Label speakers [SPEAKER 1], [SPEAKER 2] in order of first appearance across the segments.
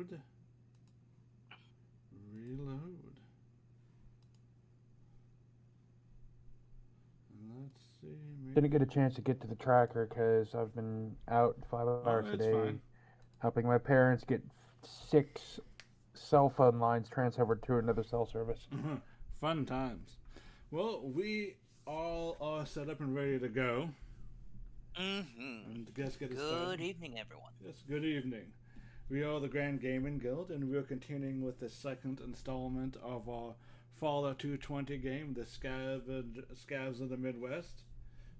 [SPEAKER 1] Reload. Reload. Let's see. Maybe...
[SPEAKER 2] Didn't get a chance to get to the tracker because I've been out 5 hours a day
[SPEAKER 1] fine.
[SPEAKER 2] helping my parents get 6 cell phone lines transferred to another cell service.
[SPEAKER 1] Fun times. Well, we all are set up and ready to go. And let's get it started.
[SPEAKER 3] Good evening, everyone.
[SPEAKER 1] Yes, good evening. We are the Grand Gaming Guild, and we're continuing with the second installment of our Fallout 220 game, the Scavs of the Midwest.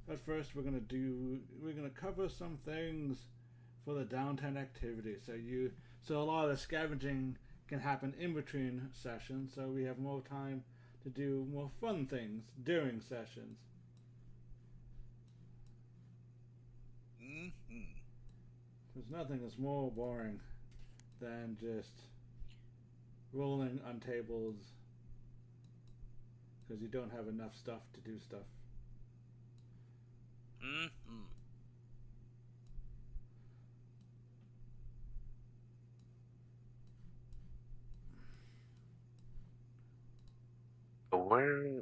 [SPEAKER 1] But first, we're gonna cover some things for the downtown activity. So a lot of scavenging can happen in between sessions, so we have more time to do more fun things during sessions. Because nothing is more boring than just rolling on tables because you don't have enough stuff to do stuff.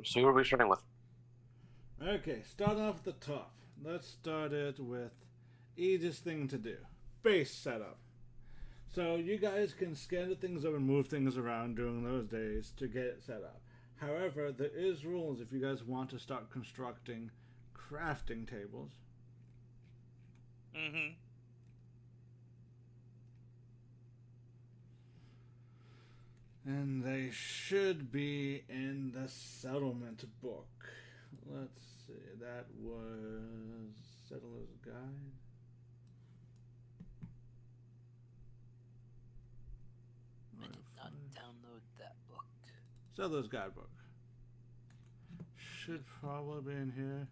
[SPEAKER 4] So who are we starting with?
[SPEAKER 1] Okay, starting off at the top. Let's start it with easiest thing to do. Base setup. So you guys can scan things up and move things around during those days to get it set up. However, there is rules if you guys want to start constructing crafting tables. And they should be in the settlement book. Let's see, that was Settler's Guide.
[SPEAKER 3] I did not download that book.
[SPEAKER 1] Settler's Guidebook. Should probably be in here.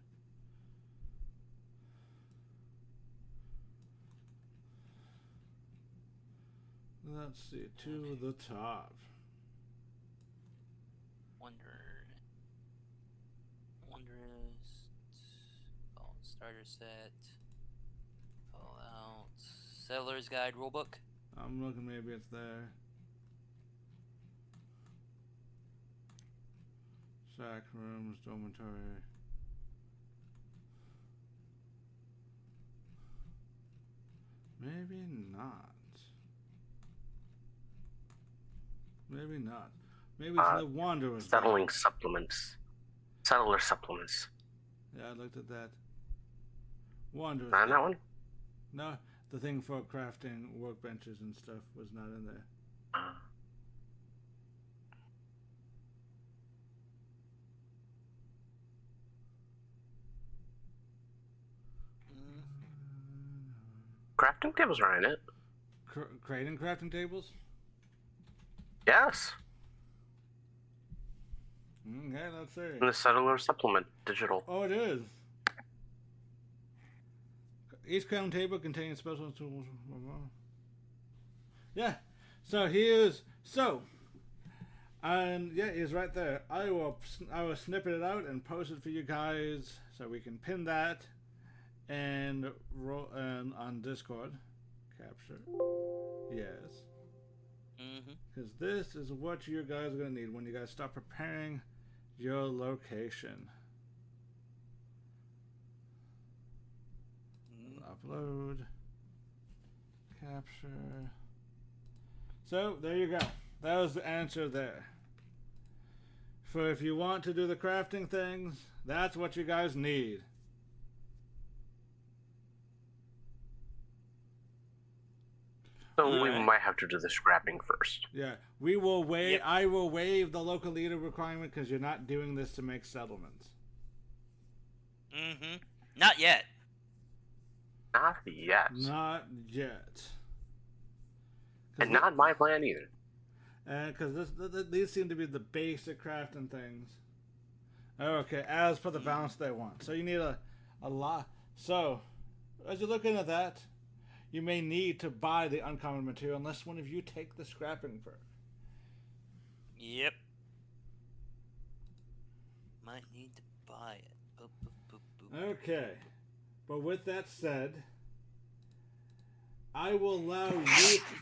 [SPEAKER 1] Let's see, to the top.
[SPEAKER 3] Starter set. Fallout. Seller's Guide rulebook.
[SPEAKER 1] I'm looking, maybe it's there. Sack rooms, dormitory. Maybe not. Maybe not. Maybe it's the Wanderer's
[SPEAKER 4] Settling supplements. Settler supplements.
[SPEAKER 1] Yeah, I looked at that. Wanderer's
[SPEAKER 4] Not in that one?
[SPEAKER 1] No, the thing for crafting workbenches and stuff was not in there.
[SPEAKER 4] Crafting tables are in it.
[SPEAKER 1] Creating crafting tables?
[SPEAKER 4] Yes.
[SPEAKER 1] Okay, let's see.
[SPEAKER 4] In the Settler Supplement digital.
[SPEAKER 1] Oh, it is. Each crafting table contains special tools. Yeah. So here's and yeah, he's right there. I will snippet it out and post it for you guys so we can pin that and roll and on Discord. Capture. Yes. Because this is what you guys are gonna need when you guys start preparing your location. Upload. Capture. So there you go. That was the answer there. For if you want to do the crafting things, that's what you guys need.
[SPEAKER 4] So we might have to do the scrapping first.
[SPEAKER 1] Yeah, we will waive. Yep. I will waive the local leader requirement because you're not doing this to make settlements.
[SPEAKER 3] Not yet.
[SPEAKER 4] Not yet.
[SPEAKER 1] Not yet.
[SPEAKER 4] And not my plan either.
[SPEAKER 1] Because these seem to be the basic crafting things. Okay, as per the balance they want. So you need a lot. So, as you're looking at that, you may need to buy the uncommon material unless one of you take the scrapping perk.
[SPEAKER 3] Yep. Might need to buy it. Boop, boop, boop, boop.
[SPEAKER 1] Okay. But with that said, I will allow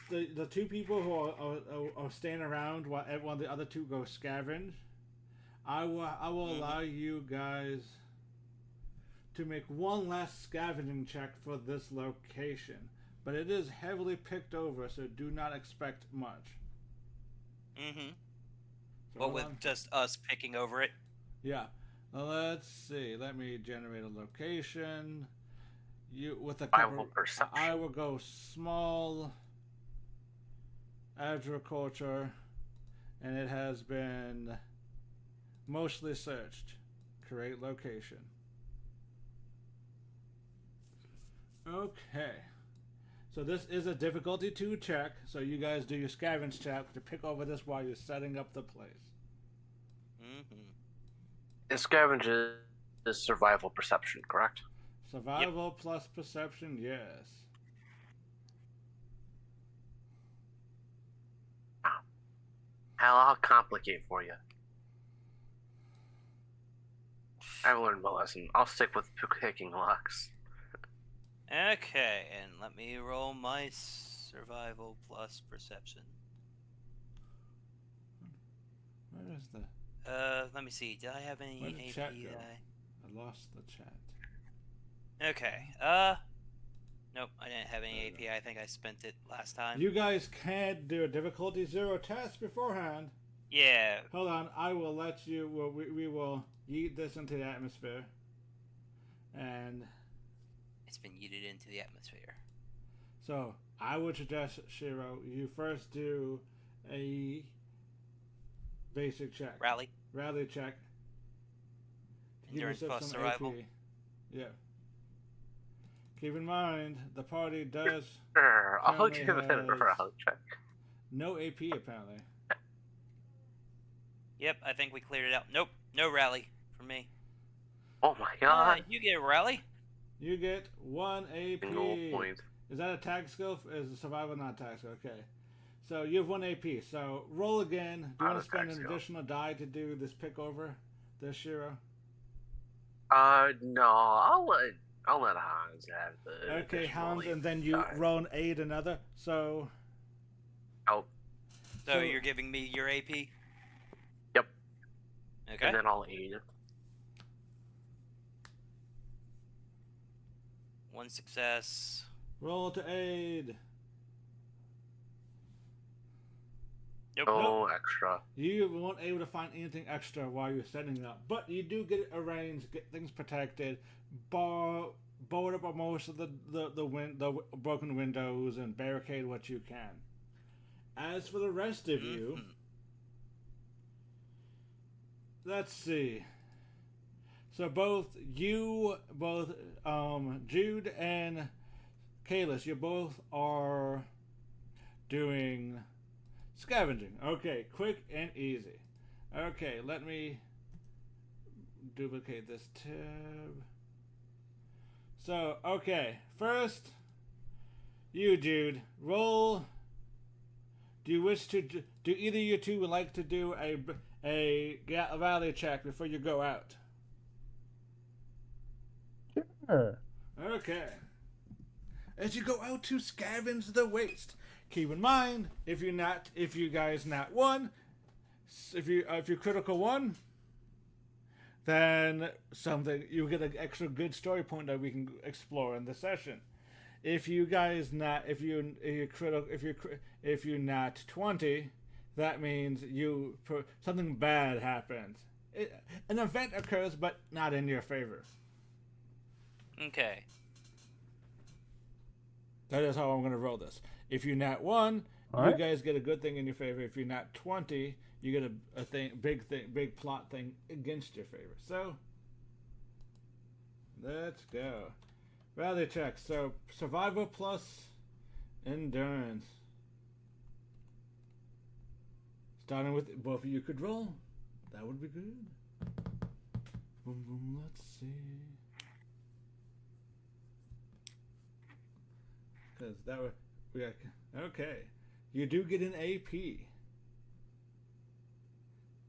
[SPEAKER 1] you, the two people who are staying around while everyone the other two go scavenge. I will allow you guys to make one last scavenging check for this location, but it is heavily picked over, so do not expect much.
[SPEAKER 3] Mm-hmm.
[SPEAKER 1] So
[SPEAKER 3] Well, with just us picking over it.
[SPEAKER 1] yeah, let's see. Let me generate a location. You with a
[SPEAKER 4] Survival
[SPEAKER 1] cover.
[SPEAKER 4] perception.
[SPEAKER 1] I will go small agriculture, and it has been mostly searched. Create location. Okay. So this is a difficulty 2 check, so you guys do your scavenge check to pick over this while you're setting up the place.
[SPEAKER 3] Mm-hmm.
[SPEAKER 4] And scavenge is survival perception, correct?
[SPEAKER 1] Survival plus perception, yes.
[SPEAKER 4] I'll complicate for you. I've learned my lesson. I'll stick with picking locks.
[SPEAKER 3] Okay, and let me roll my survival plus perception.
[SPEAKER 1] Where is the...
[SPEAKER 3] Let me see. Did I have any
[SPEAKER 1] Where did
[SPEAKER 3] AP
[SPEAKER 1] chat go?
[SPEAKER 3] that
[SPEAKER 1] I lost the chat.
[SPEAKER 3] Okay. Nope, I didn't have any AP. I think I spent it last time.
[SPEAKER 1] You guys can't do a difficulty 0 test beforehand.
[SPEAKER 3] Yeah.
[SPEAKER 1] Hold on, I will let you... Well, we will yeet this into the atmosphere. And...
[SPEAKER 3] It's been yeeted into the atmosphere.
[SPEAKER 1] So, I would suggest, Shiro, you first do a basic check.
[SPEAKER 3] Rally.
[SPEAKER 1] Rally check. To give
[SPEAKER 3] Endurance
[SPEAKER 1] yourself
[SPEAKER 3] plus
[SPEAKER 1] some
[SPEAKER 3] survival.
[SPEAKER 1] AP. Yeah. Keep in mind, the party does
[SPEAKER 4] Sure, I'll
[SPEAKER 1] Apparently
[SPEAKER 4] give it a
[SPEAKER 1] has-
[SPEAKER 4] morale check.
[SPEAKER 1] no AP, apparently.
[SPEAKER 3] Yep, I think we cleared it out. Nope, no rally for me.
[SPEAKER 4] Oh my god.
[SPEAKER 3] You get a rally.
[SPEAKER 1] You get 1 AP.
[SPEAKER 4] Single point.
[SPEAKER 1] Is that a tag skill? Is it survival not a tag skill? Okay. So you have 1 AP. So roll again. Do you
[SPEAKER 4] Not
[SPEAKER 1] want
[SPEAKER 4] a
[SPEAKER 1] to spend
[SPEAKER 4] tag
[SPEAKER 1] an
[SPEAKER 4] skill.
[SPEAKER 1] additional die to do this pick over? This Shiro?
[SPEAKER 4] No, I'll let Hans have the.
[SPEAKER 1] Okay, Hans,
[SPEAKER 4] additional
[SPEAKER 1] and then you
[SPEAKER 4] die.
[SPEAKER 1] roll an aid another. So
[SPEAKER 4] Oh,
[SPEAKER 3] So you're giving me your AP?
[SPEAKER 4] Yep.
[SPEAKER 3] Okay.
[SPEAKER 4] and then I'll aid.
[SPEAKER 3] 1 success.
[SPEAKER 1] roll to aid.
[SPEAKER 3] Nope.
[SPEAKER 4] Oh, extra.
[SPEAKER 1] You won't able to find anything extra while you're setting up, but you do get it arranged, get things protected, board up most of the broken windows, and barricade what you can. As for the rest of you, let's see. So both Jude and Kalis, you both are doing scavenging. Okay, quick and easy. Okay, let me duplicate this tab. So, okay, first, you, Jude, roll. Do you wish to do either of you two would like to do a rally check before you go out?
[SPEAKER 2] Sure.
[SPEAKER 1] Okay. As you go out to scavenge the waste, keep in mind if you guys not one, if you critical one, then you get an extra good story point that we can explore in the session. If you guys not if you not 20, that means something bad happens. An event occurs, but not in your favor.
[SPEAKER 3] Okay.
[SPEAKER 1] That is how I'm going to roll this. If you're not 1,
[SPEAKER 2] All
[SPEAKER 1] you
[SPEAKER 2] right.
[SPEAKER 1] guys get a good thing in your favor. If you're not 20, you get a big plot thing against your favor. So, let's go. Rally check. So, survival plus endurance. Starting with both of you could roll. That would be good. Boom, boom, let's see. Because that would okay. You do get an AP.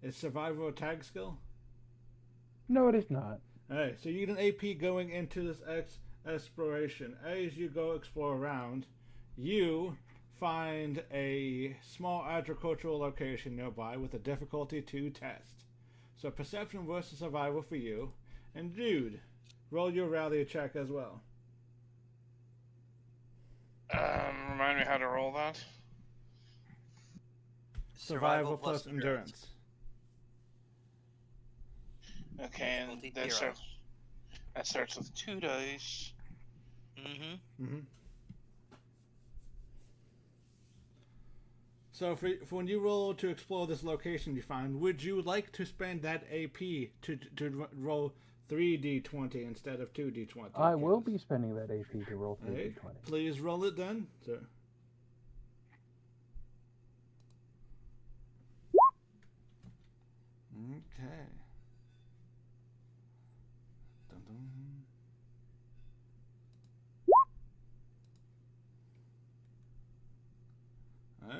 [SPEAKER 1] Is survival a tag skill?
[SPEAKER 2] No, it is not.
[SPEAKER 1] Alright, so you get an AP going into this exploration. As you go explore around, you find a small agricultural location nearby with a difficulty 2 test. So perception versus survival for you. And Jude, roll your rally check as well.
[SPEAKER 5] Remind me how to roll that.
[SPEAKER 1] Survival plus endurance.
[SPEAKER 5] Okay, and
[SPEAKER 3] Difficulty
[SPEAKER 5] that starts with 2 dice.
[SPEAKER 3] Mm-hmm.
[SPEAKER 1] So for when you roll to explore this location you find, would you like to spend that AP to roll 3d20 instead of 2d20?
[SPEAKER 2] I will be spending that AP to roll 3d20.
[SPEAKER 1] Right. Please roll it then, sir. Okay. Dun dun.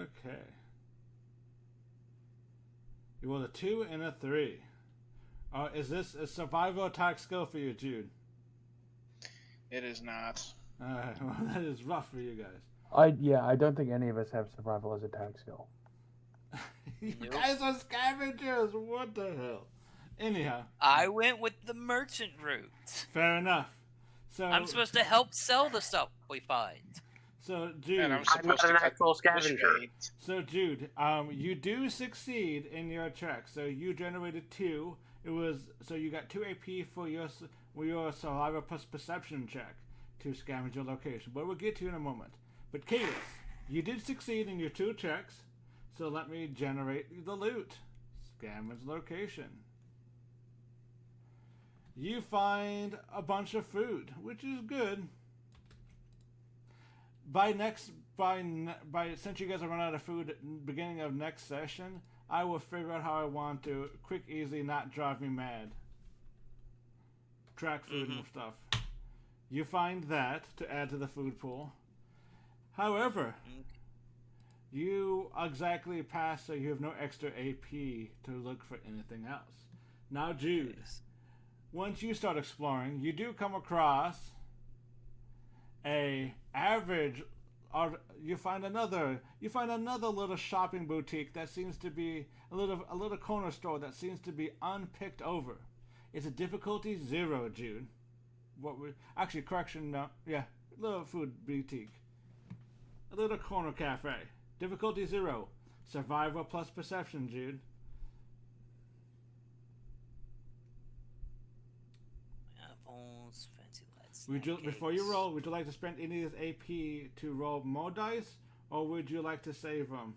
[SPEAKER 1] Okay. You rolled a 2 and a 3. Is this a survival attack skill for you, Jude?
[SPEAKER 5] It is not.
[SPEAKER 1] Alright, well, that is rough for you guys.
[SPEAKER 2] I don't think any of us have survival as attack skill.
[SPEAKER 1] You
[SPEAKER 3] Nope.
[SPEAKER 1] guys are scavengers! What the hell? Anyhow,
[SPEAKER 3] I went with the merchant route.
[SPEAKER 1] fair enough. So,
[SPEAKER 3] I'm supposed to help sell the stuff we find.
[SPEAKER 1] so Jude,
[SPEAKER 5] And I'm
[SPEAKER 4] I'm
[SPEAKER 5] supposed
[SPEAKER 4] not
[SPEAKER 5] to
[SPEAKER 4] an
[SPEAKER 5] cut
[SPEAKER 4] actual
[SPEAKER 5] the
[SPEAKER 4] scavenger.
[SPEAKER 5] shade.
[SPEAKER 1] So Jude, you do succeed in your check. So you generated 2. It was so you got 2 AP for your survivor plus perception check to scavenge your location. But we'll get to in a moment. But Kalis, you did succeed in your 2 checks. So let me generate the loot. Scavenge location. You find a bunch of food, which is good. Since you guys have run out of food at the beginning of next session, I will figure out how I want to quick, easy, not drive me mad. Track food and stuff. You find that to add to the food pool. However, you exactly passed, so you have no extra AP to look for anything else. Now, Jude, once you start exploring, you do come across a average. You find another little shopping boutique that seems to be a little corner store that seems to be unpicked over. It's a difficulty 0, Jude. Little food boutique, a little corner cafe. Difficulty 0, survival plus perception, Jude.
[SPEAKER 3] Apples, fancy lights.
[SPEAKER 1] Before you roll, would you like to spend any of this AP to roll more dice, or would you like to save them?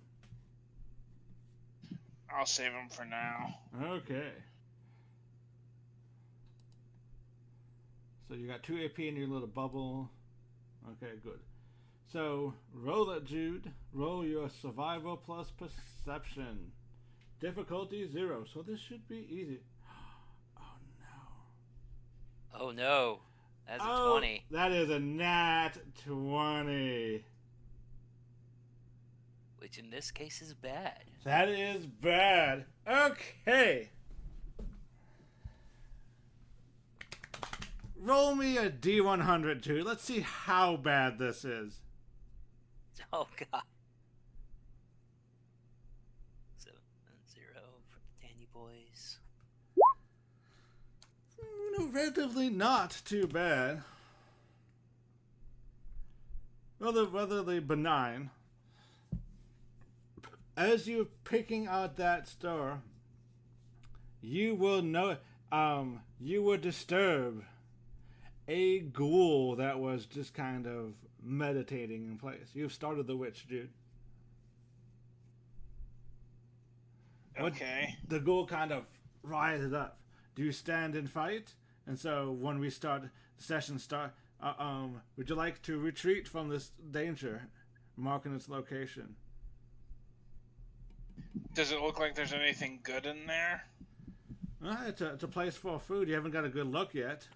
[SPEAKER 5] I'll save them for now.
[SPEAKER 1] Okay. So you got 2 AP in your little bubble. Okay, good. So roll that, Jude. Roll your survival plus perception. Difficulty 0. So this should be easy. Oh no.
[SPEAKER 3] Oh no. That's a 20.
[SPEAKER 1] That is a nat 20.
[SPEAKER 3] Which in this case is bad.
[SPEAKER 1] That is bad. Okay. Roll me a D100, Jude. Let's see how bad this is.
[SPEAKER 3] Oh god. 7-0 for the Dandy Boys.
[SPEAKER 1] Relatively not too bad. Rather benign. As you're picking out that store, you will disturb a ghoul that was just kind of meditating in place. You've started the witch, Jude.
[SPEAKER 5] Okay.
[SPEAKER 1] The ghoul kind of rises up. Do you stand and fight? And so when we start the session would you like to retreat from this danger, marking its location?
[SPEAKER 5] Does it look like there's anything good in there?
[SPEAKER 1] It's a place for food. You haven't got a good look yet.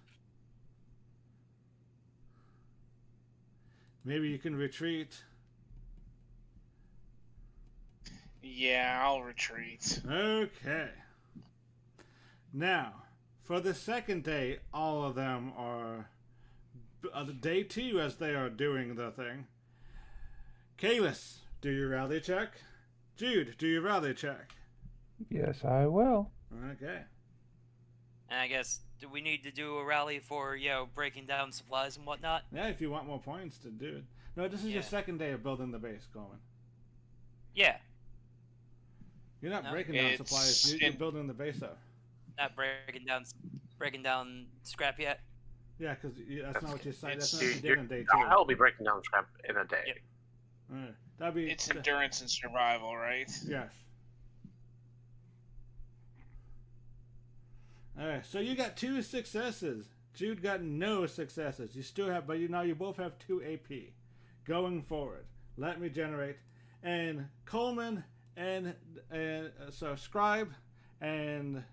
[SPEAKER 1] Maybe you can retreat.
[SPEAKER 5] Yeah, I'll retreat.
[SPEAKER 1] Okay. Now, for the second day, all of them are day 2 as they are doing the thing. Kalis, do your rally check. Jude, do your rally check.
[SPEAKER 2] Yes, I will.
[SPEAKER 1] Okay.
[SPEAKER 3] And I guess, do we need to do a rally for, breaking down supplies and whatnot?
[SPEAKER 1] Yeah, if you want more points to do it. No, this is your
[SPEAKER 3] Yeah.
[SPEAKER 1] second day of building the base, Coleman.
[SPEAKER 3] Yeah,
[SPEAKER 1] You're not
[SPEAKER 3] No.
[SPEAKER 1] breaking down
[SPEAKER 5] It's
[SPEAKER 1] supplies. You're
[SPEAKER 5] in-
[SPEAKER 1] building the base up.
[SPEAKER 3] not breaking down scrap yet.
[SPEAKER 1] Yeah, because that's not what you said. That's not
[SPEAKER 5] it's-
[SPEAKER 1] what you did on day 2.
[SPEAKER 4] I'll be breaking down scrap in a day.
[SPEAKER 3] Yep.
[SPEAKER 1] Alright. That'd be.
[SPEAKER 5] It's endurance and survival, right?
[SPEAKER 1] Yes. Alright, so you got 2 successes. Jude got no successes. You still have, but you both have 2 AP. Going forward, let me generate. And Coleman and so Scribe and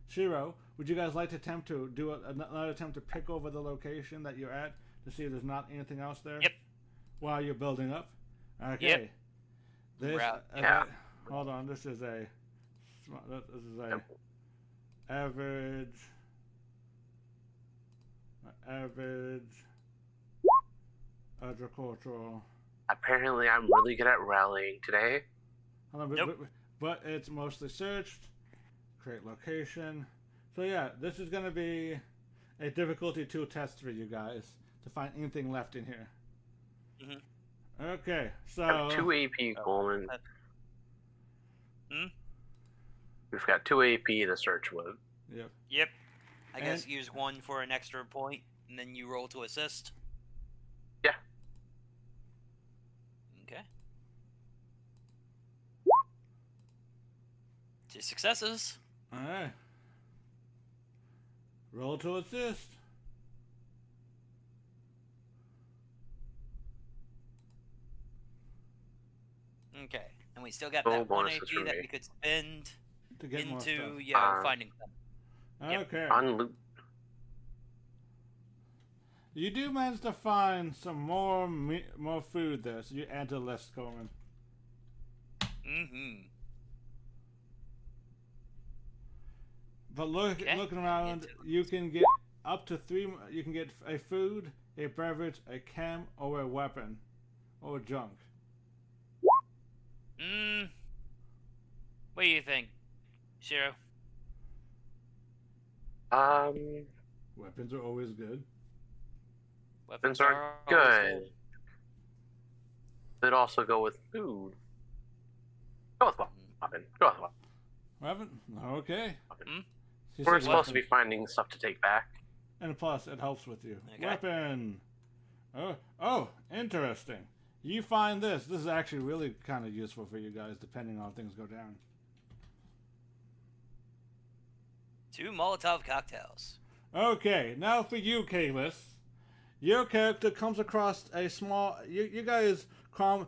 [SPEAKER 1] Shiro, would you guys like to attempt to do another attempt to pick over the location that you're at to see if there's not anything else there?
[SPEAKER 3] Yep.
[SPEAKER 1] While you're building up. Okay.
[SPEAKER 3] Yep.
[SPEAKER 1] This.
[SPEAKER 4] Yeah.
[SPEAKER 1] Hold on. This is a
[SPEAKER 4] Yep.
[SPEAKER 1] average agricultural.
[SPEAKER 4] Apparently, I'm really good at rallying today.
[SPEAKER 1] Hold on,
[SPEAKER 3] Nope.
[SPEAKER 1] but it's mostly searched. Create location. So yeah, this is gonna be a difficulty 2 test for you guys to find anything left in here.
[SPEAKER 3] Mhm.
[SPEAKER 1] Okay,
[SPEAKER 4] I
[SPEAKER 1] so
[SPEAKER 4] have 2 AP, Coleman.
[SPEAKER 3] Hmm?
[SPEAKER 4] We've got 2 AP to search with.
[SPEAKER 1] yep.
[SPEAKER 3] Yep. I guess
[SPEAKER 1] And-
[SPEAKER 3] use 1 for an extra point, and then you roll to assist.
[SPEAKER 4] Yeah.
[SPEAKER 3] Okay. 2 successes.
[SPEAKER 1] All right. Roll to assist.
[SPEAKER 3] Okay. And we still got
[SPEAKER 4] Oh,
[SPEAKER 3] that 1
[SPEAKER 4] bonuses
[SPEAKER 3] AP
[SPEAKER 4] for
[SPEAKER 3] that
[SPEAKER 4] me.
[SPEAKER 3] we could spend
[SPEAKER 1] To get more
[SPEAKER 3] into,
[SPEAKER 1] stuff.
[SPEAKER 3] finding them. Yep.
[SPEAKER 1] Okay.
[SPEAKER 4] On loot.
[SPEAKER 1] You do manage to find some more food there, so you add to the list, Coleman.
[SPEAKER 3] Mm-hmm.
[SPEAKER 1] But
[SPEAKER 3] Okay.
[SPEAKER 1] looking around,
[SPEAKER 3] Into
[SPEAKER 1] you can get up to 3. You can get a food, a beverage, a chem, or a weapon, or junk.
[SPEAKER 3] What do you think, Shiro?
[SPEAKER 1] Weapons are always good.
[SPEAKER 4] Weapons are good. They'd also go with food. Go with weapon. Go with
[SPEAKER 1] Weapon? Okay.
[SPEAKER 4] weapon.
[SPEAKER 1] She
[SPEAKER 4] We're
[SPEAKER 1] said
[SPEAKER 4] supposed to be
[SPEAKER 1] weapon.
[SPEAKER 4] finding stuff to take back.
[SPEAKER 1] And plus, it helps with you.
[SPEAKER 3] Okay.
[SPEAKER 1] Weapon. Oh, interesting. You find this. This is actually really kind of useful for you guys, depending on how things go down.
[SPEAKER 3] 2 Molotov cocktails.
[SPEAKER 1] Okay, now for you, Kalis. Your character comes across a small. You guys come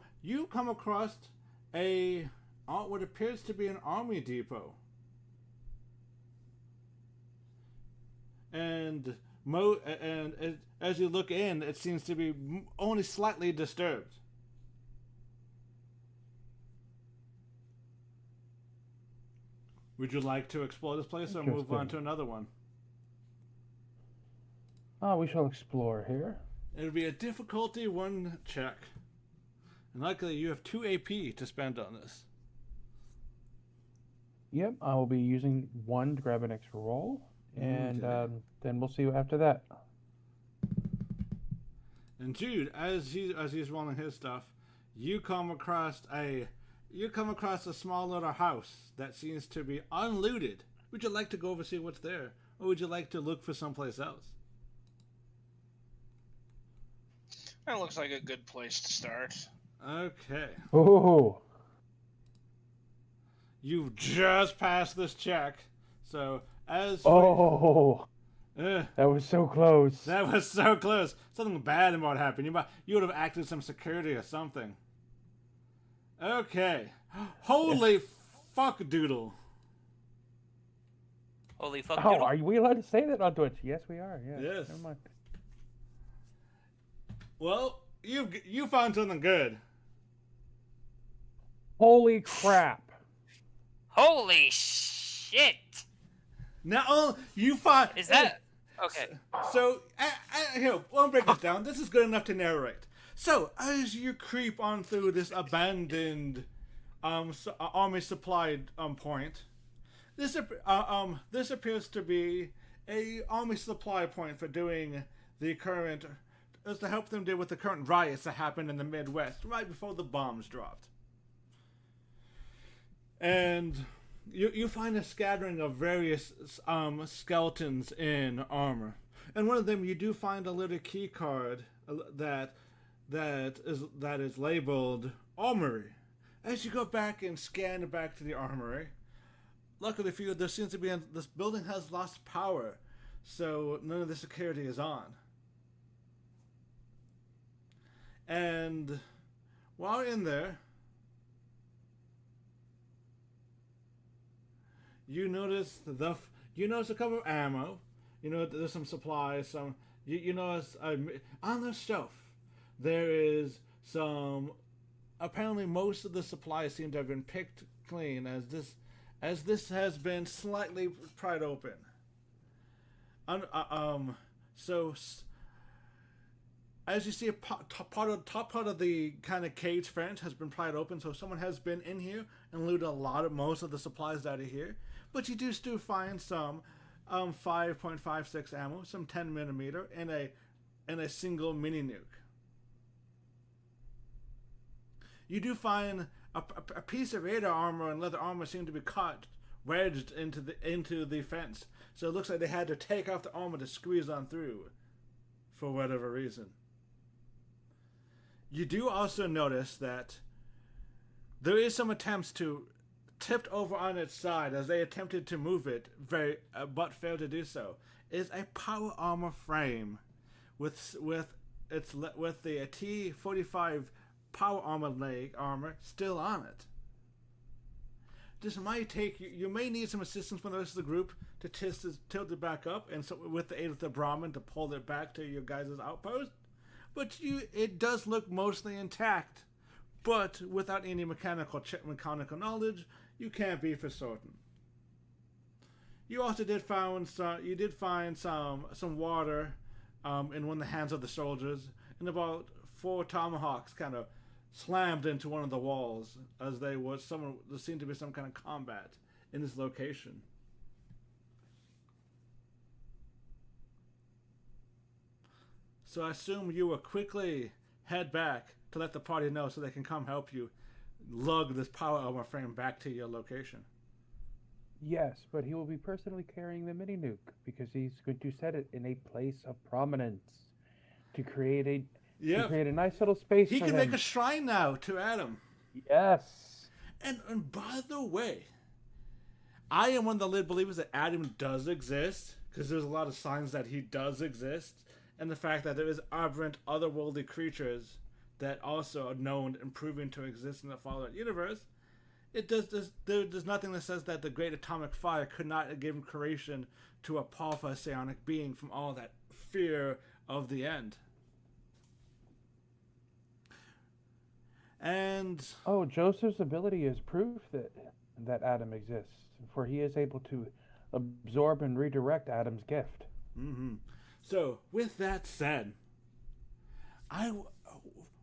[SPEAKER 1] across what appears to be an army depot, and as you look in, it seems to be only slightly disturbed. Would you like to explore this place or move on to
[SPEAKER 2] Interesting.
[SPEAKER 1] another one?
[SPEAKER 2] We shall explore here.
[SPEAKER 1] It'll be a difficulty 1 check. And luckily, you have 2 AP to spend on this.
[SPEAKER 2] Yep, I will be using 1 to grab an extra roll, and
[SPEAKER 1] Okay.
[SPEAKER 2] then we'll see after that.
[SPEAKER 1] And Jude, as he's rolling his stuff, you come across a small little house that seems to be unlooted. Would you like to go over see what's there, or would you like to look for someplace else?
[SPEAKER 5] That looks like a good place to start.
[SPEAKER 1] Okay,
[SPEAKER 2] Oh,
[SPEAKER 1] you've just passed this check, so
[SPEAKER 2] oh,
[SPEAKER 1] uh,
[SPEAKER 2] that was so close.
[SPEAKER 1] that was so close. Something bad about happened. You would have acted some security or something. Okay, holy fuck doodle.
[SPEAKER 3] Holy fuck,
[SPEAKER 2] Oh,
[SPEAKER 3] doodle.
[SPEAKER 2] are we allowed to say that on Twitch? Yes, we are. Yeah.
[SPEAKER 1] Yes.
[SPEAKER 2] Never mind.
[SPEAKER 1] Well, you found something good.
[SPEAKER 2] Holy crap!
[SPEAKER 3] Holy shit!
[SPEAKER 1] Now you find
[SPEAKER 3] Is that... Okay.
[SPEAKER 1] So here? I'll break this down. This is good enough to narrate. So, as you creep on through this abandoned army supply point, this appears to be a army supply point for doing the current, is to help them deal with the current riots that happened in the Midwest right before the bombs dropped. And you find a scattering of various skeletons in armor, and one of them you do find a little key card that is labeled Armory. As you go back and scan back to the armory, luckily for you, there seems to be this building has lost power, so none of the security is on. And while in there, you notice a couple of ammo. You know there's some supplies. You notice on the shelf there is some. Apparently, most of the supplies seem to have been picked clean, as this has been slightly pried open. So as you see, top part of the kind of cage fence has been pried open, so someone has been in here and looted most of the supplies that are here. But you do still find some 5.56 ammo, some 10mm, and a single mini nuke. You do find a piece of radar armor and leather armor seem to be wedged into the fence. So it looks like they had to take off the armor to squeeze on through, for whatever reason. You do also notice that there is some attempts to tipped over on its side as they attempted to move it, but failed to do so. Is a power armor frame with the T-45 power armor leg armor still on it. This might take you may need some assistance from the rest of the group to tilt it back up, and so with the aid of the Brahmin to pull it back to your guys' outpost. But it does look mostly intact, but without any mechanical knowledge, you can't be for certain. You also did find some water in one of the hands of the soldiers, and about 4 tomahawks kind of slammed into one of the walls as there seemed to be some kind of combat in this location. So I assume you will quickly head back to let the party know so they can come help you lug this power armor frame back to your location.
[SPEAKER 2] Yes, but he will be personally carrying the mini nuke because he's going to set it in a place of prominence to create a nice little space.
[SPEAKER 1] He
[SPEAKER 2] for
[SPEAKER 1] can
[SPEAKER 2] him.
[SPEAKER 1] make a shrine now to Adam.
[SPEAKER 2] Yes.
[SPEAKER 1] And by the way, I am one of the lead believers that Adam does exist, because there's a lot of signs that he does exist, and the fact that there is aberrant, otherworldly creatures that also are known and proven to exist in the Fallout universe. There's nothing that says that the Great Atomic Fire could not have given creation to a powerful psionic being from all that fear of the end. And
[SPEAKER 2] Joseph's ability is proof that Adam exists, for he is able to absorb and redirect Adam's gift.
[SPEAKER 1] Mm-hmm. So, with that said,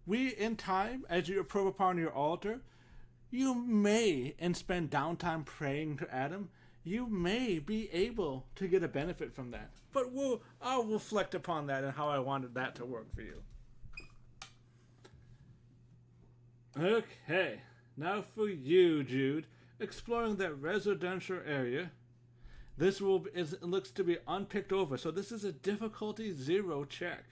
[SPEAKER 1] we in time, as you approach upon your altar, you may, and spend downtime praying to Adam, you may be able to get a benefit from that. But I'll reflect upon that and how I wanted that to work for you. Okay, now for you, Jude, exploring that residential area. This looks to be unpicked over, so this is a difficulty 0 check.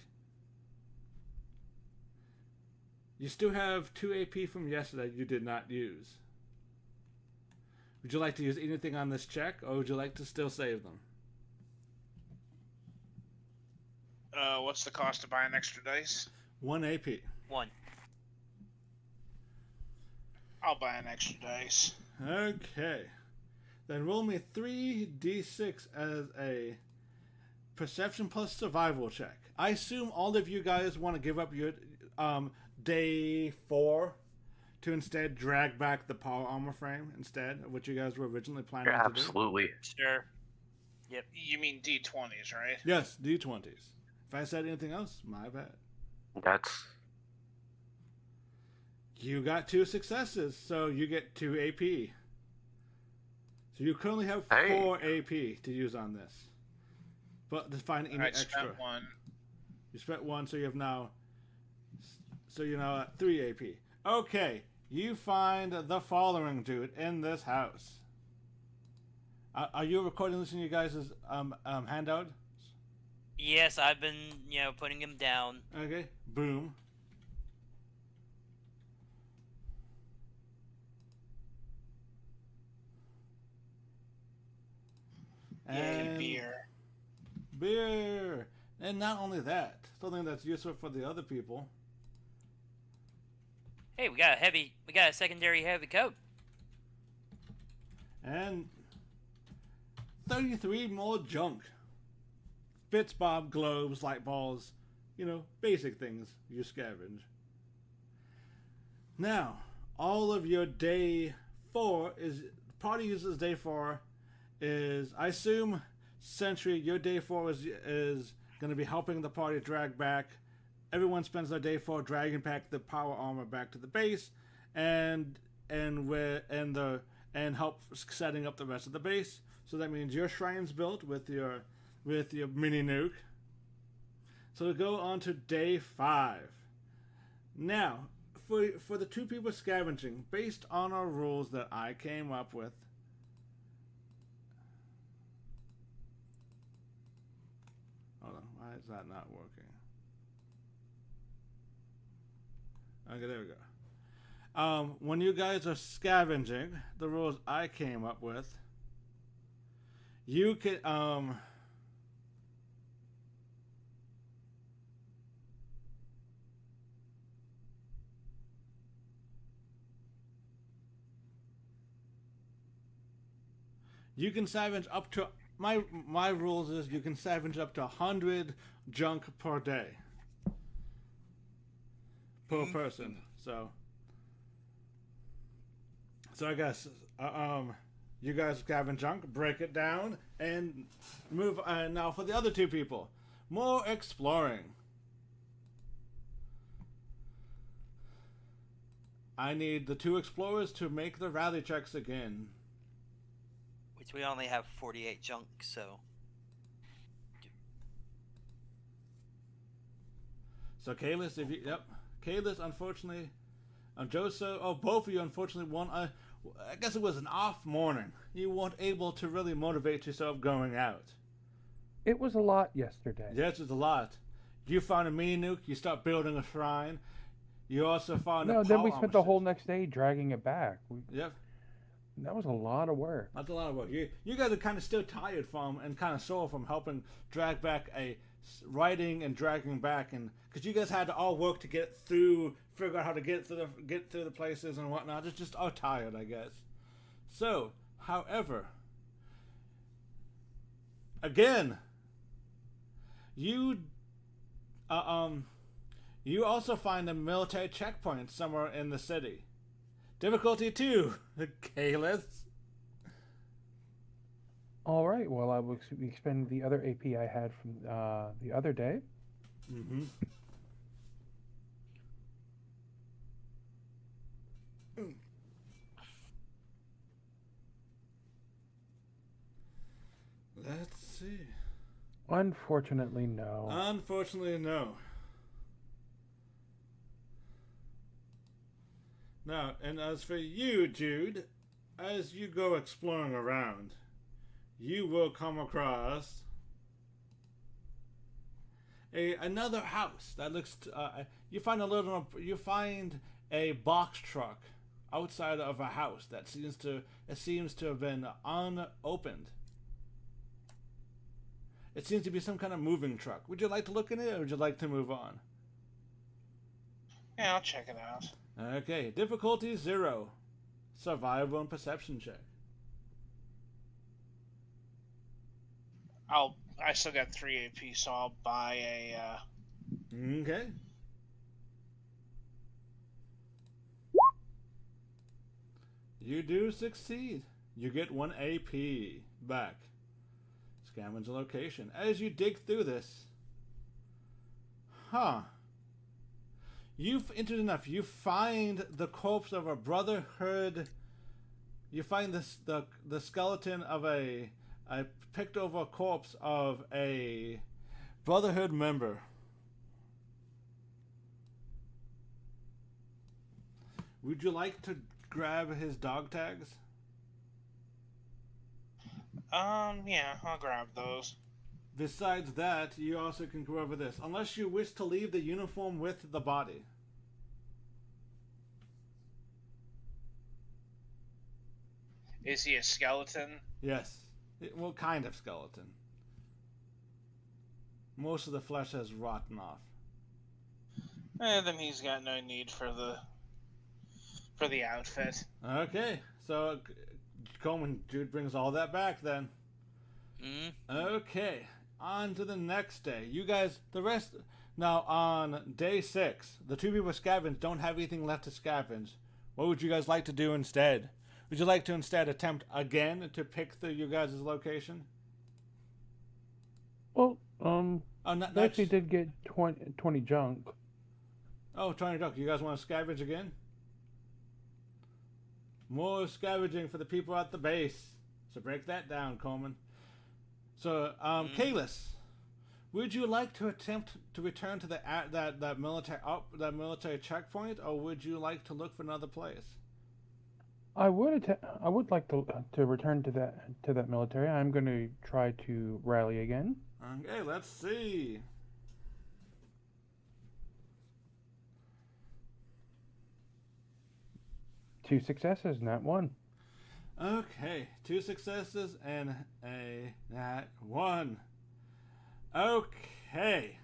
[SPEAKER 1] You still have 2 AP from yesterday you did not use. Would you like to use anything on this check, or would you like to still save them?
[SPEAKER 5] What's the cost to buy an extra dice?
[SPEAKER 1] 1 AP.
[SPEAKER 3] 1.
[SPEAKER 5] I'll buy an extra dice.
[SPEAKER 1] Okay. Then roll me 3d6 as a perception plus survival check. I assume all of you guys want to give up your day 4 to instead drag back the power armor frame instead of what you guys were originally planning to do.
[SPEAKER 4] Absolutely.
[SPEAKER 3] Sure. Yep.
[SPEAKER 5] You mean D20s, right?
[SPEAKER 1] Yes, D20s. If I said anything else, my bad.
[SPEAKER 4] That's
[SPEAKER 1] You got 2 successes, so you get 2 AP. So you currently have 4 AP to use on this. But to find any extra.
[SPEAKER 5] Spent 1.
[SPEAKER 1] You spent 1, so you have now. So you're now at 3 AP. Okay, you find the following dude in this house. Are you recording this in you guys' handout?
[SPEAKER 3] Yes, I've been, putting him down.
[SPEAKER 1] Okay, boom.
[SPEAKER 5] And
[SPEAKER 1] beer. And not only that, something that's useful for the other people.
[SPEAKER 3] Hey, we got a secondary heavy coat.
[SPEAKER 1] And 33 more junk. Bits, bob, globes, light balls, basic things you scavenge. Now, all of your day 4 party uses day 4 is, I assume, Sentry, your day 4 is going to be helping the party drag back. Everyone spends their day 4 dragging back the power armor back to the base, and help setting up the rest of the base. So that means your shrine's built with your mini nuke. So we go on to day 5. Now, for the 2 people scavenging, based on our rules that I came up with, hold on, why is that not working? Okay, there we go. When you guys are scavenging, the rules I came up with, you can you can scavenge up to my rules is you can scavenge up to 100 junk per day per person. So I guess you guys scavenge junk, break it down, and move. Now for the other 2 people, more exploring. I need the 2 explorers to make the rally checks again.
[SPEAKER 3] Which we only have 48 junk, so.
[SPEAKER 1] So Kalis, Kalis, unfortunately, Joso, both of you, unfortunately, won. I guess it was an off morning. You weren't able to really motivate yourself going out.
[SPEAKER 2] It was a lot yesterday.
[SPEAKER 1] Yes, it was a lot. You found a mini nuke. You start building a shrine. You also found a
[SPEAKER 2] then we spent the whole next day dragging it back.
[SPEAKER 1] Yep.
[SPEAKER 2] That was a lot of work.
[SPEAKER 1] That's a lot of work. You guys are kind of still tired from and kind of sore from helping drag back writing and dragging back, and because you guys had to all work to get through, figure out how to get through the places and whatnot. It's just all tired, I guess. So, however, again, you also find a military checkpoint somewhere in the city. Difficulty 2, Kalis.
[SPEAKER 2] All right. Well, I will expend the other AP I had from the other day.
[SPEAKER 1] Mm-hmm. Let's see.
[SPEAKER 2] Unfortunately, no.
[SPEAKER 1] Unfortunately, no. Now, and as for you, Jude, as you go exploring around, you will come across another house that looks. You find a box truck outside of a house that seems to have been unopened. It seems to be some kind of moving truck. Would you like to look in it, or would you like to move on?
[SPEAKER 5] Yeah, I'll check it out.
[SPEAKER 1] Okay, difficulty 0. Survival and perception check.
[SPEAKER 5] I still got 3 AP, so I'll buy a.
[SPEAKER 1] Okay. You do succeed. You get 1 AP back. Scavenge a location. As you dig through this, You've interesting enough. You find the corpse of a Brotherhood. You find the skeleton of a picked over corpse of a Brotherhood member. Would you like to grab his dog tags?
[SPEAKER 5] Yeah, I'll grab those.
[SPEAKER 1] Besides that, you also can go over this. Unless you wish to leave the uniform with the body.
[SPEAKER 5] Is he a skeleton?
[SPEAKER 1] Yes. Well, kind of skeleton. Most of the flesh has rotten off.
[SPEAKER 5] Then he's got no need for the outfit.
[SPEAKER 1] Okay, so Coleman Jude brings all that back then. Okay, on to the next day. You guys, the rest now on day 6, the 2 people scavenged don't have anything left to scavenge. What would you guys like to do instead? Would you like to instead attempt again to pick you guys' location?
[SPEAKER 2] Well,
[SPEAKER 1] not
[SPEAKER 2] they actually did get 20 junk.
[SPEAKER 1] Oh, 20 junk. You guys want to scavenge again? More scavenging for the people at the base. So break that down, Coleman. So, Kalis, would you like to attempt to return to that military checkpoint, or would you like to look for another place?
[SPEAKER 2] I would like to return to that military. I'm going to try to rally again.
[SPEAKER 1] Okay, let's see.
[SPEAKER 2] Two successes, not one.
[SPEAKER 1] Okay, 2 successes and a nat 1. Okay.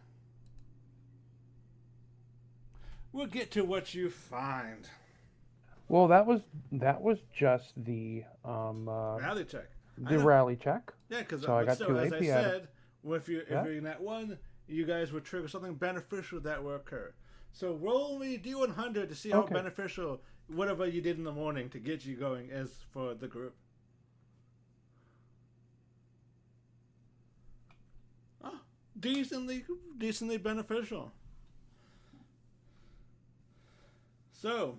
[SPEAKER 1] We'll get to what you find.
[SPEAKER 2] Well, that was just the
[SPEAKER 1] Rally check.
[SPEAKER 2] The rally check.
[SPEAKER 1] Yeah, because
[SPEAKER 2] so I got 2
[SPEAKER 1] as
[SPEAKER 2] AP.
[SPEAKER 1] I said, if you're in that one, you guys would trigger something beneficial that will occur. So roll me D100 to see how beneficial whatever you did in the morning to get you going is for the group. Oh, decently beneficial. So,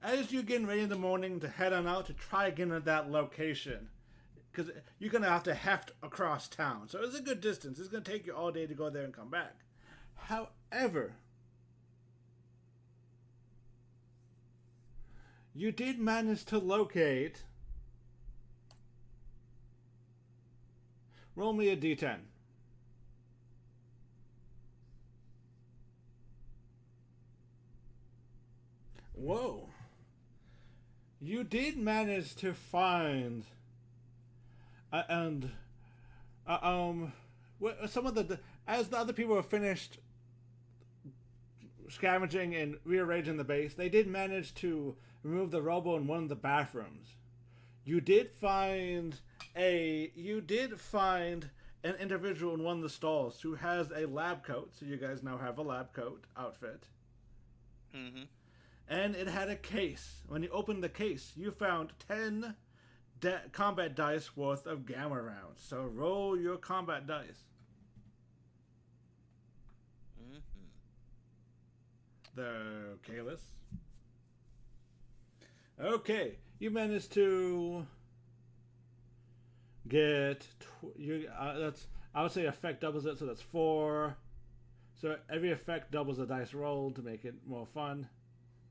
[SPEAKER 1] as you're getting ready in the morning to head on out to try again at that location, because you're going to have to heft across town. So it's a good distance. It's going to take you all day to go there and come back. However, you did manage to locate... Roll me a D10. Whoa. You did manage to find... some of the... As the other people were finished scavenging and rearranging the base, they did manage to remove the rubble in one of the bathrooms. You did find an individual in one of the stalls who has a lab coat, so you guys now have a lab coat outfit.
[SPEAKER 3] Mm-hmm.
[SPEAKER 1] And it had a case. When you opened the case, you found 10 combat dice worth of gamma rounds. So roll your combat dice. The Kalis. Okay, you managed to get I would say effect doubles it, so that's 4. So every effect doubles the dice roll to make it more fun.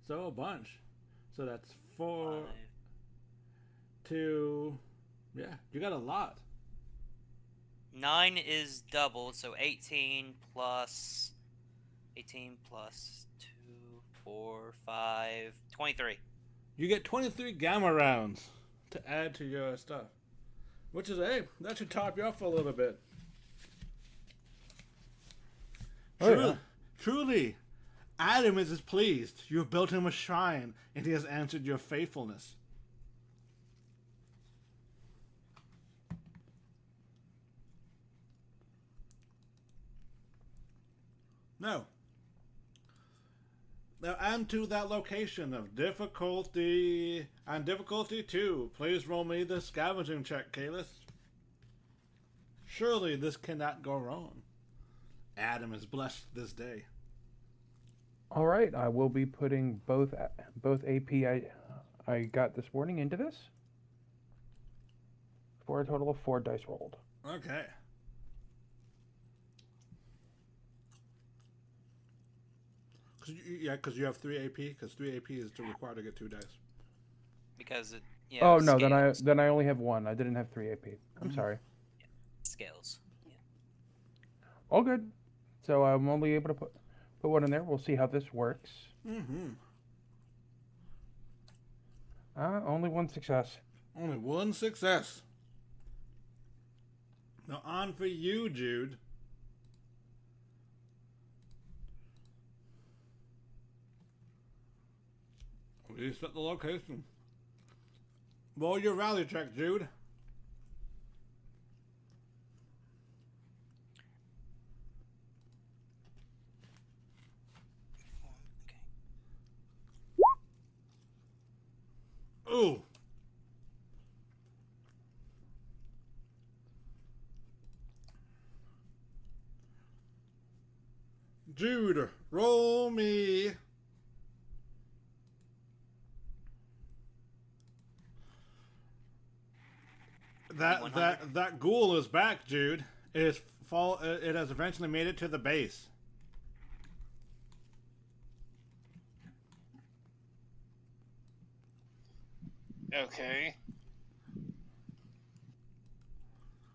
[SPEAKER 1] So a bunch. So that's 4,
[SPEAKER 3] 5.
[SPEAKER 1] 2. Yeah, you got a lot.
[SPEAKER 3] 9 is doubled, so 18 plus 2, 4, 5, 23.
[SPEAKER 1] You get 23 gamma rounds to add to your stuff. Which is, hey, that should top you off a little bit. Truly, Adam is pleased. You have built him a shrine, and he has answered your faithfulness. Now, and to that location of difficulty, and difficulty 2. Please roll me the scavenging check, Kalis. Surely this cannot go wrong. Adam is blessed this day.
[SPEAKER 2] All right, I will be putting both AP I got this morning into this for a total of 4 dice rolled.
[SPEAKER 1] Okay. Because you have 3 AP. Because 3 AP is required to get 2 dice.
[SPEAKER 3] Because it,
[SPEAKER 2] Oh no,
[SPEAKER 3] scales.
[SPEAKER 2] then I only have 1. I didn't have 3 AP. I'm sorry.
[SPEAKER 3] Scales. Yeah.
[SPEAKER 2] All good. So I'm only able to put 1 in there. We'll see how this works.
[SPEAKER 1] Mm-hmm.
[SPEAKER 2] Only 1 success.
[SPEAKER 1] Only 1 success. Now on for you, Jude. Reset the location. Roll your rally check, Jude. Ooh. Jude, roll me. That ghoul is back, Jude. It has eventually made it to the base.
[SPEAKER 5] Okay.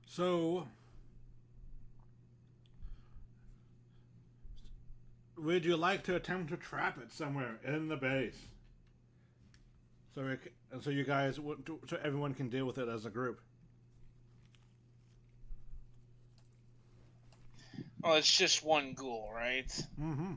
[SPEAKER 1] So, would you like to attempt to trap it somewhere in the base? So you guys, so everyone can deal with it as a group.
[SPEAKER 5] Well, it's just one ghoul, right?
[SPEAKER 1] Mm-hmm.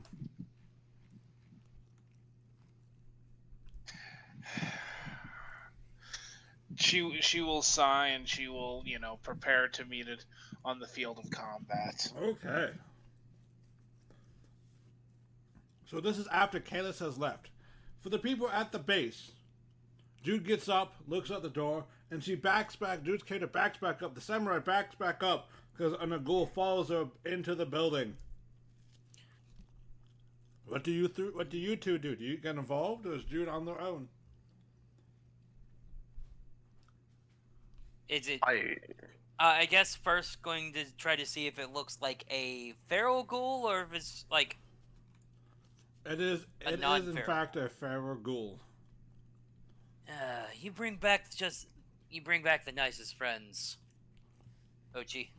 [SPEAKER 5] She will sigh and she will, prepare to meet it on the field of combat.
[SPEAKER 1] Okay. So this is after Kalis has left. For the people at the base, Jude gets up, looks at the door, and she backs back. Jude's character backs back up. The samurai backs back up because a ghoul follows her into the building. What do you two do? Do you get involved, or is Jude on their own?
[SPEAKER 3] Is it? I guess first going to try to see if it looks like a feral ghoul or if it's like.
[SPEAKER 1] It is in fact a feral ghoul.
[SPEAKER 3] You bring back the nicest friends, Ochi.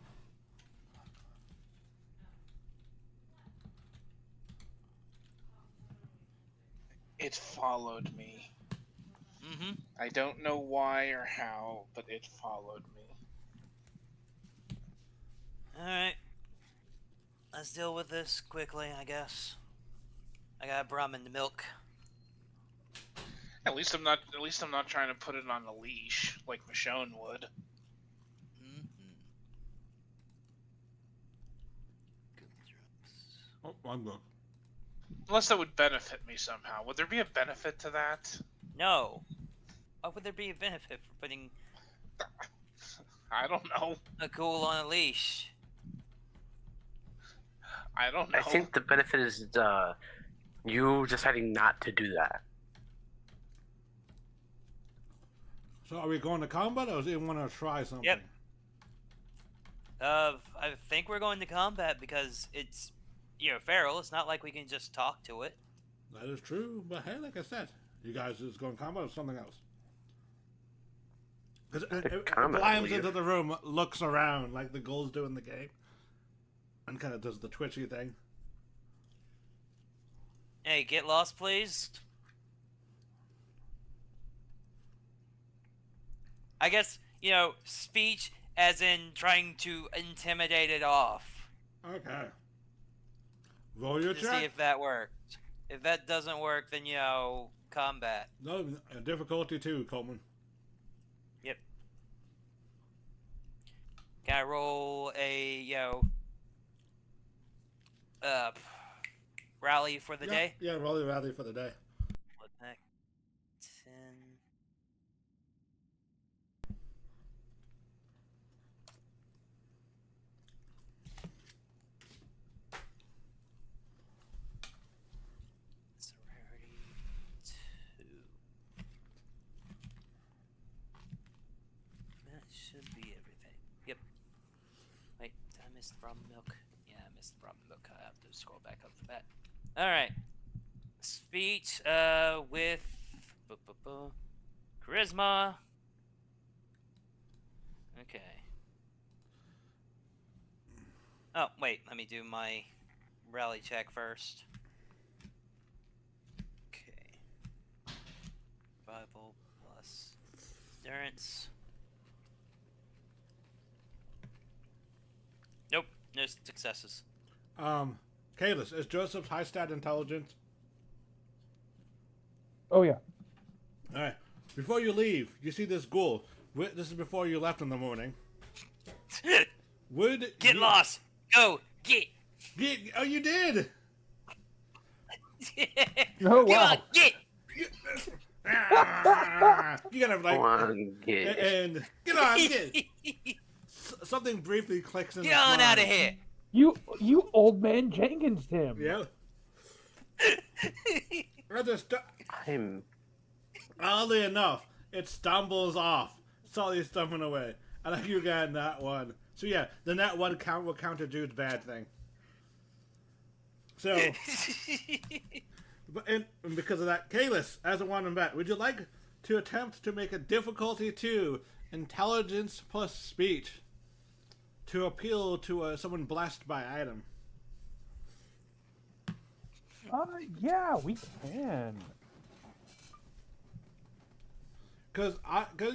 [SPEAKER 5] It followed me.
[SPEAKER 3] Mm-hmm.
[SPEAKER 5] I don't know why or how, but it followed me.
[SPEAKER 3] Alright. Let's deal with this quickly, I guess. I got Brahmin to milk.
[SPEAKER 5] At least I'm not trying to put it on a leash like Michonne would.
[SPEAKER 1] Oh, one book.
[SPEAKER 5] Unless that would benefit me somehow. Would there be a benefit to that?
[SPEAKER 3] No. Why would there be a benefit for putting
[SPEAKER 5] I don't know.
[SPEAKER 3] a ghoul on a leash?
[SPEAKER 5] I don't know.
[SPEAKER 4] I think the benefit is you deciding not to do that.
[SPEAKER 1] So are we going to combat, or does anyone want to try something?
[SPEAKER 3] Yep. I think we're going to combat because it's, feral. It's not like we can just talk to it.
[SPEAKER 1] That is true, but hey, like I said, you guys just going to combat or something else? Because it climbs into the room, looks around like the ghouls do in the game, and kind of does the twitchy thing.
[SPEAKER 3] Hey, get lost, please. I guess, speech as in trying to intimidate it off.
[SPEAKER 1] Okay. Roll your
[SPEAKER 3] to
[SPEAKER 1] check.
[SPEAKER 3] See if that worked. If that doesn't work, then, combat.
[SPEAKER 1] No, difficulty 2, Coleman.
[SPEAKER 3] Yep. Can I roll a, rally for the day?
[SPEAKER 1] Yeah, roll your rally for the day.
[SPEAKER 3] Look back. 10. missed the problem milk. Yeah, I missed the problem milk. I have to scroll back up for that. All right. Speech with charisma. Okay. Oh, wait. Let me do my rally check first. Okay. Survival plus endurance. Nope. No successes.
[SPEAKER 1] Kalis, is Joseph's high stat intelligence?
[SPEAKER 2] Oh yeah.
[SPEAKER 1] All right. Before you leave, you see this ghoul. This is before you left in the morning.
[SPEAKER 3] Get lost. Go. Get.
[SPEAKER 1] Oh, you did.
[SPEAKER 2] Oh
[SPEAKER 3] Come
[SPEAKER 2] wow.
[SPEAKER 3] on, get.
[SPEAKER 1] You gotta like
[SPEAKER 4] One get.
[SPEAKER 1] and get on. Get. Something briefly clicks in.
[SPEAKER 3] Get on out of here.
[SPEAKER 2] You old man Jenkins, Tim.
[SPEAKER 1] Yeah.
[SPEAKER 4] I'm.
[SPEAKER 1] Oddly enough, it stumbles off. Slowly stumbling away. I like you got that one. So yeah, the net one count will count to Jude's bad thing. So, and because of that, Kalis, as a one bet, would you like to attempt to make a difficulty 2 intelligence plus speech to appeal to someone blessed by item?
[SPEAKER 2] Yeah, we can.
[SPEAKER 1] Because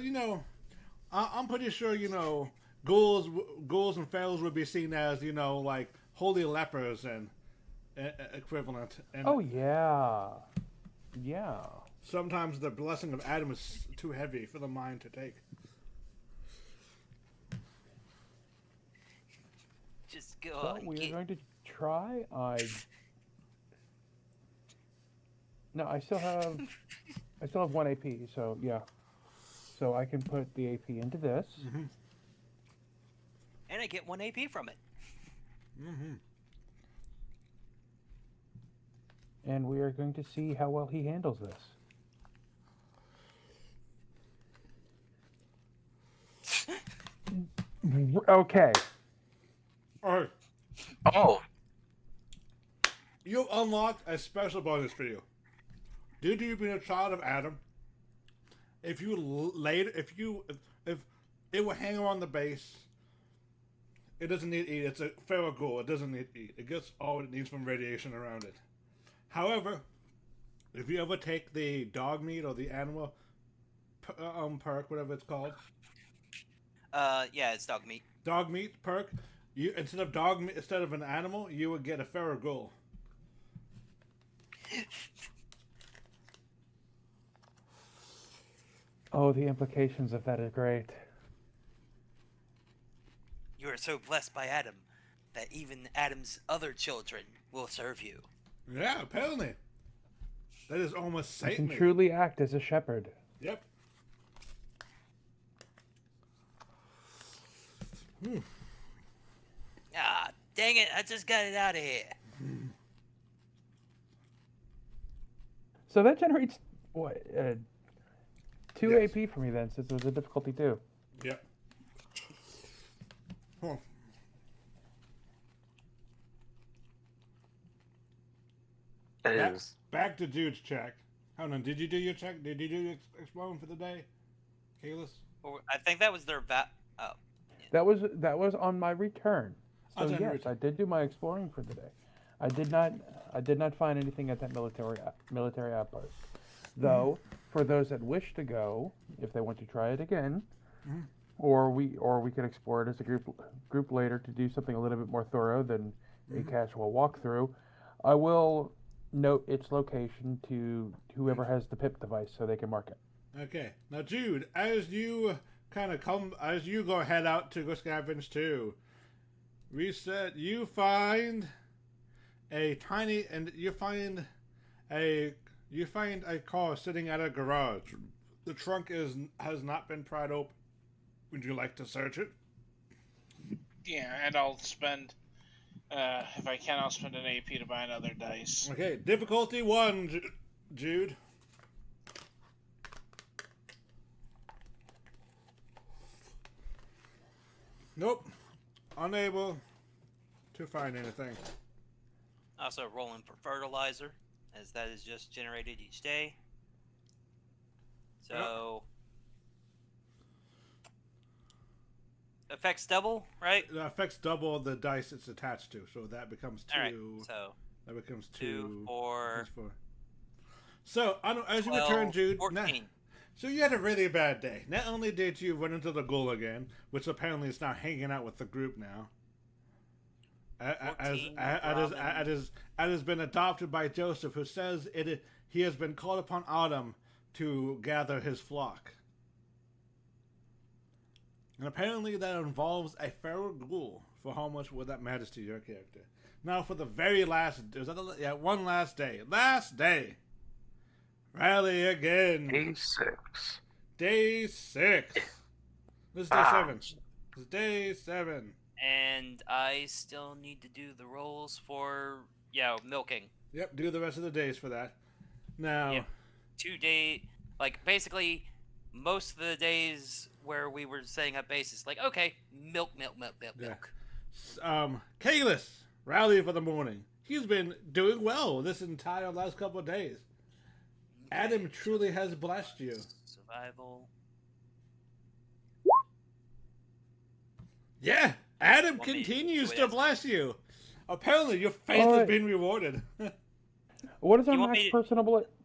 [SPEAKER 1] you know, I'm pretty sure, you know, ghouls and fails would be seen as, you know, like holy lepers and equivalent. And
[SPEAKER 2] Oh yeah. Yeah.
[SPEAKER 1] sometimes the blessing of Adam is too heavy for the mind to take.
[SPEAKER 3] Just go
[SPEAKER 2] So
[SPEAKER 3] on.
[SPEAKER 2] we are
[SPEAKER 3] Get.
[SPEAKER 2] going to try. No, I still have 1 AP. So yeah. So I can put the AP into this.
[SPEAKER 1] Mm-hmm.
[SPEAKER 3] And I get 1 AP from it.
[SPEAKER 1] Mm-hmm.
[SPEAKER 2] And we are going to see how well he handles this. Okay.
[SPEAKER 1] All right.
[SPEAKER 4] Oh,
[SPEAKER 1] You unlocked a special bonus for you. Due to you being a child of Adam, if it will hang around the base, it doesn't need eat. It's a feral ghoul. It doesn't need eat. It gets all it needs from radiation around it. However, if you ever take the dog meat or the animal perk, whatever it's called,
[SPEAKER 3] Yeah, it's dog meat.
[SPEAKER 1] dog meat perk, you instead of an animal, you would get a feral ghoul.
[SPEAKER 2] Oh, the implications of that are great.
[SPEAKER 3] You are so blessed by Adam that even Adam's other children will serve you.
[SPEAKER 1] Yeah, apparently. That is almost
[SPEAKER 2] I can
[SPEAKER 1] Satan.
[SPEAKER 2] truly act as a shepherd.
[SPEAKER 1] Yep.
[SPEAKER 3] Ah, dang it! I just got it out of here.
[SPEAKER 2] So that generates what? 2
[SPEAKER 1] Yes.
[SPEAKER 2] AP for me then, since it was a difficulty 2.
[SPEAKER 1] Yep. Huh.
[SPEAKER 4] it is.
[SPEAKER 1] Back to Jude's check. Hold on, did you do your check? Did you do your exploring for the day, Kalis?
[SPEAKER 3] I think that was their Oh,
[SPEAKER 2] That was on my return.
[SPEAKER 1] Oh,
[SPEAKER 2] So
[SPEAKER 1] it's on your
[SPEAKER 2] yes, I did do my exploring for the day. I did not find anything at that military outpost. Though, for those that wish to go, if they want to try it again, or we could explore it as a group later to do something a little bit more thorough than a casual walkthrough, I will note its location to whoever has the PIP device so they can mark it.
[SPEAKER 1] Okay. Now, Jude, as you go head out to go scavenge too, reset. You find a car sitting at a garage. The trunk has not been pried open. Would you like to search it?
[SPEAKER 5] Yeah, and I'll spend, if I can, I'll spend an AP to buy another dice.
[SPEAKER 1] Okay. Difficulty 1, Jude. Nope. Unable. to find anything.
[SPEAKER 3] Also rolling for fertilizer, as that is just generated each day. So affects double, right?
[SPEAKER 1] It affects double the dice it's attached to, so that becomes 2.
[SPEAKER 3] All right. So
[SPEAKER 1] That becomes
[SPEAKER 3] 2,
[SPEAKER 1] 2.
[SPEAKER 3] 4,
[SPEAKER 1] That's 4. So, as you
[SPEAKER 3] 12,
[SPEAKER 1] return, Jude,
[SPEAKER 3] 14.
[SPEAKER 1] so you had a really bad day. Not only did you run into the ghoul again, which apparently is now hanging out with the group now, as
[SPEAKER 3] 14,
[SPEAKER 1] has been adopted by Joseph, who says he has been called upon Autumn to gather his flock. And apparently that involves a feral ghoul, for how much would that matters to your character. Now for the very last, one last day. Last day! Rally again.
[SPEAKER 4] Day 6.
[SPEAKER 1] Day 6. This is day 7. This is day 7.
[SPEAKER 3] And I still need to do the rolls for milking.
[SPEAKER 1] Yep, do the rest of the days for that. Now,
[SPEAKER 3] Yep. 2 day, like basically most of the days where we were setting up bases, like okay, milk.
[SPEAKER 1] Kalis, rally for the morning. He's been doing well this entire last couple of days. Adam truly has blessed you.
[SPEAKER 3] Survival.
[SPEAKER 1] Yeah, Adam
[SPEAKER 3] Want me to
[SPEAKER 1] continues
[SPEAKER 3] do it
[SPEAKER 1] to
[SPEAKER 3] as-
[SPEAKER 1] bless you. Apparently, your faith has
[SPEAKER 2] Alright.
[SPEAKER 1] been rewarded.
[SPEAKER 2] What is our
[SPEAKER 3] You want
[SPEAKER 2] max
[SPEAKER 3] me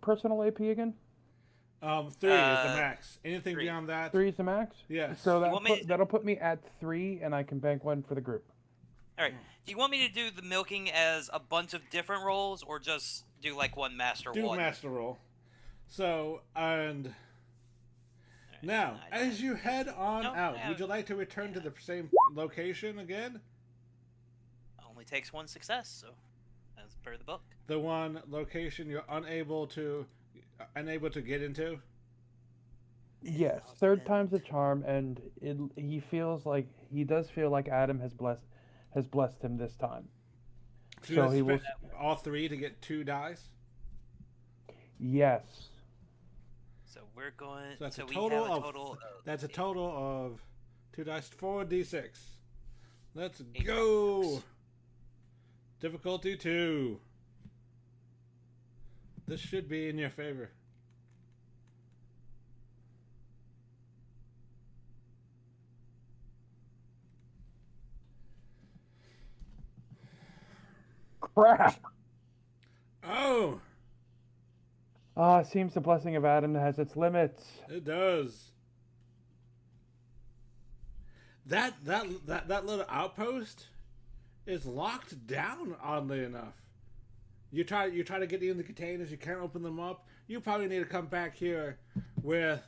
[SPEAKER 2] personal AP again?
[SPEAKER 1] 3 is the max. Anything
[SPEAKER 3] 3.
[SPEAKER 1] beyond that?
[SPEAKER 2] 3 is the max.
[SPEAKER 1] Yes.
[SPEAKER 2] So
[SPEAKER 3] want me to-
[SPEAKER 2] that'll put me at 3, and I can bank 1 for the group.
[SPEAKER 3] All right. Do you want me to do the milking as a bunch of different rolls, or just do like one master
[SPEAKER 1] Do
[SPEAKER 3] one?
[SPEAKER 1] master roll. So, and
[SPEAKER 3] All right,
[SPEAKER 1] now,
[SPEAKER 3] I
[SPEAKER 1] as you head on
[SPEAKER 3] don't
[SPEAKER 1] out,
[SPEAKER 3] have-
[SPEAKER 1] would you like to return to the same location again?
[SPEAKER 3] only takes 1 success, so as per the book.
[SPEAKER 1] The one location you're unable to get into?
[SPEAKER 2] Yes, third time's a charm, and he does feel like Adam has blessed him this time.
[SPEAKER 1] So
[SPEAKER 2] So
[SPEAKER 1] you
[SPEAKER 2] he will.
[SPEAKER 1] spend all 3 to get 2 dice?
[SPEAKER 2] Yes.
[SPEAKER 3] So we're going.
[SPEAKER 1] So that's
[SPEAKER 3] so
[SPEAKER 1] a
[SPEAKER 3] we
[SPEAKER 1] total
[SPEAKER 3] have a
[SPEAKER 1] of
[SPEAKER 3] total of
[SPEAKER 1] that's a
[SPEAKER 3] 8.
[SPEAKER 1] total of 2 dice, 4d6. Let's
[SPEAKER 3] 8
[SPEAKER 1] go.
[SPEAKER 3] dice.
[SPEAKER 1] Difficulty 2. This should be in your favor.
[SPEAKER 2] Crap.
[SPEAKER 1] Oh,
[SPEAKER 2] Ah, it seems the blessing of Adam has its limits.
[SPEAKER 1] it does. That little outpost is locked down, oddly enough. You try to get in the containers, you can't open them up. You probably need to come back here with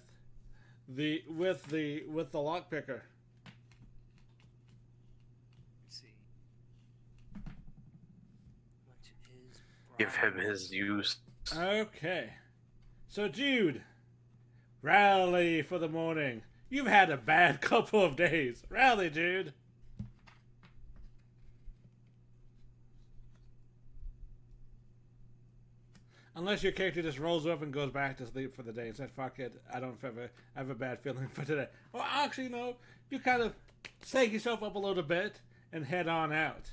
[SPEAKER 1] the lock picker.
[SPEAKER 3] Let's see. What is
[SPEAKER 4] Give him his use.
[SPEAKER 1] Okay. So Jude, rally for the morning. You've had a bad couple of days. Rally, Jude. Unless your character just rolls up and goes back to sleep for the day and said, fuck it, I don't have a bad feeling for today. Well, actually, no. You kind of shake yourself up a little bit and head on out.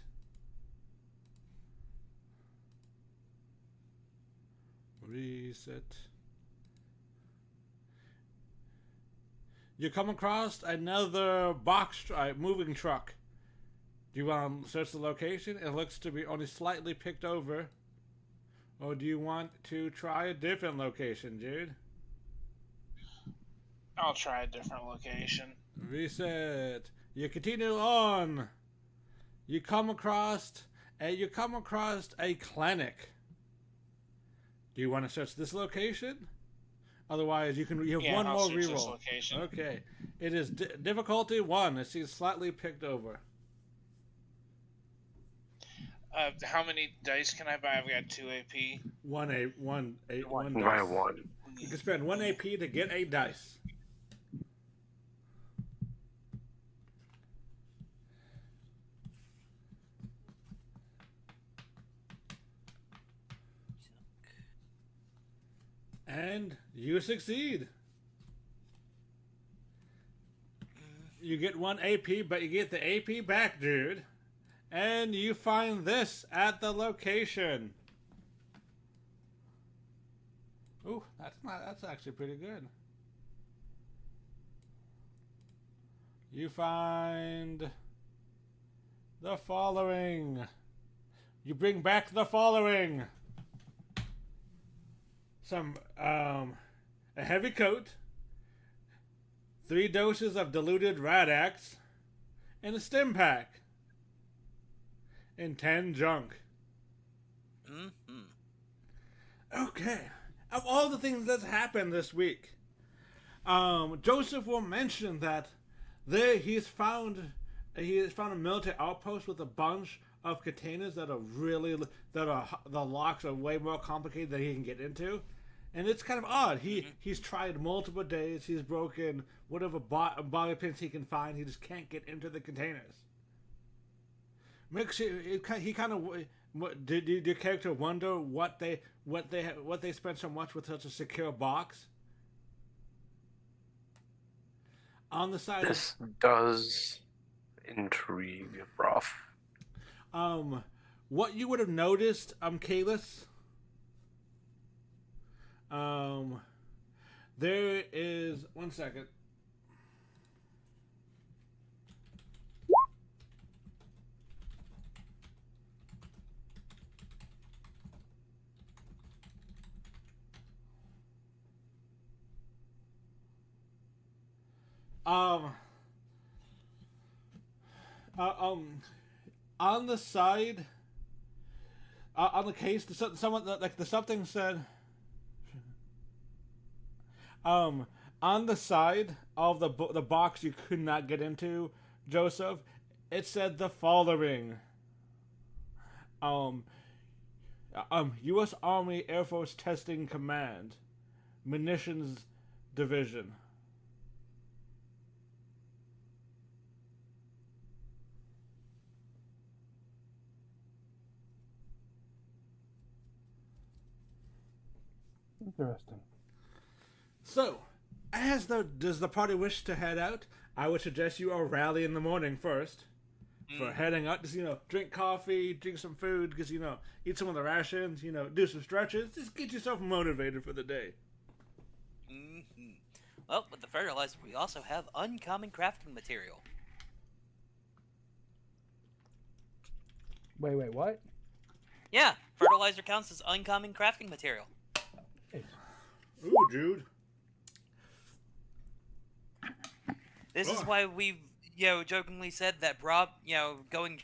[SPEAKER 1] Reset. You come across another moving truck. Do you want to search the location? It looks to be only slightly picked over. Or do you want to try a different location, Jude?
[SPEAKER 5] I'll try a different location.
[SPEAKER 1] Reset. You continue on. You come across a clinic. Do you want to search this location? Otherwise, you have one
[SPEAKER 5] I'll
[SPEAKER 1] more
[SPEAKER 5] search this
[SPEAKER 1] reroll.
[SPEAKER 5] location.
[SPEAKER 1] Okay. It is difficulty 1. It seems slightly picked over.
[SPEAKER 5] How many dice can I buy? I've got 2 AP.
[SPEAKER 1] One
[SPEAKER 4] By
[SPEAKER 1] dice.
[SPEAKER 4] 1.
[SPEAKER 1] You can spend 1 AP to get a dice. And you succeed. You get 1 AP, but you get the AP back, dude. And you find this at the location. Ooh, that's actually pretty good. You find the following. You bring back the following. Some a heavy coat, 3 doses of diluted Radax, and a stim pack. And 10 junk. Okay. Of all the things that's happened this week, Joseph will mention that he's found a military outpost with a bunch of containers that are the locks are way more complicated than he can get into, and it's kind of odd. He's tried multiple days. He's broken whatever bobby pins he can find. He just can't get into the containers. Makes he kind of did your character wonder what they spent so much with such a secure box? On the side,
[SPEAKER 4] This does intrigue Ruff.
[SPEAKER 1] What you would have noticed, Kalis, there is 1 second. On the side, on the case, someone like the something said, on the side of the box you could not get into, Joseph, it said the following. U.S. Army Air Force Testing Command, Munitions Division.
[SPEAKER 2] Interesting.
[SPEAKER 1] So, does the party wish to head out? I would suggest you all rally in the morning first. For heading out, just, drink coffee, drink some food, because, eat some of the rations, do some stretches. Just get yourself motivated for the day.
[SPEAKER 3] Well, with the fertilizer, we also have uncommon crafting material.
[SPEAKER 2] Wait, what?
[SPEAKER 3] Yeah, fertilizer counts as uncommon crafting material.
[SPEAKER 1] Ooh, Jude.
[SPEAKER 3] This is why we've, jokingly said that Rob, going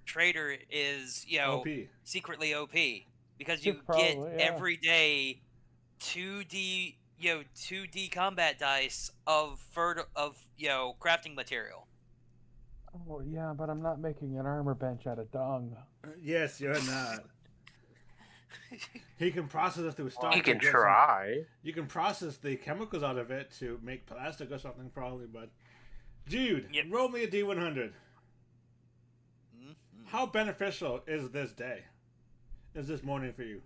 [SPEAKER 3] trader is,
[SPEAKER 1] OP.
[SPEAKER 3] secretly OP. Because you
[SPEAKER 2] Probably,
[SPEAKER 3] get
[SPEAKER 2] yeah.
[SPEAKER 3] every day 2D, 2D combat dice of crafting material.
[SPEAKER 2] Oh, yeah, but I'm not making an armor bench out of dung.
[SPEAKER 1] Yes, you're not. He can process it through stock.
[SPEAKER 4] You can try.
[SPEAKER 1] You can process the chemicals out of it to make plastic or something, probably. But Jude, roll me a D100. How beneficial is this day? Is this morning for you?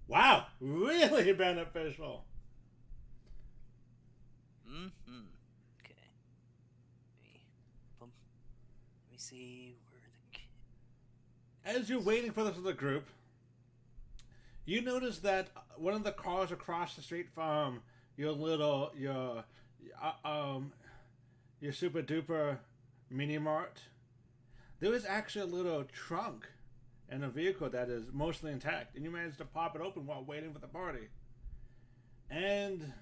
[SPEAKER 1] Wow, really beneficial.
[SPEAKER 3] Okay. Let me see where the...
[SPEAKER 1] As you're waiting for the group, you notice that one of the cars across the street from your super duper mini mart, there is actually a little trunk in a vehicle that is mostly intact, and you managed to pop it open while waiting for the party. And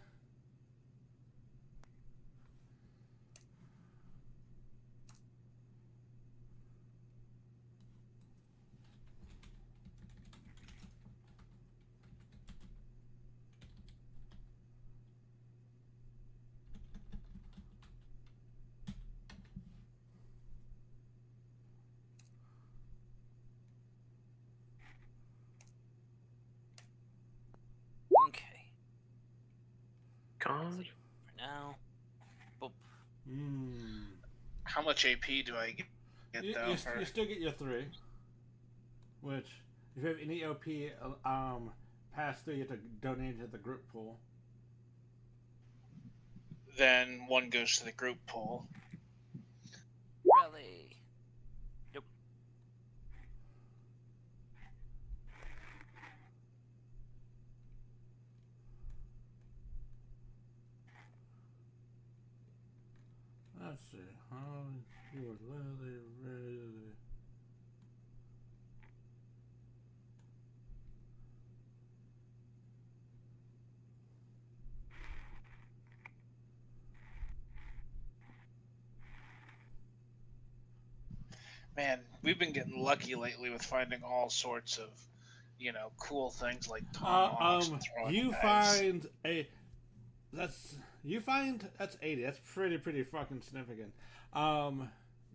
[SPEAKER 3] Okay.
[SPEAKER 4] God.
[SPEAKER 3] For now. Boom.
[SPEAKER 5] How much AP do I get though?
[SPEAKER 1] you still get your 3, which if you have any OP past 3, you have to donate to the group pool.
[SPEAKER 5] Then 1 goes to the group pool.
[SPEAKER 3] alley. Nope.
[SPEAKER 1] Let's see. How you were really.
[SPEAKER 5] Man, we've been getting lucky lately with finding all sorts of, cool things like tomahawks and throwing
[SPEAKER 1] You
[SPEAKER 5] knives.
[SPEAKER 1] find that's 80. That's pretty fucking significant.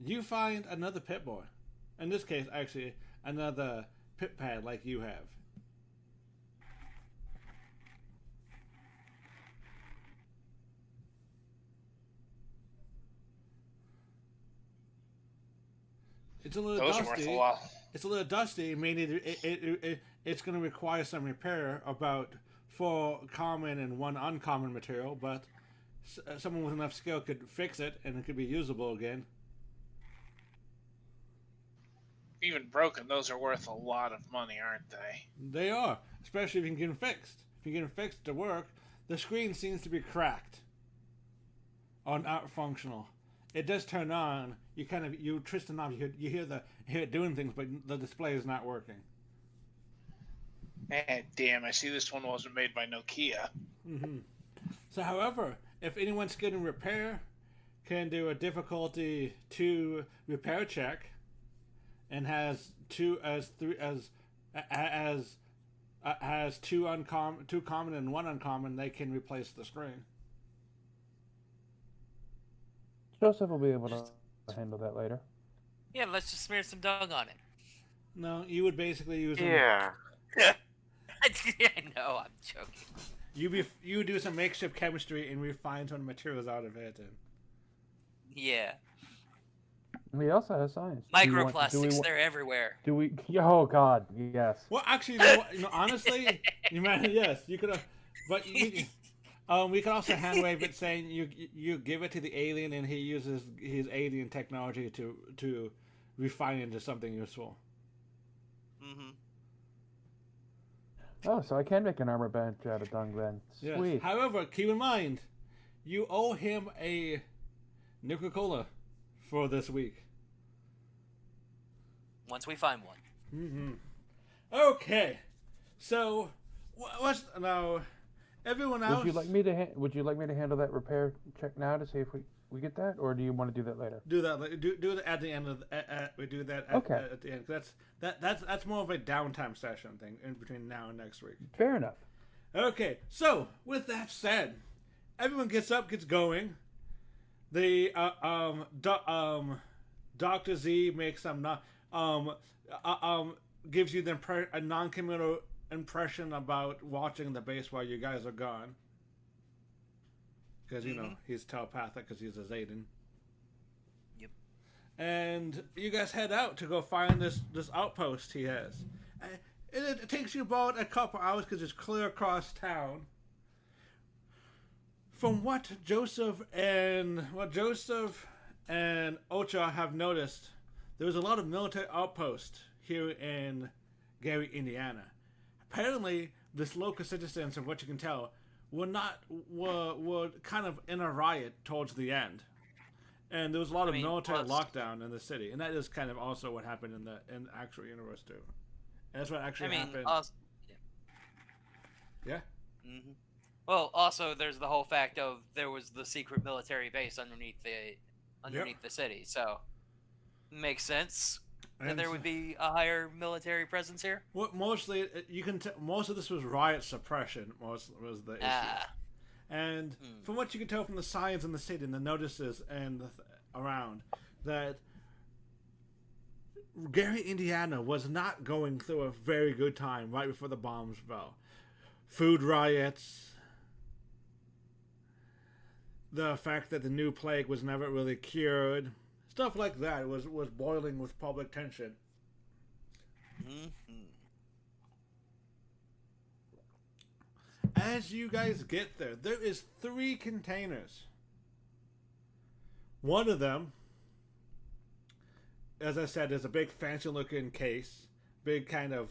[SPEAKER 1] You find another pit boy. In this case, actually, another pit pad like you have. It's a little
[SPEAKER 5] Those are worth a
[SPEAKER 1] dusty.
[SPEAKER 5] lot.
[SPEAKER 1] It's a little dusty, meaning it's going to require some repair about 4 common and 1 uncommon material, but someone with enough skill could fix it and it could be usable again.
[SPEAKER 5] Even broken, those are worth a lot of money, aren't they?
[SPEAKER 1] They are, especially if you can get them fixed. If you get them fixed to work, the screen seems to be cracked or not functional. It does turn on. You twist the knob. You hear it doing things, but the display is not working.
[SPEAKER 5] Man, damn! I see this one wasn't made by Nokia.
[SPEAKER 1] Mm-hmm. So, however, if anyone skilled in repair can do a difficulty 2 repair check, and has 2 common and 1 uncommon, they can replace the screen.
[SPEAKER 2] Joseph will be able to handle that later.
[SPEAKER 3] Yeah, let's just smear some dung on it.
[SPEAKER 1] No, you would basically use them.
[SPEAKER 4] Yeah.
[SPEAKER 3] I know, I'm joking.
[SPEAKER 1] You would do some makeshift chemistry and refine some materials out of it. And...
[SPEAKER 3] Yeah.
[SPEAKER 2] We also have science. Do we
[SPEAKER 3] Microplastics, they're everywhere.
[SPEAKER 2] Do we? Oh God, yes.
[SPEAKER 1] Well, actually, honestly, yes, you could have, but we could also hand wave it, saying you give it to the alien and he uses his alien technology to refine it into something useful.
[SPEAKER 3] Mm-hmm.
[SPEAKER 2] Oh, so I can make an armor bench out of dung then.
[SPEAKER 1] Yes.
[SPEAKER 2] Sweet.
[SPEAKER 1] However, keep in mind, you owe him a Nuka-Cola for this week.
[SPEAKER 3] Once we find one.
[SPEAKER 1] Mm-hmm. Okay, so what's now? Everyone else.
[SPEAKER 2] Would you like me to handle that repair check now to see if we get that, or do you want to do that later?
[SPEAKER 1] Do that. Do it at the end of. We do that. At the end. That's more of a downtime session thing in between now and next week.
[SPEAKER 2] Fair enough.
[SPEAKER 1] Okay. So with that said, everyone gets up, gets going. The Dr. Z makes some gives you a non-committal impression about watching the base while you guys are gone. Because, he's telepathic because he's a Zayden.
[SPEAKER 3] Yep.
[SPEAKER 1] And you guys head out to go find this outpost he has. It takes you about a couple hours because it's clear across town. From what Joseph and Ocha have noticed, there was a lot of military outposts here in Gary, Indiana. Apparently, this local citizens, from what you can tell, were kind of in a riot towards the end, and there was a lot of military lockdown in the city, and that is kind of also what happened in the actual universe too. And that's what actually happened. Yeah.
[SPEAKER 3] Mm-hmm. Well, also there's the whole fact of there was the secret military base underneath the city, so makes sense. And there would be a higher military presence here.
[SPEAKER 1] Well, mostly most of this was riot suppression. Most was the issue. And from what you can tell from the signs in the city and the notices and around, that Gary, Indiana was not going through a very good time right before the bombs fell. Food riots, the fact that the new plague was never really cured. Stuff like that was boiling with public tension.
[SPEAKER 3] Mm-hmm.
[SPEAKER 1] As you guys get there is 3 containers. One of them as I said, is a big fancy looking case, big kind of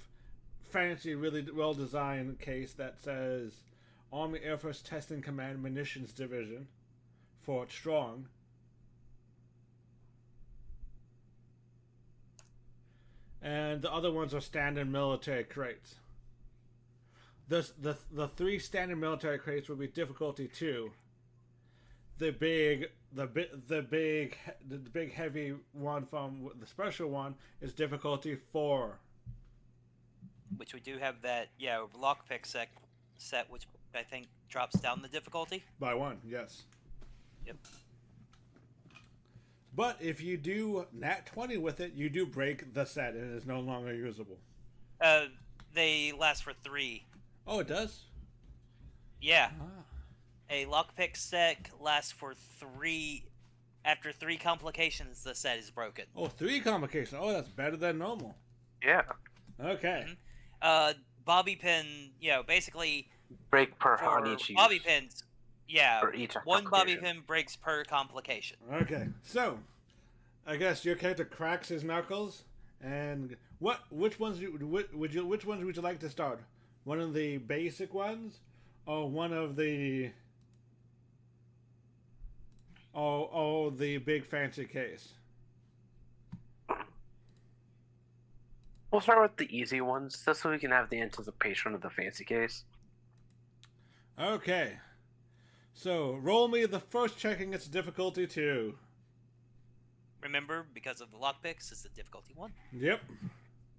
[SPEAKER 1] fancy, really well designed case that says Army Air Force Testing Command Munitions Division, Fort Strong. And the other ones are standard military crates. The three standard military crates will be difficulty 2. The big heavy one from the special one is difficulty 4.
[SPEAKER 3] Which we do have that, lockpick set, which I think drops down the difficulty.
[SPEAKER 1] By 1, yes.
[SPEAKER 3] Yep.
[SPEAKER 1] But if you do nat 20 with it, you do break the set and it is no longer usable.
[SPEAKER 3] They last for 3.
[SPEAKER 1] Oh, it does?
[SPEAKER 3] Yeah.
[SPEAKER 1] Ah.
[SPEAKER 3] A lockpick set lasts for 3. After 3 complications, the set is broken.
[SPEAKER 1] Oh, 3 complications. Oh, that's better than normal.
[SPEAKER 4] Yeah.
[SPEAKER 1] Okay.
[SPEAKER 3] Bobby pin, basically
[SPEAKER 4] Break per
[SPEAKER 3] for
[SPEAKER 4] on each
[SPEAKER 3] bobby
[SPEAKER 4] use.
[SPEAKER 3] pins,
[SPEAKER 4] For each
[SPEAKER 3] one bobby
[SPEAKER 4] application.
[SPEAKER 3] pin breaks per complication.
[SPEAKER 1] Okay. So, I guess your character cracks his knuckles, and which ones would you like to start? One of the basic ones, or one of the the big fancy case?
[SPEAKER 4] We'll start with the easy ones, just so we can have the anticipation of the fancy case.
[SPEAKER 1] Okay. So, roll me the first check against difficulty 2.
[SPEAKER 3] Remember, because of the lockpicks, it's the difficulty 1.
[SPEAKER 1] Yep.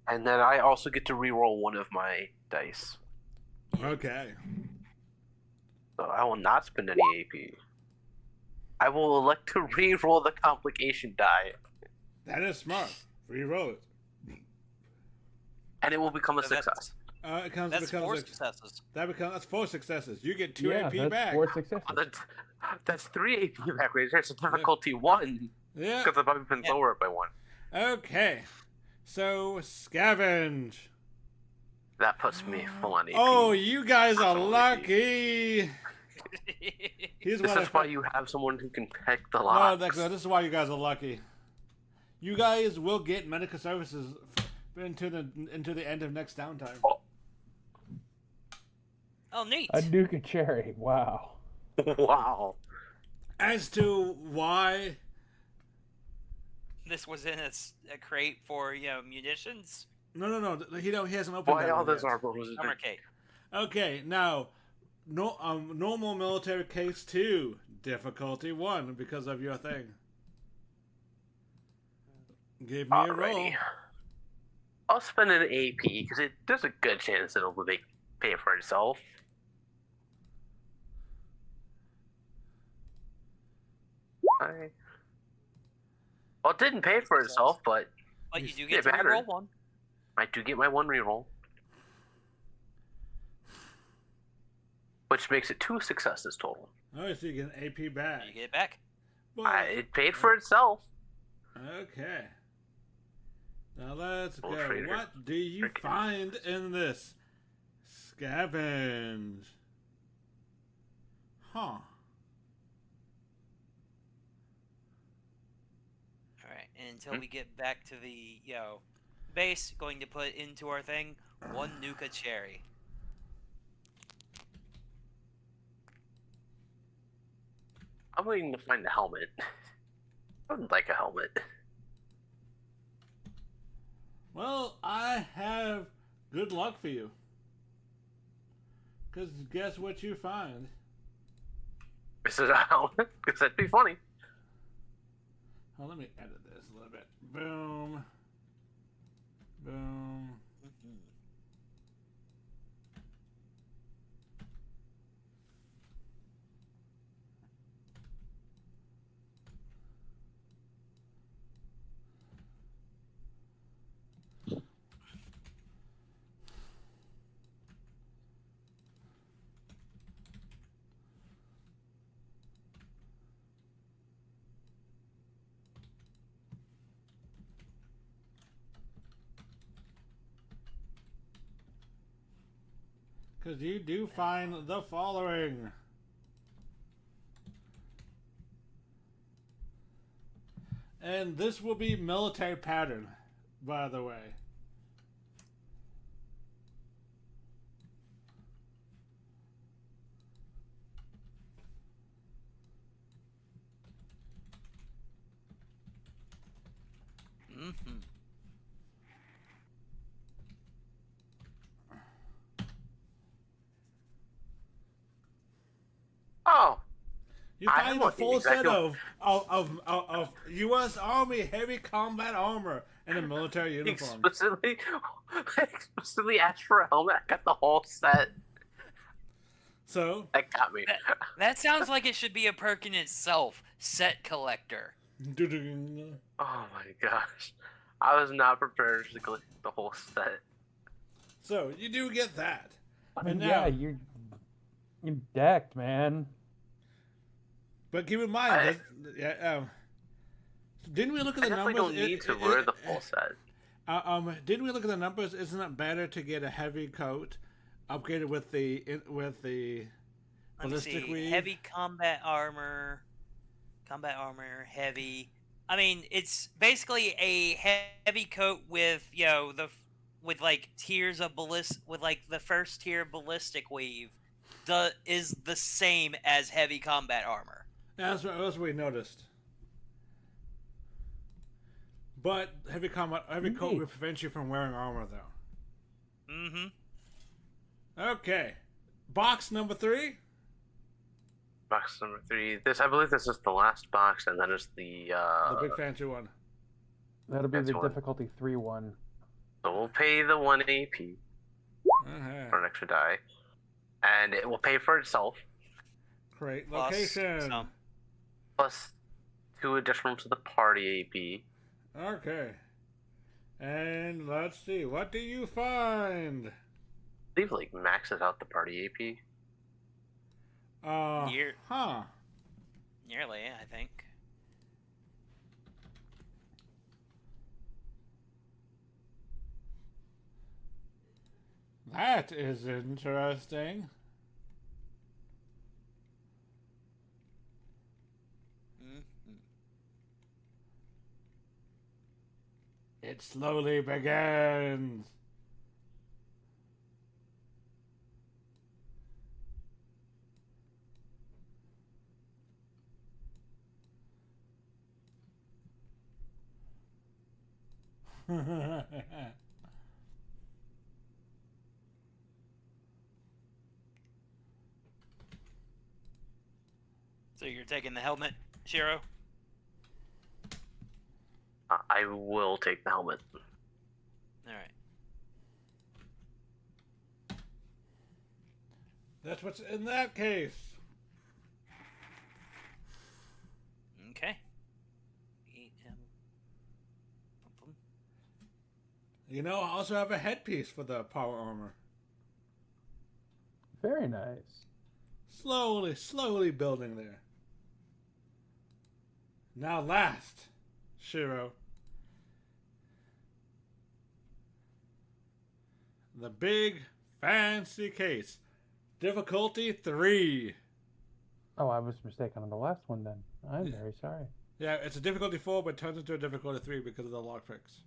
[SPEAKER 4] And then I also get to re-roll one of my dice.
[SPEAKER 1] Okay.
[SPEAKER 4] So I will not spend any AP. I will elect to re-roll the complication die.
[SPEAKER 1] That is smart. Reroll it.
[SPEAKER 4] And it will become a
[SPEAKER 3] So that's-
[SPEAKER 4] success.
[SPEAKER 3] That's 4 successes.
[SPEAKER 1] That's 4 successes. You get 2
[SPEAKER 2] Yeah,
[SPEAKER 1] AP
[SPEAKER 2] that's
[SPEAKER 1] back.
[SPEAKER 2] 4 successes.
[SPEAKER 4] That's 3 AP back right there. It's difficulty 1.
[SPEAKER 1] Yeah.
[SPEAKER 4] Because the bobby pin's
[SPEAKER 3] Yeah.
[SPEAKER 4] lower it by 1.
[SPEAKER 1] Okay. So, scavenge.
[SPEAKER 4] That puts me full on AP.
[SPEAKER 1] Oh, you guys are
[SPEAKER 4] Full AP.
[SPEAKER 1] lucky. Here's
[SPEAKER 4] This
[SPEAKER 1] what
[SPEAKER 4] is why you have someone who can pick the
[SPEAKER 1] No,
[SPEAKER 4] locks.
[SPEAKER 1] this is why you guys are lucky. You guys will get medical services into the end of next downtime.
[SPEAKER 3] Oh, neat.
[SPEAKER 2] A Nuka Cherry. Wow.
[SPEAKER 4] Wow.
[SPEAKER 1] As to why,
[SPEAKER 3] This was in a crate for, munitions.
[SPEAKER 1] no, he hasn't opened
[SPEAKER 4] Why
[SPEAKER 1] that
[SPEAKER 4] all
[SPEAKER 1] one
[SPEAKER 4] those
[SPEAKER 1] yet.
[SPEAKER 4] armor was
[SPEAKER 3] Armor crate.
[SPEAKER 1] Okay, now, normal military case 2, difficulty 1 because of your thing. Give me a roll.
[SPEAKER 4] Alrighty. I'll spend an AP because there's a good chance it'll pay for itself. Well, it didn't pay for itself, but
[SPEAKER 3] But you do
[SPEAKER 4] It
[SPEAKER 3] get to
[SPEAKER 4] mattered.
[SPEAKER 3] roll 1.
[SPEAKER 4] I do get my 1 reroll. Which makes it 2 successes total.
[SPEAKER 1] Oh, so you get an AP back.
[SPEAKER 3] You get it back.
[SPEAKER 1] Well,
[SPEAKER 4] It paid for itself.
[SPEAKER 1] okay. Now let's go.
[SPEAKER 4] Bullshit.
[SPEAKER 1] What do you
[SPEAKER 4] Freaking-
[SPEAKER 1] find in this? Scavenge. Huh.
[SPEAKER 3] Alright, and until we get back to the, base, going to put into our thing 1 Nuka Cherry.
[SPEAKER 4] I'm waiting to find a helmet. I would like a helmet.
[SPEAKER 1] Well, I have good luck for you. Because guess what you find?
[SPEAKER 4] Is it a helmet? Because that'd be funny.
[SPEAKER 1] Oh, let me edit this a little bit. Boom. Boom. Because you do find the following. And this will be military pattern, by the way.
[SPEAKER 3] Mm-hmm.
[SPEAKER 4] Oh,
[SPEAKER 1] You
[SPEAKER 4] I
[SPEAKER 1] find
[SPEAKER 4] am
[SPEAKER 1] the
[SPEAKER 4] looking
[SPEAKER 1] full
[SPEAKER 4] exactly
[SPEAKER 1] set of U.S. Army heavy combat armor and a military uniform.
[SPEAKER 4] explicitly asked for a helmet. I got the whole set.
[SPEAKER 1] So,
[SPEAKER 4] That got me.
[SPEAKER 3] That sounds like it should be a perk in itself. Set collector.
[SPEAKER 4] Oh my gosh. I was not prepared to collect the whole set.
[SPEAKER 1] so you do get that. And
[SPEAKER 2] yeah,
[SPEAKER 1] now,
[SPEAKER 2] you're decked, man.
[SPEAKER 1] but keep in mind, didn't we look at
[SPEAKER 4] I
[SPEAKER 1] the
[SPEAKER 4] definitely
[SPEAKER 1] numbers?
[SPEAKER 4] don't need to wear the full set.
[SPEAKER 1] Didn't we look at the numbers? Isn't it better to get a heavy coat, upgraded with the
[SPEAKER 3] Let me
[SPEAKER 1] ballistic
[SPEAKER 3] see.
[SPEAKER 1] weave?
[SPEAKER 3] Heavy combat armor, heavy. I mean, it's basically a heavy coat with with like tiers of with like the first tier ballistic weave, is the same as heavy combat armor.
[SPEAKER 1] Yeah, that's what we noticed. But heavy coat will prevent you from wearing armor, though.
[SPEAKER 3] Mm-hmm.
[SPEAKER 1] Okay, box number 3.
[SPEAKER 4] Box number 3. I believe this is the last box, and then it's the
[SPEAKER 1] big fancy one.
[SPEAKER 2] That'll be
[SPEAKER 4] That's
[SPEAKER 2] the
[SPEAKER 4] one.
[SPEAKER 2] difficulty 3-1.
[SPEAKER 4] So we'll pay the 1 AP for an extra die, and it will pay for itself.
[SPEAKER 1] Great
[SPEAKER 3] Plus
[SPEAKER 1] location.
[SPEAKER 3] some.
[SPEAKER 4] Plus 2 additional to the party AP.
[SPEAKER 1] Okay, and let's see. What do you find?
[SPEAKER 4] I believe like maxes out the party AP.
[SPEAKER 3] Nearly, I think.
[SPEAKER 1] That is interesting.
[SPEAKER 3] Mm-hmm.
[SPEAKER 1] It slowly begins.
[SPEAKER 3] So you're taking the helmet, Shiro?
[SPEAKER 4] I will take the helmet.
[SPEAKER 3] All right.
[SPEAKER 1] That's what's in that case.
[SPEAKER 3] Okay.
[SPEAKER 1] You know, I also have a headpiece for the power armor.
[SPEAKER 2] Very nice.
[SPEAKER 1] Slowly building there. Now last, Shiro. The big fancy case. Difficulty 3.
[SPEAKER 2] Oh, I was mistaken on the last one then. I'm very sorry.
[SPEAKER 1] Yeah, it's a difficulty 4, but turns into a difficulty 3 because of the lockpicks.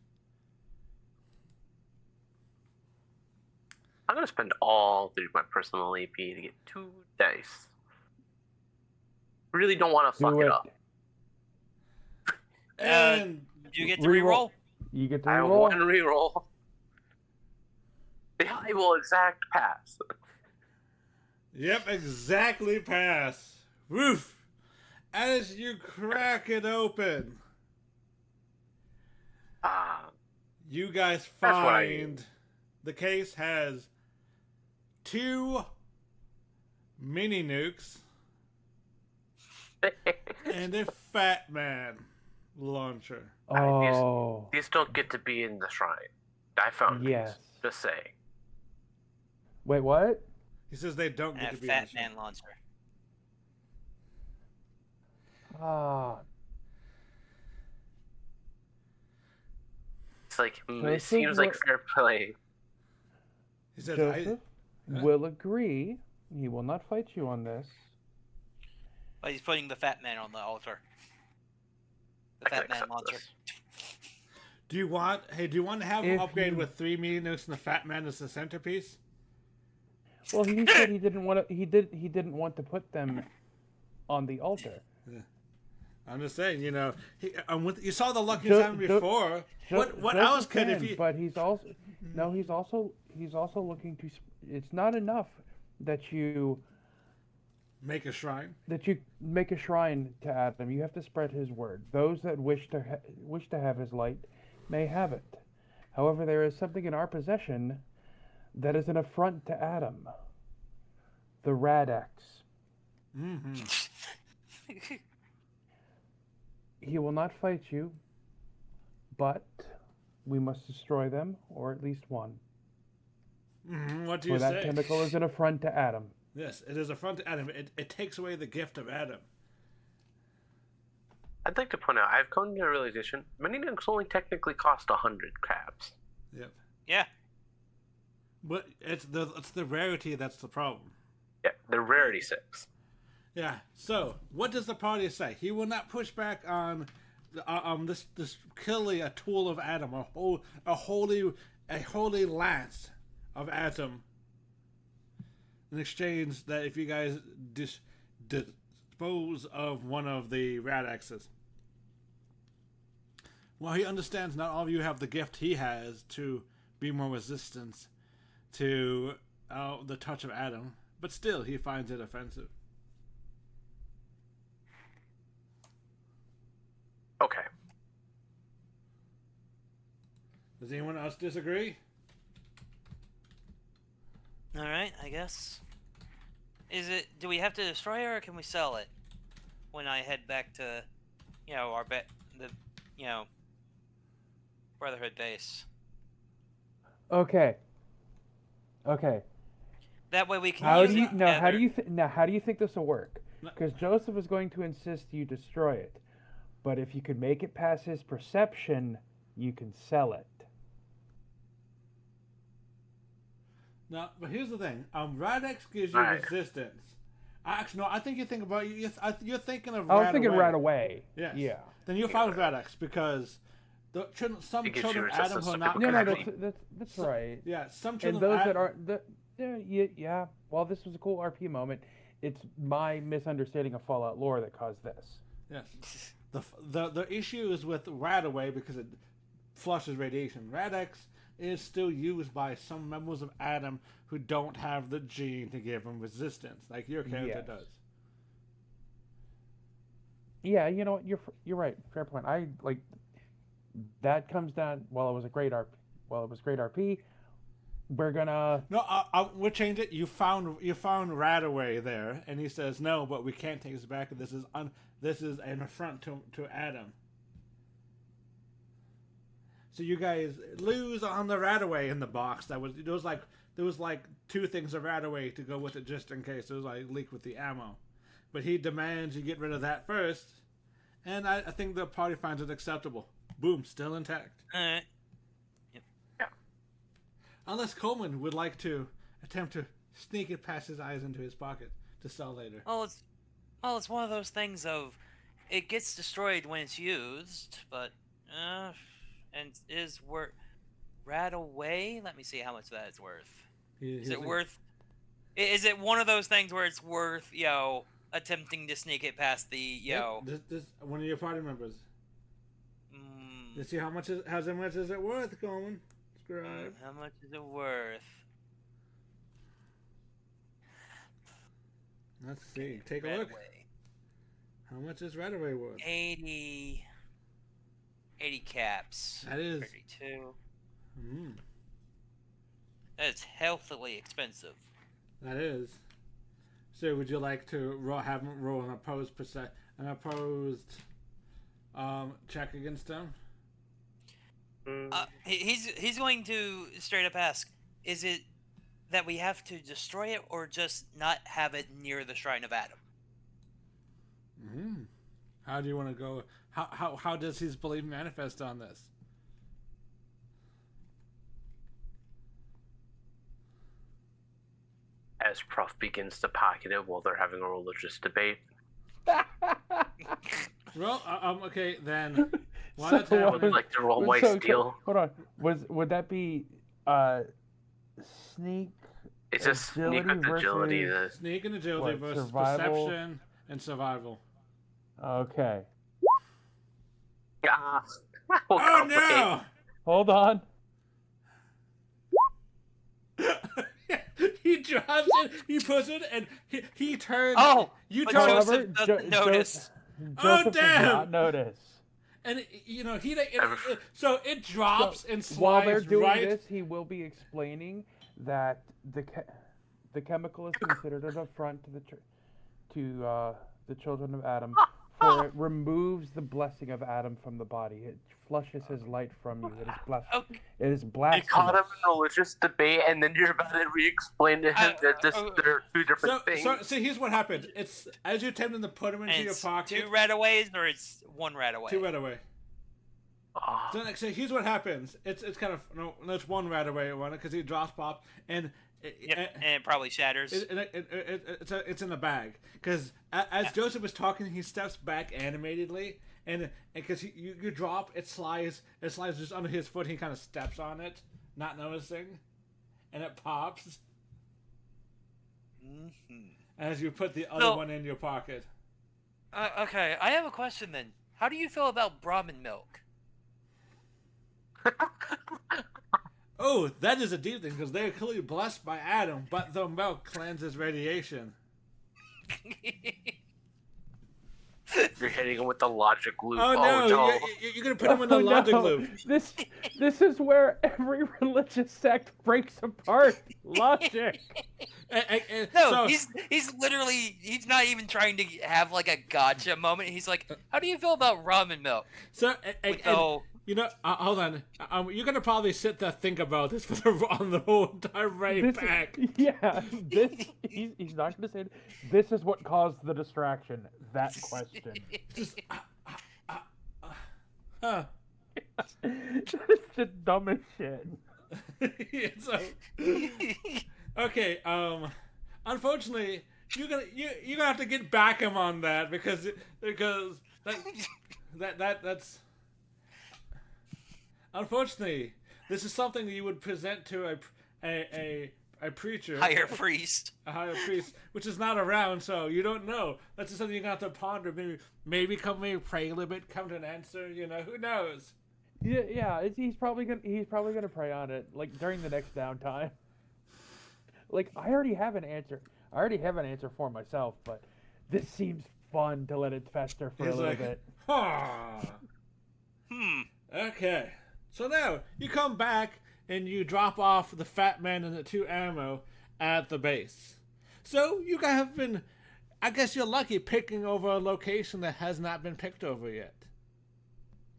[SPEAKER 4] I'm gonna spend all through my personal AP to get 2 dice. Really don't want to fuck it up.
[SPEAKER 1] And
[SPEAKER 3] you get to reroll?
[SPEAKER 2] You get to
[SPEAKER 4] I have
[SPEAKER 2] reroll.
[SPEAKER 4] 1 reroll. I will exact pass.
[SPEAKER 1] Yep, exactly pass. Woof! As you crack it open, you guys
[SPEAKER 4] That's what I
[SPEAKER 1] find the case has 2 mini nukes and a Fat Man launcher.
[SPEAKER 2] Oh,
[SPEAKER 4] These don't get to be in the shrine. I found
[SPEAKER 2] yes.
[SPEAKER 4] these. Just saying.
[SPEAKER 2] Wait, what?
[SPEAKER 1] He says they don't get
[SPEAKER 3] And
[SPEAKER 1] to
[SPEAKER 3] a
[SPEAKER 1] be
[SPEAKER 3] Fat
[SPEAKER 1] in the
[SPEAKER 3] Man launcher.
[SPEAKER 2] Ah,
[SPEAKER 4] It's like,
[SPEAKER 2] So
[SPEAKER 4] it
[SPEAKER 2] this
[SPEAKER 4] seems
[SPEAKER 2] is
[SPEAKER 4] like
[SPEAKER 2] what-
[SPEAKER 4] fair play.
[SPEAKER 1] He says,
[SPEAKER 2] Joseph will agree. He will not fight you on this.
[SPEAKER 3] But he's putting the Fat Man on the altar. The
[SPEAKER 4] I can
[SPEAKER 3] Fat Man
[SPEAKER 4] accept
[SPEAKER 3] monster.
[SPEAKER 4] this.
[SPEAKER 1] Do you want to have him
[SPEAKER 2] If
[SPEAKER 1] upgrade
[SPEAKER 2] you-
[SPEAKER 1] with 3 meat nukes and the Fat Man as the centerpiece?
[SPEAKER 2] Well, he said he didn't want to. He didn't want to put them on the altar.
[SPEAKER 1] I'm just saying, you saw the Lucky
[SPEAKER 2] Jo-
[SPEAKER 1] Simon
[SPEAKER 2] Jo-
[SPEAKER 1] before.
[SPEAKER 2] Jo-
[SPEAKER 1] What
[SPEAKER 2] Joseph
[SPEAKER 1] else could if
[SPEAKER 2] can,
[SPEAKER 1] he?
[SPEAKER 2] But he's also no. He's also looking to. It's not enough that you
[SPEAKER 1] Make a shrine.
[SPEAKER 2] make a shrine to Adam. You have to spread his word. Those that wish to have his light may have it. However, there is something in our possession that is an affront to Adam. The Radax.
[SPEAKER 1] Mm-hmm.
[SPEAKER 2] He will not fight you, but we must destroy them, or at least one.
[SPEAKER 1] Mm-hmm. What do
[SPEAKER 2] For
[SPEAKER 1] you
[SPEAKER 2] that
[SPEAKER 1] say?
[SPEAKER 2] chemical is an affront to Adam.
[SPEAKER 1] Yes, it is a front to Adam. It takes away the gift of Adam.
[SPEAKER 4] I'd like to point out, I've come to a realization, many nukes only technically cost 100 crabs.
[SPEAKER 1] Yep.
[SPEAKER 3] Yeah.
[SPEAKER 1] But it's the rarity that's the problem.
[SPEAKER 4] Yeah, they're rarity 6.
[SPEAKER 1] Yeah. So, what does the party say? He will not push back on this clearly a tool of Adam, a holy lance of Adam. In exchange, that if you guys dispose of one of the Radaxes. Well, he understands not all of you have the gift he has to be more resistant to the touch of Adam, but still, he finds it offensive.
[SPEAKER 4] Okay.
[SPEAKER 1] Does anyone else disagree?
[SPEAKER 3] All right, I guess. Do we have to destroy it or can we sell it? When I head back to, Brotherhood base.
[SPEAKER 2] Okay.
[SPEAKER 3] That way we can
[SPEAKER 2] How
[SPEAKER 3] use
[SPEAKER 2] do you
[SPEAKER 3] it
[SPEAKER 2] now? How do
[SPEAKER 3] together.
[SPEAKER 2] how do you think this will work?
[SPEAKER 1] No.
[SPEAKER 2] Because Joseph is going to insist you destroy it, but if you could make it pass his perception, you can sell it.
[SPEAKER 1] No, but here's the thing. Radax gives you
[SPEAKER 4] Right.
[SPEAKER 1] resistance. Actually, no. I think you think about you're thinking of.
[SPEAKER 2] I was thinking right away.
[SPEAKER 1] Yes.
[SPEAKER 2] Yeah.
[SPEAKER 1] Then you'll find Radax because some
[SPEAKER 4] It gives
[SPEAKER 1] children
[SPEAKER 4] you
[SPEAKER 1] of Adam
[SPEAKER 4] resistance
[SPEAKER 1] who are
[SPEAKER 4] to
[SPEAKER 1] not.
[SPEAKER 4] people
[SPEAKER 2] No, no,
[SPEAKER 4] Actually-
[SPEAKER 2] that's right.
[SPEAKER 1] Yeah, some
[SPEAKER 2] And
[SPEAKER 1] children.
[SPEAKER 2] those
[SPEAKER 1] of
[SPEAKER 2] that
[SPEAKER 1] Adam,
[SPEAKER 2] aren't, yeah. Well, this was a cool RP moment. It's my misunderstanding of Fallout lore that caused this.
[SPEAKER 1] Yes. The issue is with Radaway because it flushes radiation. Radax is still used by some members of Adam who don't have the gene to give them resistance, like your character
[SPEAKER 2] Yes.
[SPEAKER 1] does.
[SPEAKER 2] Yeah, you know what? You're right. Fair point. I like that comes down. Well, it was great RP. We're gonna.
[SPEAKER 1] No, we'll change it. You found Radaway there, and he says no, but we can't take this back. This is an affront to Adam. So you guys lose on the Radaway in the box. There was like 2 things of Radaway to go with it just in case it was like leak with the ammo. But he demands you get rid of that first, and I think the party finds it acceptable. Boom, still intact.
[SPEAKER 3] All right.
[SPEAKER 1] Unless Coleman would like to attempt to sneak it past his eyes into his pocket to sell later.
[SPEAKER 3] Well, it's one of those things of it gets destroyed when it's used, but and is worth Radaway. Let me see how much that is worth. Is it worth? Is it one of those things where it's worth attempting to sneak it past the
[SPEAKER 1] This one of your party members.
[SPEAKER 3] Mm,
[SPEAKER 1] Let's see how much is it worth, Coleman? Scribe.
[SPEAKER 3] how much is it worth?
[SPEAKER 1] Let's see. Take a look.
[SPEAKER 3] Radaway.
[SPEAKER 1] How much is Radaway worth?
[SPEAKER 3] 80 caps.
[SPEAKER 1] That is.
[SPEAKER 3] 32.
[SPEAKER 1] Mm,
[SPEAKER 3] That's healthily expensive.
[SPEAKER 1] that is. So would you like to have him roll an opposed check against him?
[SPEAKER 3] He's going to straight up ask, is it that we have to destroy it or just not have it near the Shrine of Adam?
[SPEAKER 1] Mm. How do you want to go? How does his belief manifest on this?
[SPEAKER 4] As Prof begins to pocket it while they're having a religious debate.
[SPEAKER 1] Well, okay, then. While
[SPEAKER 2] So
[SPEAKER 1] that's
[SPEAKER 2] what
[SPEAKER 1] happening,
[SPEAKER 4] Would like to roll my
[SPEAKER 2] so,
[SPEAKER 4] steel.
[SPEAKER 2] hold on. Would that be sneak?
[SPEAKER 4] It's just sneak with agility.
[SPEAKER 2] versus-
[SPEAKER 1] sneak and agility
[SPEAKER 2] What,
[SPEAKER 1] versus
[SPEAKER 2] survival?
[SPEAKER 1] perception and survival.
[SPEAKER 2] Okay.
[SPEAKER 4] Ah, will
[SPEAKER 1] Oh
[SPEAKER 4] complicate.
[SPEAKER 1] no!
[SPEAKER 2] Hold on.
[SPEAKER 1] He drops it, he puts it, and he turns.
[SPEAKER 3] Oh,
[SPEAKER 1] you
[SPEAKER 3] but
[SPEAKER 1] turn.
[SPEAKER 3] Joseph doesn't notice.
[SPEAKER 2] Joseph does
[SPEAKER 1] damn!
[SPEAKER 2] not notice.
[SPEAKER 1] And so it drops
[SPEAKER 2] So,
[SPEAKER 1] and slides
[SPEAKER 2] while they're doing
[SPEAKER 1] right.
[SPEAKER 2] this, he will be explaining that the chemical is considered an affront to the children of Adam, for it removes the blessing of Adam from the body. It flushes his light from you. It is
[SPEAKER 3] Okay.
[SPEAKER 2] It is
[SPEAKER 4] You
[SPEAKER 2] blasphemous.
[SPEAKER 4] caught him in a religious debate, and then you're about to re-explain to him that they're two different things.
[SPEAKER 1] So here's what happens. It's as you're attempting to put them into
[SPEAKER 3] And
[SPEAKER 1] your
[SPEAKER 3] it's
[SPEAKER 1] pocket.
[SPEAKER 3] 2 rataways, or it's 1 rataway?
[SPEAKER 1] 2 right away.
[SPEAKER 4] Oh.
[SPEAKER 1] So here's what happens. It's kind of it's 1 right away one because he drops pop and.
[SPEAKER 3] Yep, and it probably shatters.
[SPEAKER 1] It's in the bag because as Joseph was talking, he steps back animatedly, and because you drop, it slides just under his foot. He kind of steps on it, not noticing, and it pops as you put the other one in your pocket.
[SPEAKER 3] Okay, I have a question then. How do you feel about Brahmin milk?
[SPEAKER 1] Oh, that is a deep thing because they are clearly blessed by Adam, but the milk cleanses radiation.
[SPEAKER 4] You're hitting him with the logic loop.
[SPEAKER 1] Oh no, you're gonna put him in the logic loop.
[SPEAKER 2] This is where every religious sect breaks apart. Logic.
[SPEAKER 3] No, he's literally, he's not even trying to have like a gotcha moment. He's like, how do you feel about ramen milk?
[SPEAKER 1] So, hold on. You're gonna probably sit there think about this on the whole entire way back.
[SPEAKER 2] Yeah, he's not gonna say it. This is what caused the distraction. That question.
[SPEAKER 1] Just, huh.
[SPEAKER 2] It's the dumbest shit.
[SPEAKER 1] Okay. Unfortunately, you're gonna have to get back him on that because that's. Unfortunately, this is something you would present to a preacher,
[SPEAKER 3] higher priest,
[SPEAKER 1] which is not around, so you don't know. That's just something you're gonna have to ponder. Maybe pray a little bit, come to an answer. Who knows?
[SPEAKER 2] Yeah. He's probably gonna pray on it like during the next downtime. Like I already have an answer. I already have an answer for myself, but this seems fun to let it fester for a little bit.
[SPEAKER 1] Okay. So now you come back and you drop off the fat man and the 2 ammo at the base. So you guys have been, I guess you're lucky, picking over a location that has not been picked over yet.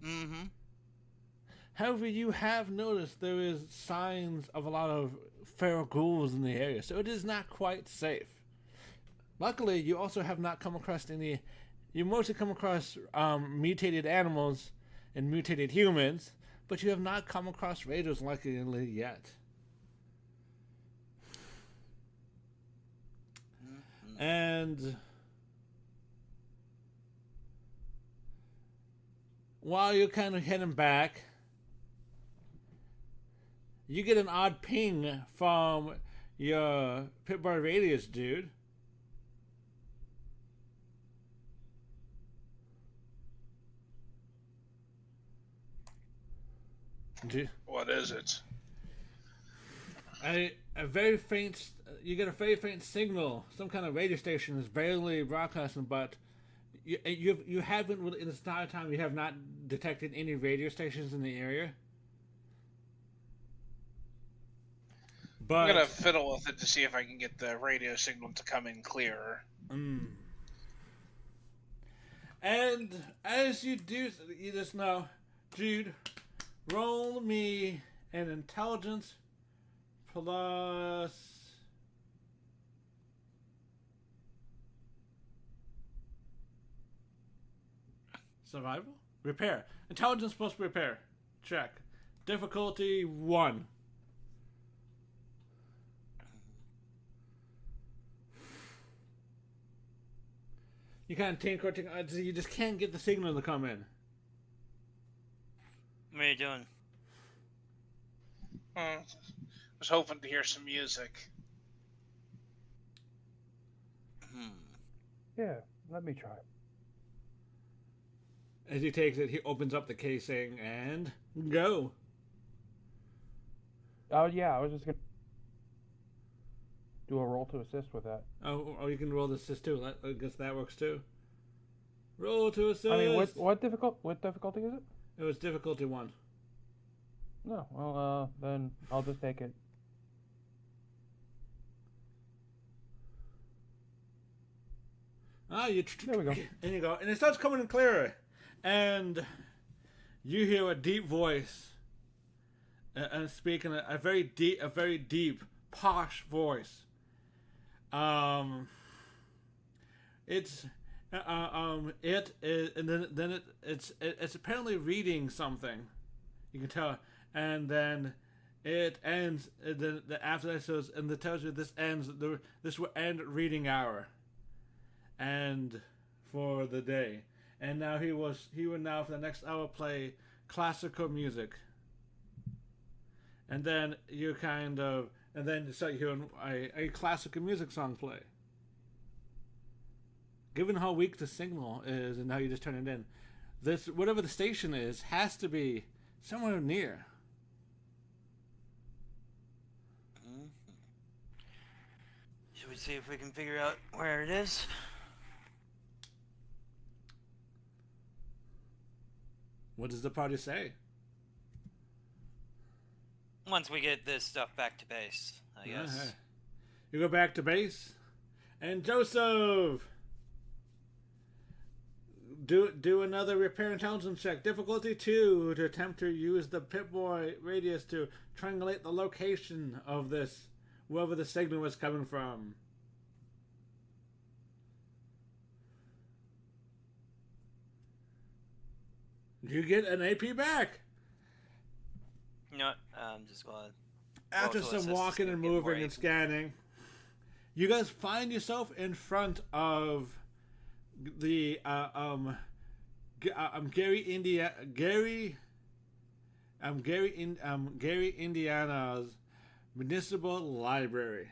[SPEAKER 3] Mm-hmm.
[SPEAKER 1] However, you have noticed there is signs of a lot of feral ghouls in the area, so it is not quite safe. Luckily, you also have not come across any. You mostly come across mutated animals and mutated humans, but you have not come across raiders luckily yet. Mm-hmm. And while you're kind of heading back, you get an odd ping from your Pitbull Radius dude.
[SPEAKER 5] What is it?
[SPEAKER 1] A very faint. You get a very faint signal. Some kind of radio station is barely broadcasting, but you haven't in this entire time. You have not detected any radio stations in the area. But
[SPEAKER 5] I'm gonna fiddle with it to see if I can get the radio signal to come in clearer.
[SPEAKER 1] And as you do, you just know, Jude, roll me an intelligence plus survival? Repair. Intelligence plus repair. Check. Difficulty 1. You can't tinker, you just can't get the signal to come in.
[SPEAKER 3] What are you doing?
[SPEAKER 5] Was hoping to hear some music.
[SPEAKER 2] Yeah, let me try.
[SPEAKER 1] As he takes it, he opens up the casing and go.
[SPEAKER 2] Oh yeah, I was just gonna do a roll to assist with that.
[SPEAKER 1] Oh, you can roll the assist too. I guess that works too. Roll to assist.
[SPEAKER 2] I mean, what difficulty is it?
[SPEAKER 1] It was difficulty 1.
[SPEAKER 2] No, well, then I'll just take it.
[SPEAKER 1] Ah,
[SPEAKER 2] There we go.
[SPEAKER 1] And you go, and it starts coming in clearer, and you hear a deep voice, and speaking a very deep, posh voice. It's it is, and then it's apparently reading something. You can tell, and then it ends. Then after that says, and it tells you this ends. This will end reading hour. And for the day, and now he would now for the next hour play classical music, and then you kind of, and then start hearing a classical music song play. Given how weak the signal is and how you just turn it in, this whatever the station is has to be somewhere near.
[SPEAKER 3] Should we see if we can figure out where it is?
[SPEAKER 1] What does the party say?
[SPEAKER 3] Once we get this stuff back to base, I guess.
[SPEAKER 1] Uh-huh. You go back to base, and Joseph, do another repair intelligence check. Difficulty 2 to attempt to use the Pip-Boy radius to triangulate the location of this, wherever the signal was coming from. You get an AP back.
[SPEAKER 3] You know what? I'm just going.
[SPEAKER 1] After some walking and moving and scanning, you guys find yourself in front of the Gary, Indiana's municipal library.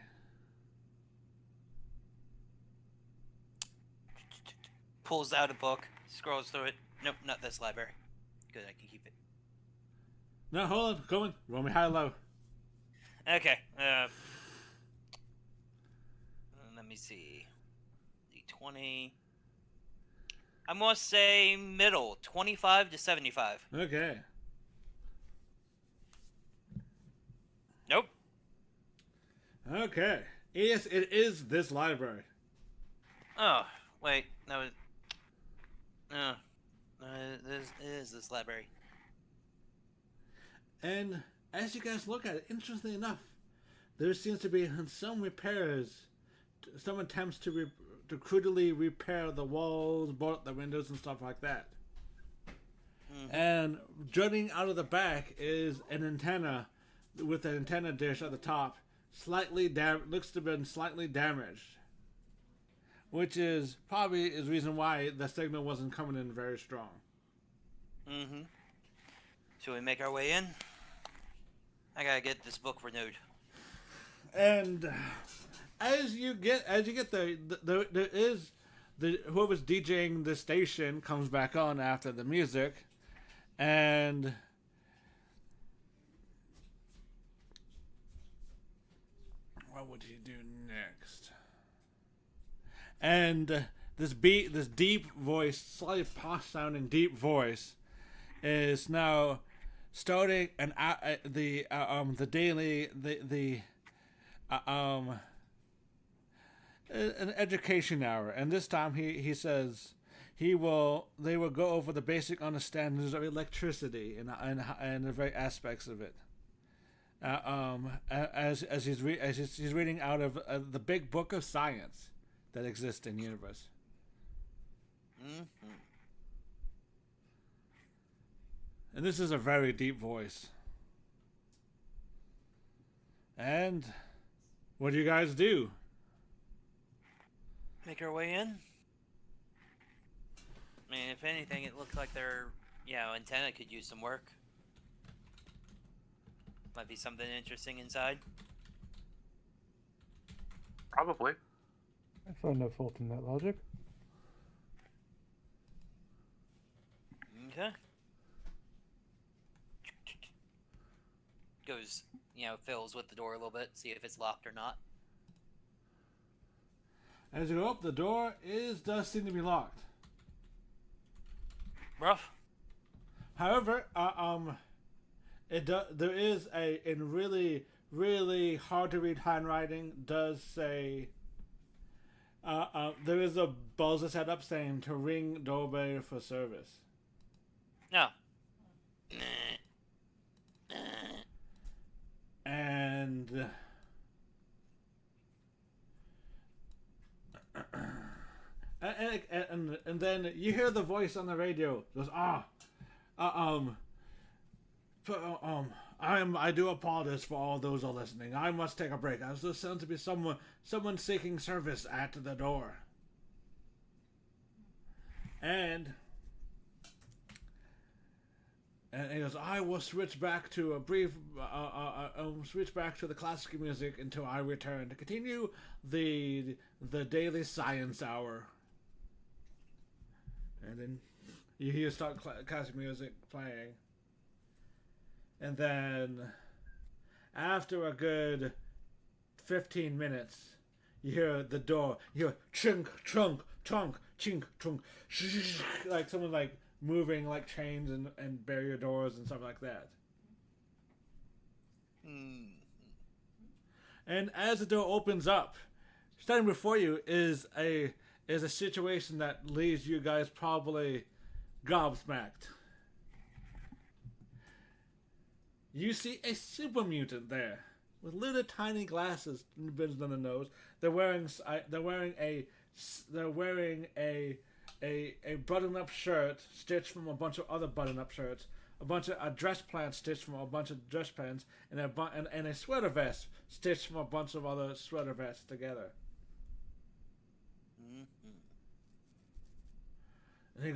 [SPEAKER 3] Pulls out a book, scrolls through it. Nope, not this library. Good, I can keep it.
[SPEAKER 1] No, hold on, go in. Roll me high low.
[SPEAKER 3] Okay. Let me see. D20. I'm gonna say middle, 25 to 75.
[SPEAKER 1] Okay.
[SPEAKER 3] Nope.
[SPEAKER 1] Okay. Yes, it is this library.
[SPEAKER 3] Oh, wait. No. It is this library.
[SPEAKER 1] And as you guys look at it, interestingly enough, there seems to be some repairs, some attempts to crudely repair the walls, board up the windows, and stuff like that. Mm-hmm. And jutting out of the back is an antenna with an antenna dish at the top, looks to have been slightly damaged, which is probably the reason why the signal wasn't coming in very strong.
[SPEAKER 3] Mm-hmm. Should we make our way in? I gotta get this book renewed.
[SPEAKER 1] And as you get there is whoever's DJing the station comes back on after the music, and what would he do next? And this deep voice, slightly posh sounding deep voice, is now starting an education hour, and this time he says they will go over the basic understandings of electricity and the very aspects of it. As he's reading out of the big book of science that exists in the universe.
[SPEAKER 3] Mm-hmm.
[SPEAKER 1] And this is a very deep voice. And what do you guys do?
[SPEAKER 3] Make our way in? mean, if anything, it looks like their, antenna could use some work. Might be something interesting inside.
[SPEAKER 4] Probably.
[SPEAKER 2] I find no fault in that logic.
[SPEAKER 3] Okay. Goes, fills with the door a little bit, see if it's locked or not.
[SPEAKER 1] As you go up, the door does seem to be locked.
[SPEAKER 3] Rough.
[SPEAKER 1] However, there is in really, really hard to read handwriting does say there is a buzzer set up saying to ring doorbell for service.
[SPEAKER 3] No.
[SPEAKER 1] And and then you hear the voice on the radio. It goes, I do apologize for all those who are listening. I must take a break. As there sounds to be someone seeking service at the door. And he goes, I will switch back to switch back to the classical music until I return to continue the daily science hour. And then you hear classical music playing. And then after a good 15 minutes, you hear the door. You hear chink, trunk, trunk, chink, trunk, like someone like moving like chains and barrier doors and stuff like that. And as the door opens up, standing before you is a situation that leaves you guys probably gobsmacked. You see a super mutant there with little tiny glasses and bits on the nose. They're wearing a button-up shirt stitched from a bunch of other button-up shirts, a dress pant stitched from a bunch of dress pants, and a sweater vest stitched from a bunch of other sweater vests together. And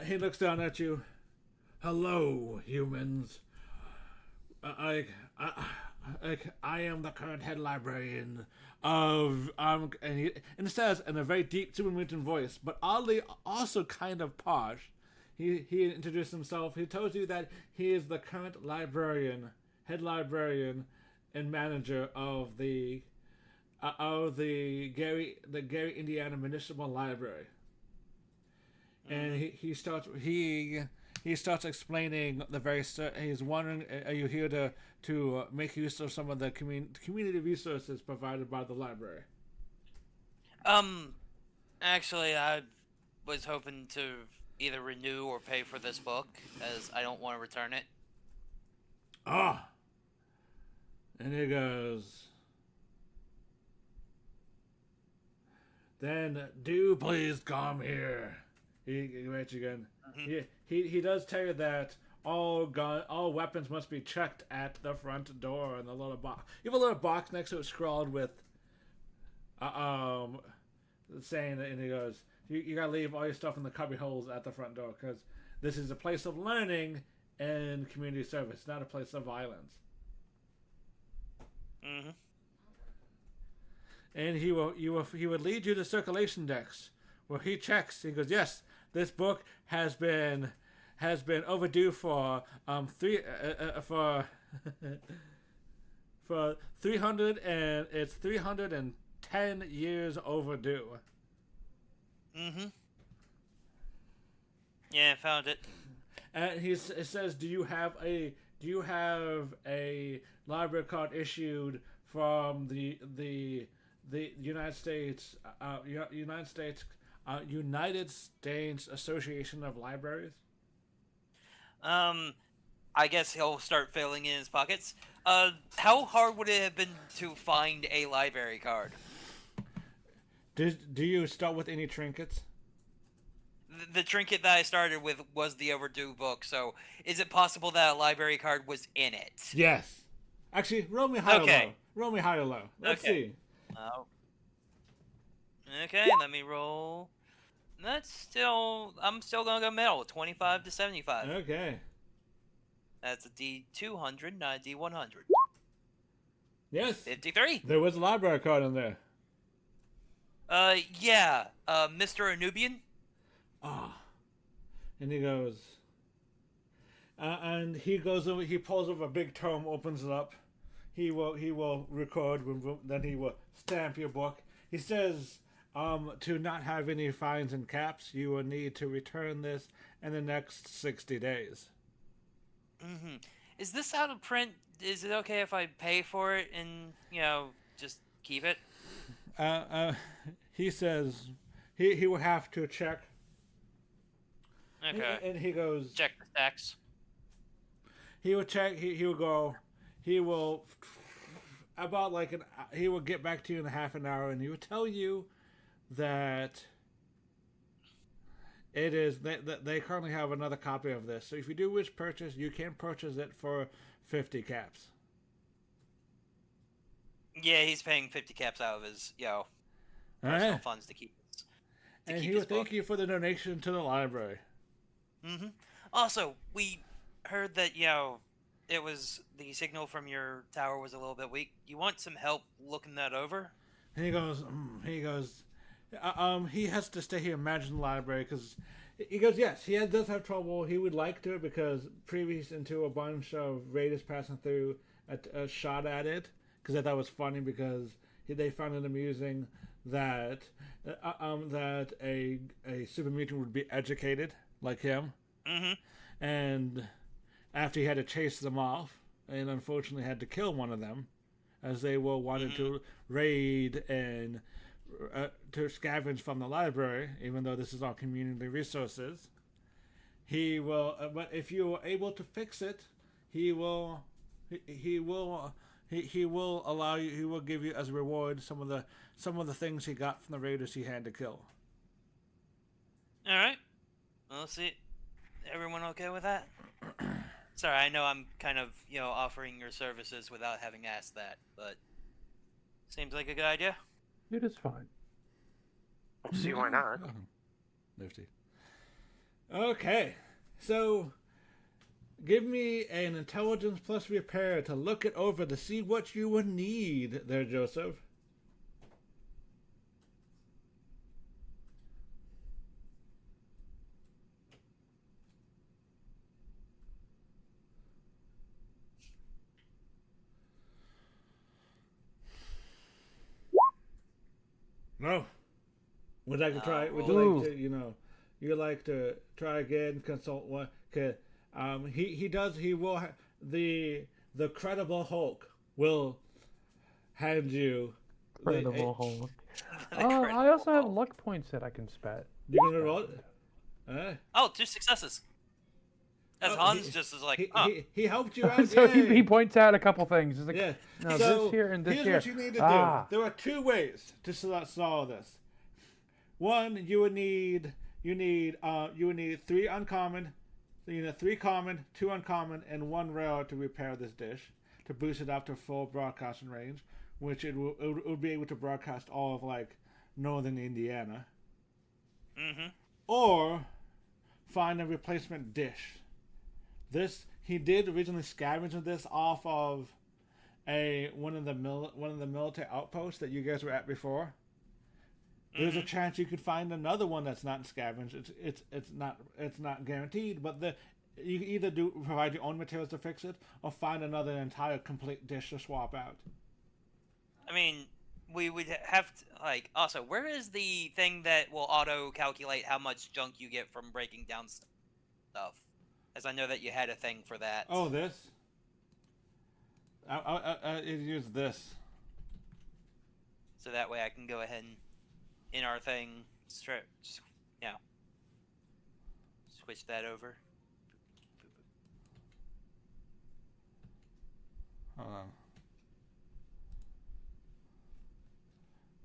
[SPEAKER 1] he looks down at you. Hello, humans. I am the current head librarian of and it says in a very deep super mutant voice, but oddly also kind of posh. He introduced himself. He told you that he is the current head librarian, and manager of the Gary, Indiana Municipal Library. And he starts explaining the very. He's wondering, are you here to make use of some of the community resources provided by the library?
[SPEAKER 3] Actually, I was hoping to either renew or pay for this book, as I don't want to return it.
[SPEAKER 1] And he goes, then do please come here. He waits again. He does tell you that all weapons must be checked at the front door and the little box. You have a little box next to it scrawled with saying that, and he goes, you gotta leave all your stuff in the cubby holes at the front door, because this is a place of learning and community service, not a place of violence. And he would lead you to circulation decks where he checks. He goes, yes, this book has been overdue for 310 years overdue.
[SPEAKER 3] Yeah, I found it.
[SPEAKER 1] And it says, do you have a library card issued from the United States Association of Libraries?
[SPEAKER 3] I guess he'll start filling in his pockets. How hard would it have been to find a library card?
[SPEAKER 1] Do you start with any trinkets?
[SPEAKER 3] The trinket that I started with was the overdue book, so is it possible that a library card was in it?
[SPEAKER 1] Yes. Actually, roll me high or low. Roll me high or low. Let's see.
[SPEAKER 3] Okay, let me roll. That's still. I'm still gonna go middle. 25 to 75.
[SPEAKER 1] Okay.
[SPEAKER 3] That's a D200, not a D100.
[SPEAKER 1] Yes.
[SPEAKER 3] 53.
[SPEAKER 1] There was a library card in there.
[SPEAKER 3] Yeah. Mr. Anubian.
[SPEAKER 1] Ah. And he goes. And he goes over. He pulls over a big tome, opens it up. He will record. Then he will stamp your book. He says, to not have any fines and caps, you will need to return this in the next 60 days.
[SPEAKER 3] Mm-hmm. Is this out of print? Is it okay if I pay for it and just keep it?
[SPEAKER 1] He says he will have to check.
[SPEAKER 3] Okay.
[SPEAKER 1] And he goes.
[SPEAKER 3] Check the tax.
[SPEAKER 1] He will check. He will go. He will about like an. He will get back to you in a half an hour, and he will tell you that it is that they currently have another copy of this. So if you do wish purchase, you can purchase it for 50 caps.
[SPEAKER 3] Yeah, he's paying 50 caps out of his personal funds to keep.
[SPEAKER 1] And he will thank you for the donation to the library.
[SPEAKER 3] Mm-hmm. Also, we heard that it was the signal from your tower was a little bit weak. You want some help looking that over?
[SPEAKER 1] And he goes. He has to stay here and manage the library because he goes. Yes, he does have trouble. He would like to because previous into a bunch of raiders passing through a shot at it because I thought it was funny because they found it amusing that that a super mutant would be educated like him.
[SPEAKER 3] Mm-hmm.
[SPEAKER 1] And after he had to chase them off, and unfortunately had to kill one of them, as they were wanted to raid and to scavenge from the library, even though this is all community resources. He will, but if you are able to fix it, he will allow you. He will give you as a reward some of the things he got from the raiders he had to kill.
[SPEAKER 3] All right. We'll see. Everyone okay with that? Sorry, I know I'm kind of offering your services without having asked that, but seems like a good idea.
[SPEAKER 2] It is fine.
[SPEAKER 4] See why not?
[SPEAKER 1] Nifty. Okay, so give me an intelligence plus repair to look it over to see what you would need there, Joseph. No. Would you like to try? Would you like to? You like to try again? Consult one. He does. He will. The credible Hulk will hand you.
[SPEAKER 2] Credible Hulk. I also have luck points that I can spend.
[SPEAKER 1] You gonna roll it?
[SPEAKER 3] Oh, 2 successes. As Hans just is like,
[SPEAKER 1] he helped you out.
[SPEAKER 2] So he points out a couple things. He's like,
[SPEAKER 1] yeah.
[SPEAKER 2] No,
[SPEAKER 1] so
[SPEAKER 2] this here and this
[SPEAKER 1] here's
[SPEAKER 2] here.
[SPEAKER 1] What you need to do. There are 2 ways to solve this. One, you would need 3 uncommon. So you need 3 common, 2 uncommon, and 1 rare to repair this dish to boost it up to full broadcasting range, which it will be able to broadcast all of like northern Indiana.
[SPEAKER 3] Mm-hmm.
[SPEAKER 1] Or find a replacement dish. This he did originally scavenge this off of one of the military outposts that you guys were at before. There's a chance you could find another one that's not scavenged. It's not guaranteed, but you can either provide your own materials to fix it, or find another entire complete dish to swap out.
[SPEAKER 3] I mean, we would have to also. Where is the thing that will auto calculate how much junk you get from breaking down stuff? As I know that you had a thing for that.
[SPEAKER 1] Oh, this. I use this.
[SPEAKER 3] So that way I can go ahead and in our thing, switch that over.
[SPEAKER 1] Hold on.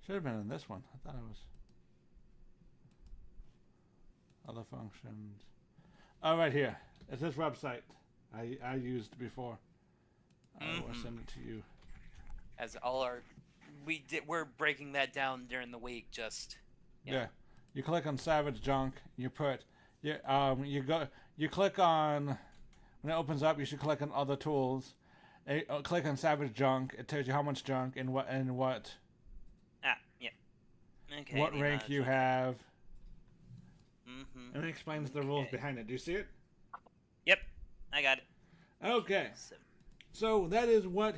[SPEAKER 1] Should have been in this one. I thought it was other functions. Oh, right here. It's this website I used before. I will send it to you.
[SPEAKER 3] As all our we're breaking that down during the week. Just
[SPEAKER 1] Yeah. You click on Savage Junk. You put you click on when it opens up. You should click on other tools. Click on Savage Junk. It tells you how much junk and what
[SPEAKER 3] yeah. Okay.
[SPEAKER 1] what rank you have,
[SPEAKER 3] Mm-hmm.
[SPEAKER 1] and it explains the rules behind it. Do you see it?
[SPEAKER 3] Yep, I got it.
[SPEAKER 1] Okay. So that is what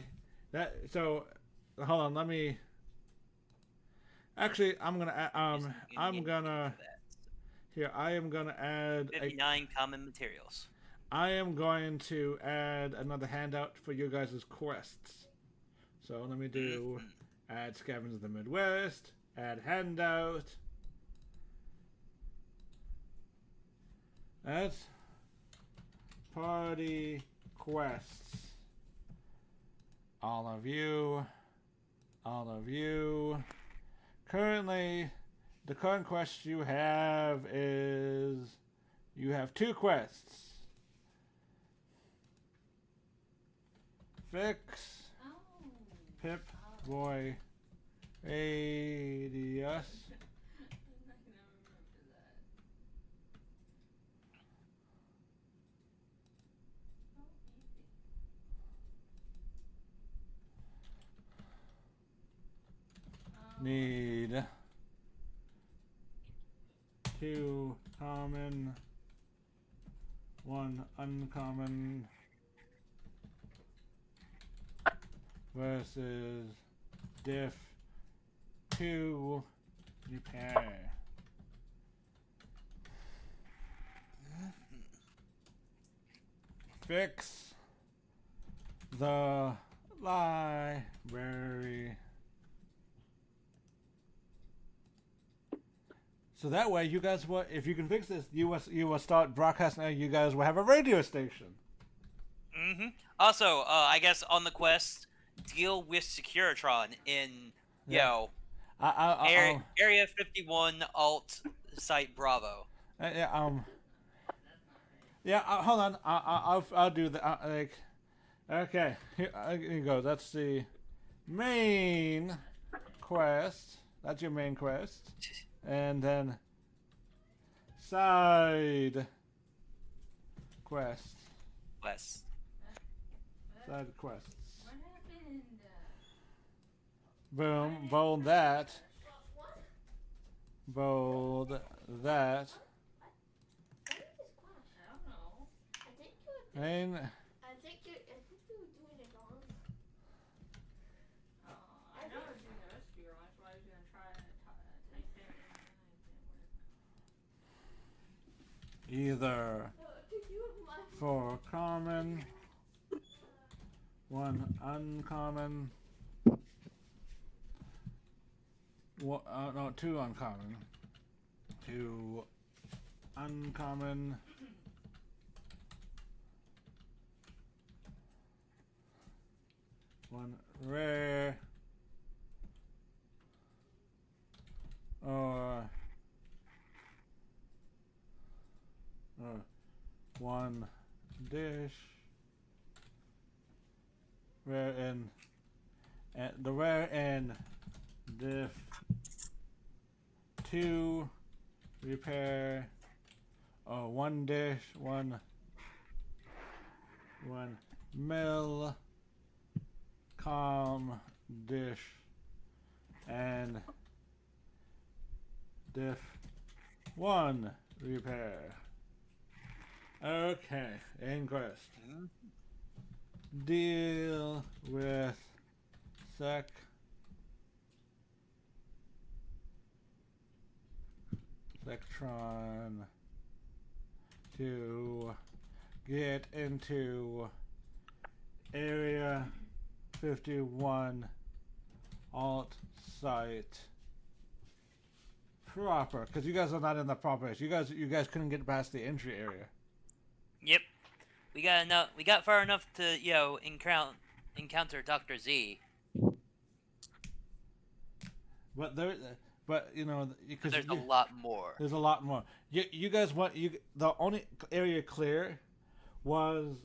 [SPEAKER 1] that. So hold on. Let me. Actually, I'm gonna. I'm gonna. Here, I am gonna add
[SPEAKER 3] 59 common materials.
[SPEAKER 1] I am going to add another handout for you guys' quests. So let me do add Scavs of the Midwest, add handout. That's party quests. All of you. Currently, the current quest you have is you have 2 quests. Fix Pip Boy Radius. Need 2 common, 1 uncommon versus diff 2 repair. Fix the library. So that way, you guys will, if you can fix this, you will start broadcasting. You guys will have a radio station.
[SPEAKER 3] Mm-hmm. Also, I guess on the quest, deal with Securitron in Area 51 Alt Site Bravo.
[SPEAKER 1] Hold on. I'll do that. Okay. Here you go. That's the main quest. That's your main quest. And then side quests. Side quests.
[SPEAKER 6] What happened?
[SPEAKER 1] Boom. Bold that. Bold that.
[SPEAKER 6] I don't know.
[SPEAKER 1] And
[SPEAKER 6] I think you were doing it wrong. I never do the recipe wrong. That's why I was gonna try to type it in.
[SPEAKER 1] either for common, 1 uncommon, 2 uncommon, 2 uncommon, 1 rare, or 1 dish, rare and the rare and diff 2 repair, 1 dish, 1 mill com dish, and diff 1 repair. Okay, in quest. Deal with Sectron to get into Area 51 alt site proper, because you guys are not in the proper area. You guys couldn't get past the entry area.
[SPEAKER 3] Yep. We got far enough to, encounter Dr. Z.
[SPEAKER 1] But because
[SPEAKER 3] There's a lot more.
[SPEAKER 1] There's a lot more. You guys the only area clear was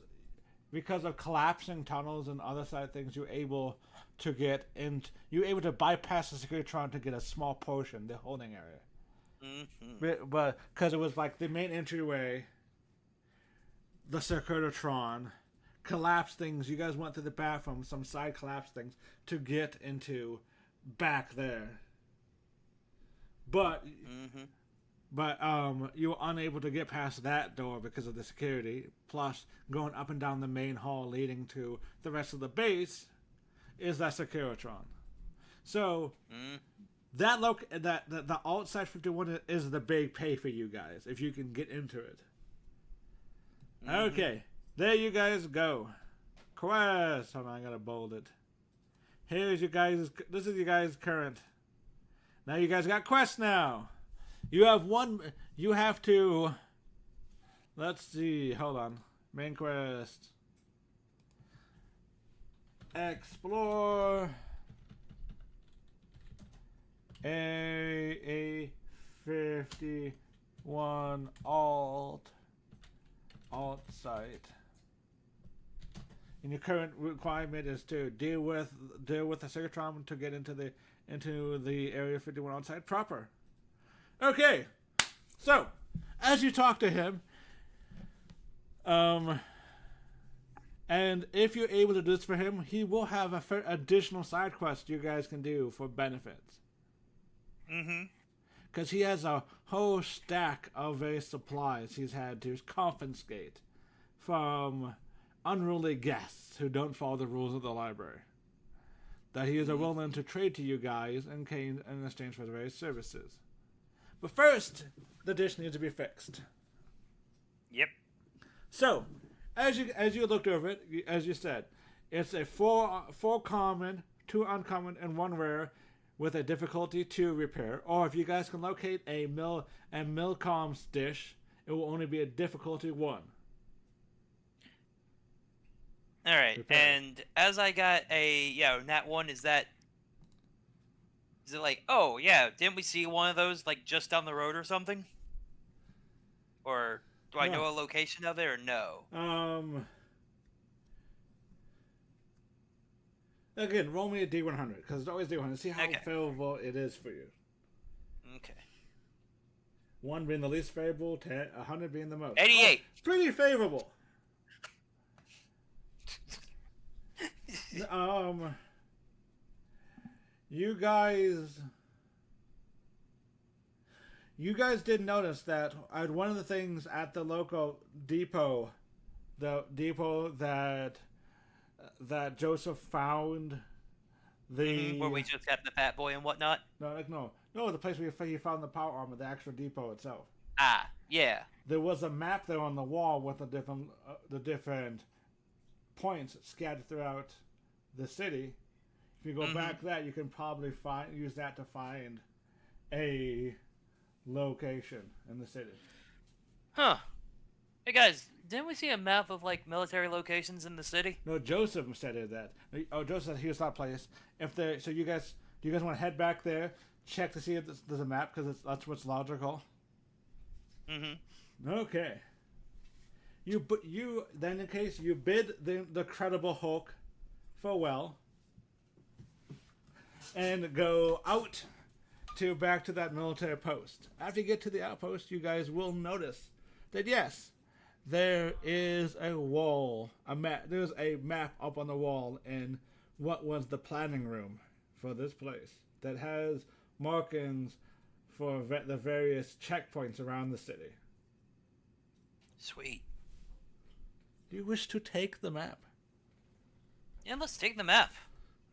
[SPEAKER 1] because of collapsing tunnels and other side things. You were able to get in. You were able to bypass the Securitron to get a small portion, the holding area.
[SPEAKER 3] Mm-hmm.
[SPEAKER 1] But because it was like the main entryway, the Securitron collapsed things. You guys went through the bathroom, some side collapsed things to get into back there. But you were unable to get past that door because of the security. Plus, going up and down the main hall leading to the rest of the base is that Securitron. So the outside 51 is the big pay for you guys if you can get into it. Okay, there you guys go. Quest. Hold on, I gotta bold it. Here's you guys. This is you guys' current. Now you guys got quests now. You have one. You have to. Let's see. Hold on. Main quest. Explore. A 51 alt site. And your current requirement is to deal with the Segatron to get into the Area 51 alt site proper. Okay, so as you talk to him, and if you're able to do this for him, he will have additional side quests you guys can do for benefits. Because he has a whole stack of various supplies he's had to confiscate from unruly guests who don't follow the rules of the library. That he is willing to trade to you guys in exchange for the various services. But first, the dish needs to be fixed.
[SPEAKER 3] Yep.
[SPEAKER 1] So, as you looked over it, as you said, it's a four common, 2 uncommon, and 1 rare, with a difficulty 2 repair. Or if you guys can locate a Milcom's dish, it will only be a difficulty 1.
[SPEAKER 3] All right,
[SPEAKER 1] Repair.
[SPEAKER 3] and as I got a nat 1, is it like, oh yeah, didn't we see one of those like just down the road or something? Or do I know a location of it or no?
[SPEAKER 1] Again, roll me a D100 because it's always D100. See how favorable it is for you.
[SPEAKER 3] Okay.
[SPEAKER 1] 1 being the least favorable, 100 being the most.
[SPEAKER 3] 88.
[SPEAKER 1] Oh, pretty favorable. You guys did notice that one of the things at the local depot, the depot that Joseph found,
[SPEAKER 3] where we just got the Fat Boy and whatnot.
[SPEAKER 1] No, the place where he found the power armor, the actual depot itself.
[SPEAKER 3] Ah, yeah.
[SPEAKER 1] There was a map there on the wall with the different points scattered throughout the city. If you go back that, you can probably use that to find a location in the city.
[SPEAKER 3] Huh. Hey guys, didn't we see a map of like military locations in the city?
[SPEAKER 1] No, Joseph said that. Oh, Joseph said here's that place. Do you guys want to head back there, check to see if there's a map because that's what's logical. Okay. You then in case you bid the Credible Hulk farewell and go out back to that military post. After you get to the outpost, you guys will notice that yes, there is a wall, a map. There's a map up on the wall in what was the planning room for this place that has markings for the various checkpoints around the city.
[SPEAKER 3] Sweet.
[SPEAKER 1] Do you wish to take the map?
[SPEAKER 3] Yeah, let's take the map.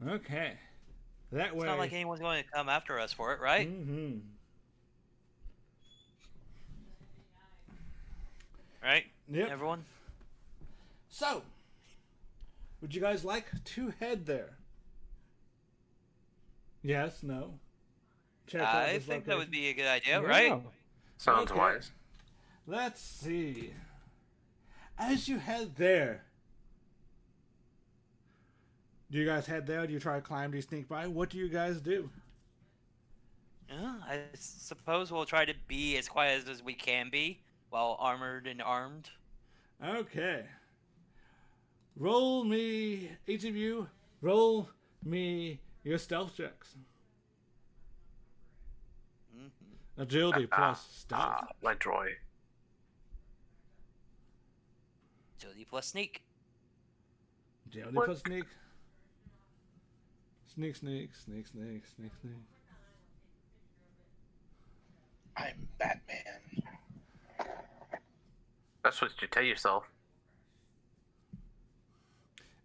[SPEAKER 1] Okay. That way.
[SPEAKER 3] It's not like anyone's going to come after us for it, right? Right?
[SPEAKER 1] Yep.
[SPEAKER 3] Everyone?
[SPEAKER 1] So, would you guys like to head there? Yes, no? Check out
[SPEAKER 3] I
[SPEAKER 1] this
[SPEAKER 3] think that would
[SPEAKER 1] location.
[SPEAKER 3] be a good idea, right?
[SPEAKER 4] Sounds
[SPEAKER 1] Okay.
[SPEAKER 4] wise.
[SPEAKER 1] Let's see. As you head there, do you guys head there? Do you try to climb? Do you sneak by? What do you guys do?
[SPEAKER 3] Yeah, I suppose we'll try to be as quiet as we can be while armored and armed.
[SPEAKER 1] Okay. Roll me, each of you, roll me your stealth checks.
[SPEAKER 3] Mm-hmm.
[SPEAKER 1] Agility plus stealth.
[SPEAKER 4] My droid.
[SPEAKER 3] Agility plus sneak.
[SPEAKER 1] Agility
[SPEAKER 4] What?
[SPEAKER 1] plus sneak. Sneak, sneak, sneak, sneak, sneak, sneak.
[SPEAKER 5] I'm Batman.
[SPEAKER 4] That's what you tell yourself.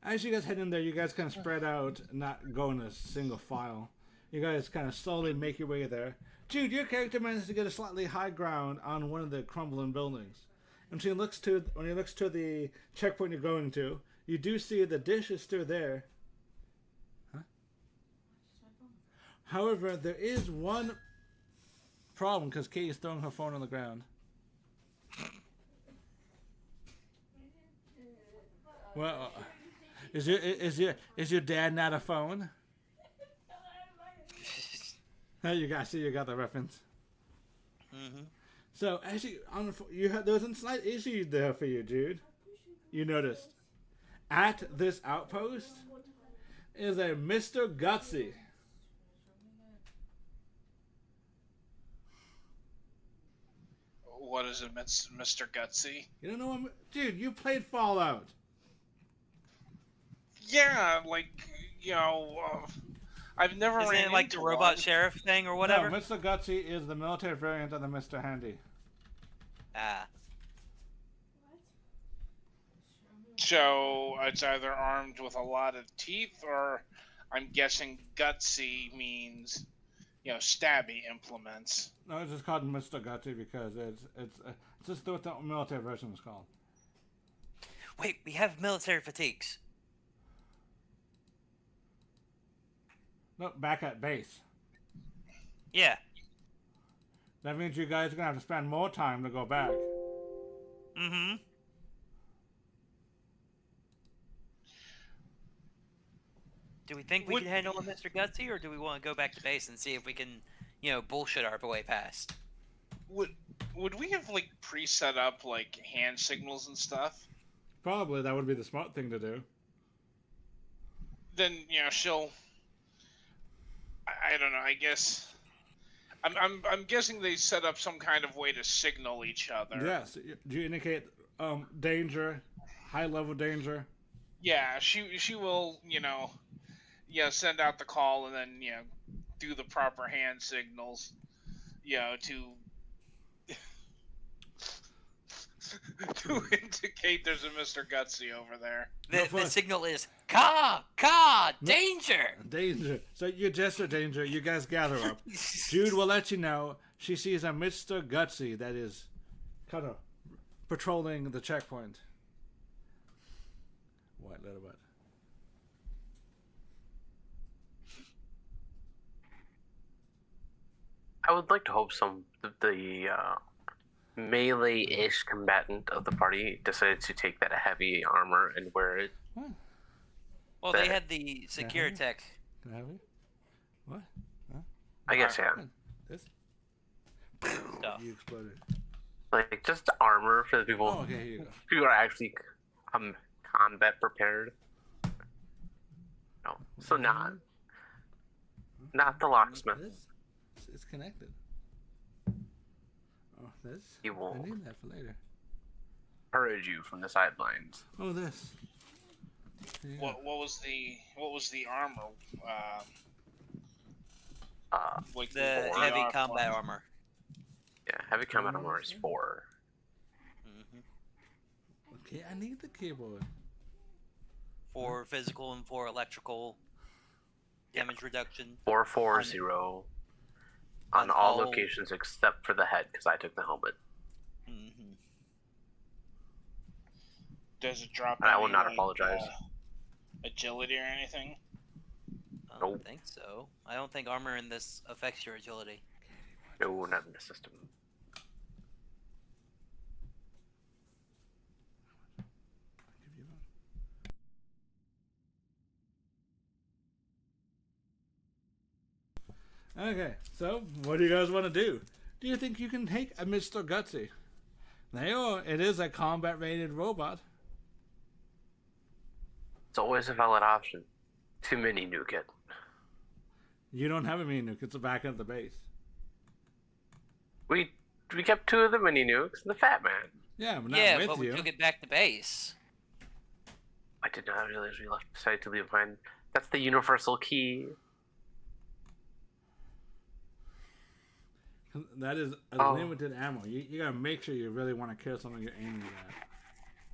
[SPEAKER 1] As you guys head in there, you guys kind of spread out, not go in a single file. You guys kind of slowly make your way there. Jude, your character manages to get a slightly high ground on one of the crumbling buildings. And when he looks to the checkpoint you're going to, you do see the dish is still there. Huh? However, there is one problem because Kate is throwing her phone on the ground. Well, is your dad not a phone? You got the reference.
[SPEAKER 3] Mm-hmm.
[SPEAKER 1] So as there was a slight issue there for you, Jude. You noticed at this outpost is a Mr. Gutsy.
[SPEAKER 5] What is it, Mr. Gutsy?
[SPEAKER 1] You don't know what, Jude? You played Fallout.
[SPEAKER 5] Yeah, like, I've never
[SPEAKER 3] Isn't
[SPEAKER 5] ran
[SPEAKER 3] it like the
[SPEAKER 5] into
[SPEAKER 3] robot
[SPEAKER 5] one.
[SPEAKER 3] sheriff thing or whatever?
[SPEAKER 1] No, Mr. Gutsy is the military variant of the Mr. Handy.
[SPEAKER 3] Ah.
[SPEAKER 5] So it's either armed with a lot of teeth, or I'm guessing Gutsy means, stabby implements.
[SPEAKER 1] No, it's just called Mr. Gutsy because it's just what the military version is called.
[SPEAKER 3] Wait, we have military fatigues.
[SPEAKER 1] No, back at base.
[SPEAKER 3] Yeah.
[SPEAKER 1] That means you guys are gonna have to spend more time to go back.
[SPEAKER 3] Mm-hmm. Do we think we can handle a Mr. Gutsy, or do we want to go back to base and see if we can, bullshit our way past?
[SPEAKER 5] Would we have pre-set up hand signals and stuff?
[SPEAKER 1] Probably that would be the smart thing to do.
[SPEAKER 5] Then she'll. I don't know. I guess. I'm guessing they set up some kind of way to signal each other.
[SPEAKER 1] Yes. Do you indicate danger, high level danger?
[SPEAKER 5] Yeah, she will. Send out the call and then do the proper hand signals. To to indicate there's a Mr. Gutsy over there.
[SPEAKER 3] The signal is Ka, danger!
[SPEAKER 1] Danger. So you gesture danger, you guys gather up. Jude will let you know she sees a Mr. Gutsy that is kind of patrolling the checkpoint. White little butt.
[SPEAKER 4] I would like to hope the melee-ish combatant of the party decided to take that heavy armor and wear it.
[SPEAKER 1] What?
[SPEAKER 3] Well, they had the secure tech.
[SPEAKER 1] Can I have it? What? Huh?
[SPEAKER 4] I guess, yeah.
[SPEAKER 1] This?
[SPEAKER 3] Stuff.
[SPEAKER 1] You exploded.
[SPEAKER 4] Like, just the armor for the people
[SPEAKER 1] Oh, okay, here you go.
[SPEAKER 4] who are actually combat prepared. No, so not the locksmith.
[SPEAKER 1] This? It's connected. Oh, this?
[SPEAKER 4] He will
[SPEAKER 1] I need that for later.
[SPEAKER 4] encourage you from the sidelines.
[SPEAKER 1] Oh, this. Here you go.
[SPEAKER 5] What was the armor?
[SPEAKER 3] The heavy combat armor.
[SPEAKER 4] Yeah, heavy combat armor is 4.
[SPEAKER 3] Mm-hmm.
[SPEAKER 1] Okay, I need the keyboard.
[SPEAKER 3] 4 physical and 4 electrical damage reduction.
[SPEAKER 4] 440 on
[SPEAKER 3] on
[SPEAKER 4] all
[SPEAKER 3] all-
[SPEAKER 4] locations except for the head because I took the helmet.
[SPEAKER 3] Mm-hmm.
[SPEAKER 5] Does it drop?
[SPEAKER 4] I will
[SPEAKER 5] any,
[SPEAKER 4] not apologize.
[SPEAKER 5] Agility or anything?
[SPEAKER 3] I don't
[SPEAKER 4] Nope.
[SPEAKER 3] think so. I don't think armor in this affects your agility.
[SPEAKER 4] No, not in the system.
[SPEAKER 1] Give you one. Okay, so what do you guys want to do? Do you think you can take a Mr. Gutsy? It is a combat-rated robot.
[SPEAKER 4] It's always a valid option. To mini nuke it.
[SPEAKER 1] You don't have a mini nuke. It's back at the base.
[SPEAKER 4] We kept 2 of the mini nukes and the Fat Man.
[SPEAKER 1] Yeah, but not
[SPEAKER 3] Yeah,
[SPEAKER 1] with
[SPEAKER 3] but we
[SPEAKER 1] you.
[SPEAKER 3] took it back to base.
[SPEAKER 4] I did not realize we decided to leave behind. That's the universal key.
[SPEAKER 1] That is a limited ammo. You gotta make sure you really want to kill something you're aiming at.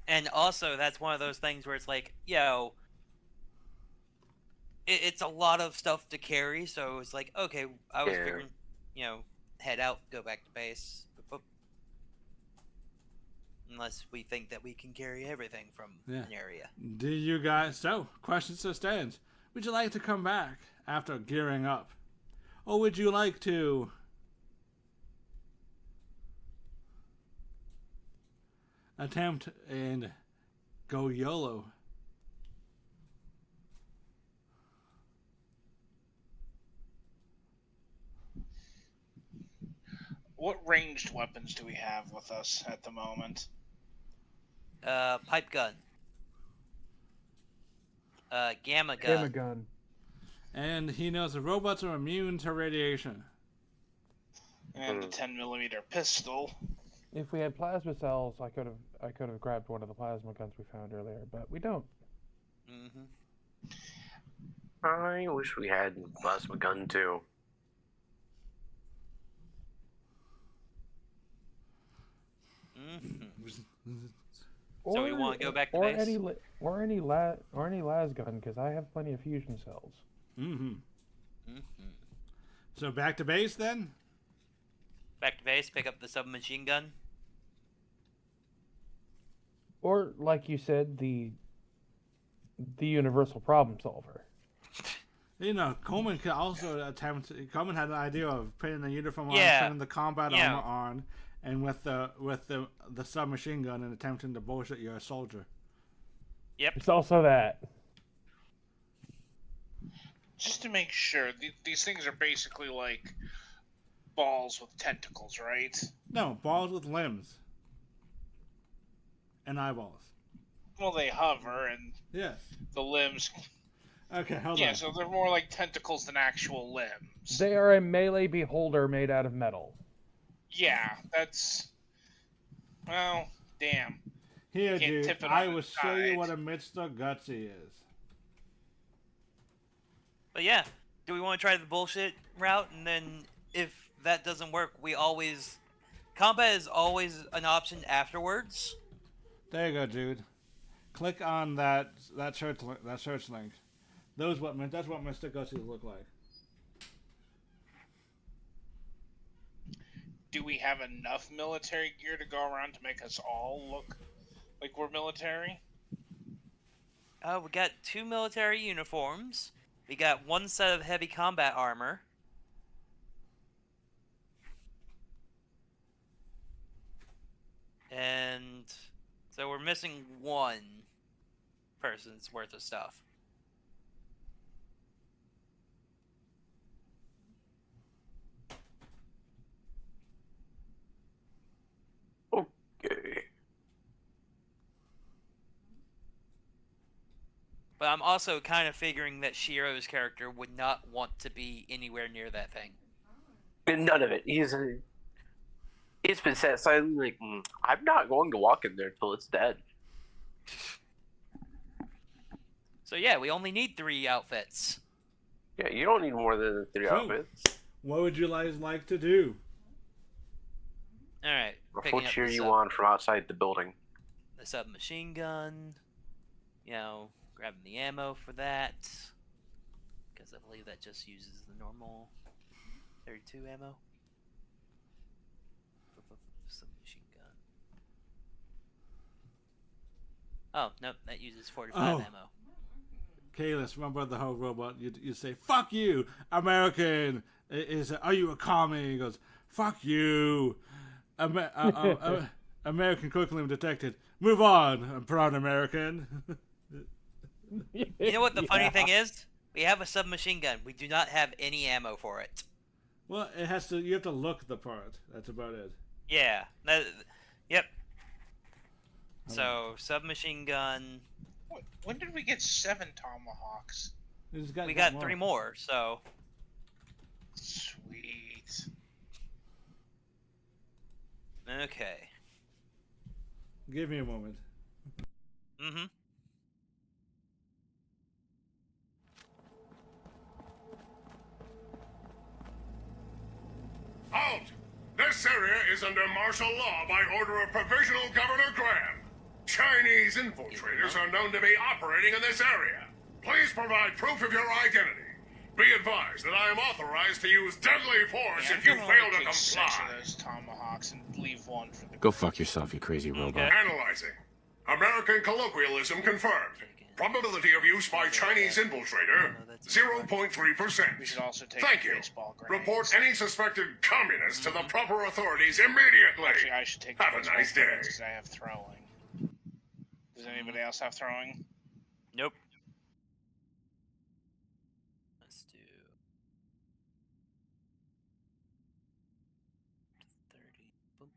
[SPEAKER 3] And also, that's one of those things where it's like, it's a lot of stuff to carry, so it's like, okay, I was figuring, head out, go back to base. Unless we think that we can carry everything from an area.
[SPEAKER 1] Do you guys... So, question still stands. Would you like to come back after gearing up? Or would you like to... attempt and go YOLO?
[SPEAKER 5] What ranged weapons do we have with us at the moment?
[SPEAKER 3] Pipe gun. Gamma gun.
[SPEAKER 2] Gamma gun.
[SPEAKER 1] And he knows the robots are immune to radiation.
[SPEAKER 5] And a 10mm pistol.
[SPEAKER 2] If we had plasma cells, I could have grabbed one of the plasma guns we found earlier, but we don't.
[SPEAKER 3] Mm-hmm.
[SPEAKER 4] I wish we had plasma gun too.
[SPEAKER 3] Mm-hmm.
[SPEAKER 2] Or,
[SPEAKER 3] So we want to go back to
[SPEAKER 2] or
[SPEAKER 3] base?
[SPEAKER 2] any las gun, because I have plenty of fusion cells.
[SPEAKER 1] Mm-hmm.
[SPEAKER 3] Mm-hmm.
[SPEAKER 1] So back to base then?
[SPEAKER 3] Back to base, pick up the submachine gun.
[SPEAKER 2] Or, like you said, the universal problem solver.
[SPEAKER 1] You know, Coleman could also attempt... Coleman had an idea of putting the uniform on,
[SPEAKER 3] Yeah.
[SPEAKER 1] putting the combat armor on, and with the submachine gun and attempting to bullshit your soldier.
[SPEAKER 3] Yep.
[SPEAKER 2] It's also that.
[SPEAKER 5] Just to make sure, these things are basically like balls with tentacles, right?
[SPEAKER 1] No, balls with limbs. And eyeballs.
[SPEAKER 5] Well, they hover, and
[SPEAKER 1] Yes.
[SPEAKER 5] the limbs...
[SPEAKER 1] Okay, hold on.
[SPEAKER 5] Yeah, so they're more like tentacles than actual limbs.
[SPEAKER 2] They are a melee beholder made out of metal.
[SPEAKER 5] Yeah, that's... Well, damn.
[SPEAKER 1] Here,
[SPEAKER 5] Can't
[SPEAKER 1] dude,
[SPEAKER 5] tip it
[SPEAKER 1] I
[SPEAKER 5] on
[SPEAKER 1] will
[SPEAKER 5] its
[SPEAKER 1] show you
[SPEAKER 5] side.
[SPEAKER 1] what a Mr. Gutsy is.
[SPEAKER 3] But yeah, do we want to try the bullshit route? And then if that doesn't work, combat is always an option afterwards.
[SPEAKER 1] There you go, dude. Click on that search link. That's what Mr. Gutsy look like.
[SPEAKER 5] Do we have enough military gear to go around to make us all look like we're military?
[SPEAKER 3] We got 2 military uniforms. We got 1 set of heavy combat armor. And so we're missing 1 person's worth of stuff.
[SPEAKER 4] Okay.
[SPEAKER 3] But I'm also kind of figuring that Shiro's character would not want to be anywhere near that thing.
[SPEAKER 4] None of it. It's been set aside. Like, I'm not going to walk in there till it's dead.
[SPEAKER 3] So yeah, we only need 3 outfits.
[SPEAKER 4] Yeah, you don't need more than 3
[SPEAKER 1] So-
[SPEAKER 4] outfits.
[SPEAKER 1] What would you guys like to do?
[SPEAKER 3] All right.
[SPEAKER 4] What cheer you on from outside the building?
[SPEAKER 3] The submachine gun. Grabbing the ammo for that. Because I believe that just uses the normal 32 ammo. Submachine gun. Oh, nope, that uses 45 ammo.
[SPEAKER 1] Kalis, remember the whole robot? You say, "Fuck you, American." Are you a commie? He goes, "Fuck you, American curriculum detected. Move on, I'm proud American."
[SPEAKER 3] You know what the funny thing is? We have a submachine gun. We do not have any ammo for it.
[SPEAKER 1] Well, it has to. You have to look the part. That's about it.
[SPEAKER 3] Yeah. Yep. So, submachine gun.
[SPEAKER 5] When did we get 7 tomahawks?
[SPEAKER 3] We got 3 more, so.
[SPEAKER 5] Sweet.
[SPEAKER 3] Okay.
[SPEAKER 1] Give me a moment.
[SPEAKER 3] Mm-hmm.
[SPEAKER 7] Halt! This area is under martial law by order of Provisional Governor Graham. Chinese infiltrators are known to be operating in this area. Please provide proof of your identity. Be advised that I am authorized to use deadly force if you fail to
[SPEAKER 5] take 6 of
[SPEAKER 7] comply.
[SPEAKER 5] those tomahawks and leave 1 for the.
[SPEAKER 8] Go fuck yourself, you crazy robot.
[SPEAKER 7] Analyzing. American colloquialism confirmed. Probability of use by Chinese infiltrator, 0.3%.
[SPEAKER 5] We should also take
[SPEAKER 7] Thank you.
[SPEAKER 5] baseball grenades.
[SPEAKER 7] Report any suspected communists to the proper authorities immediately.
[SPEAKER 5] Actually, I should take the
[SPEAKER 7] Have a
[SPEAKER 5] baseball
[SPEAKER 7] nice day.
[SPEAKER 5] grenades 'cause I have throwing. Does anybody else have throwing?
[SPEAKER 3] Nope. Let's do 30. Boop.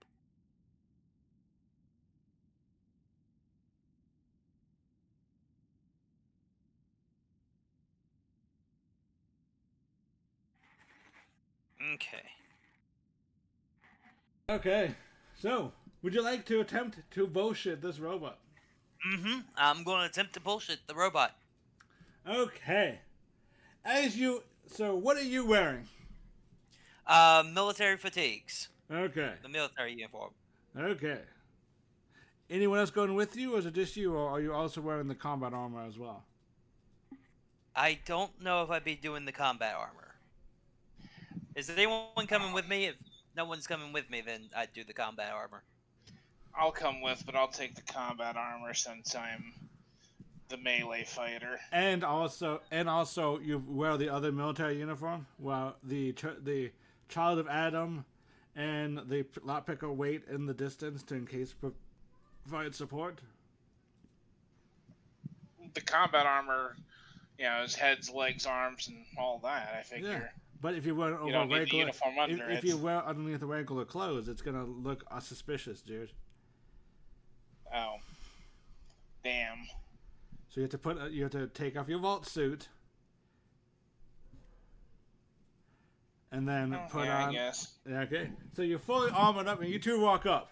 [SPEAKER 3] Okay.
[SPEAKER 1] Okay, so would you like to attempt to bullshit this robot?
[SPEAKER 3] Mm-hmm. I'm going to attempt to bullshit the robot.
[SPEAKER 1] Okay. So what are you wearing?
[SPEAKER 3] Military fatigues.
[SPEAKER 1] Okay.
[SPEAKER 3] The military uniform.
[SPEAKER 1] Okay. Anyone else going with you, or is it just you, or are you also wearing the combat armor as well?
[SPEAKER 3] I don't know if I'd be doing the combat armor. Is anyone coming with me? If no one's coming with me, then I'd do the combat armor.
[SPEAKER 5] I'll come with, but I'll take the combat armor since I'm the melee fighter.
[SPEAKER 1] And also, you wear the other military uniform, while the Child of Adam and the lockpicker wait in the distance to in case provide support.
[SPEAKER 5] The combat armor, is heads, legs, arms, and all that. I figure.
[SPEAKER 1] Yeah. But if you wear over
[SPEAKER 5] don't need the
[SPEAKER 1] regular,
[SPEAKER 5] uniform under
[SPEAKER 1] if
[SPEAKER 5] it.
[SPEAKER 1] you wear underneath the regular clothes, it's gonna look suspicious, dude.
[SPEAKER 5] Oh, damn.
[SPEAKER 1] So you have to take off your vault suit, and then put
[SPEAKER 5] yeah,
[SPEAKER 1] on.
[SPEAKER 5] I guess.
[SPEAKER 1] Yeah, okay. So you're fully armored up, and you two walk up.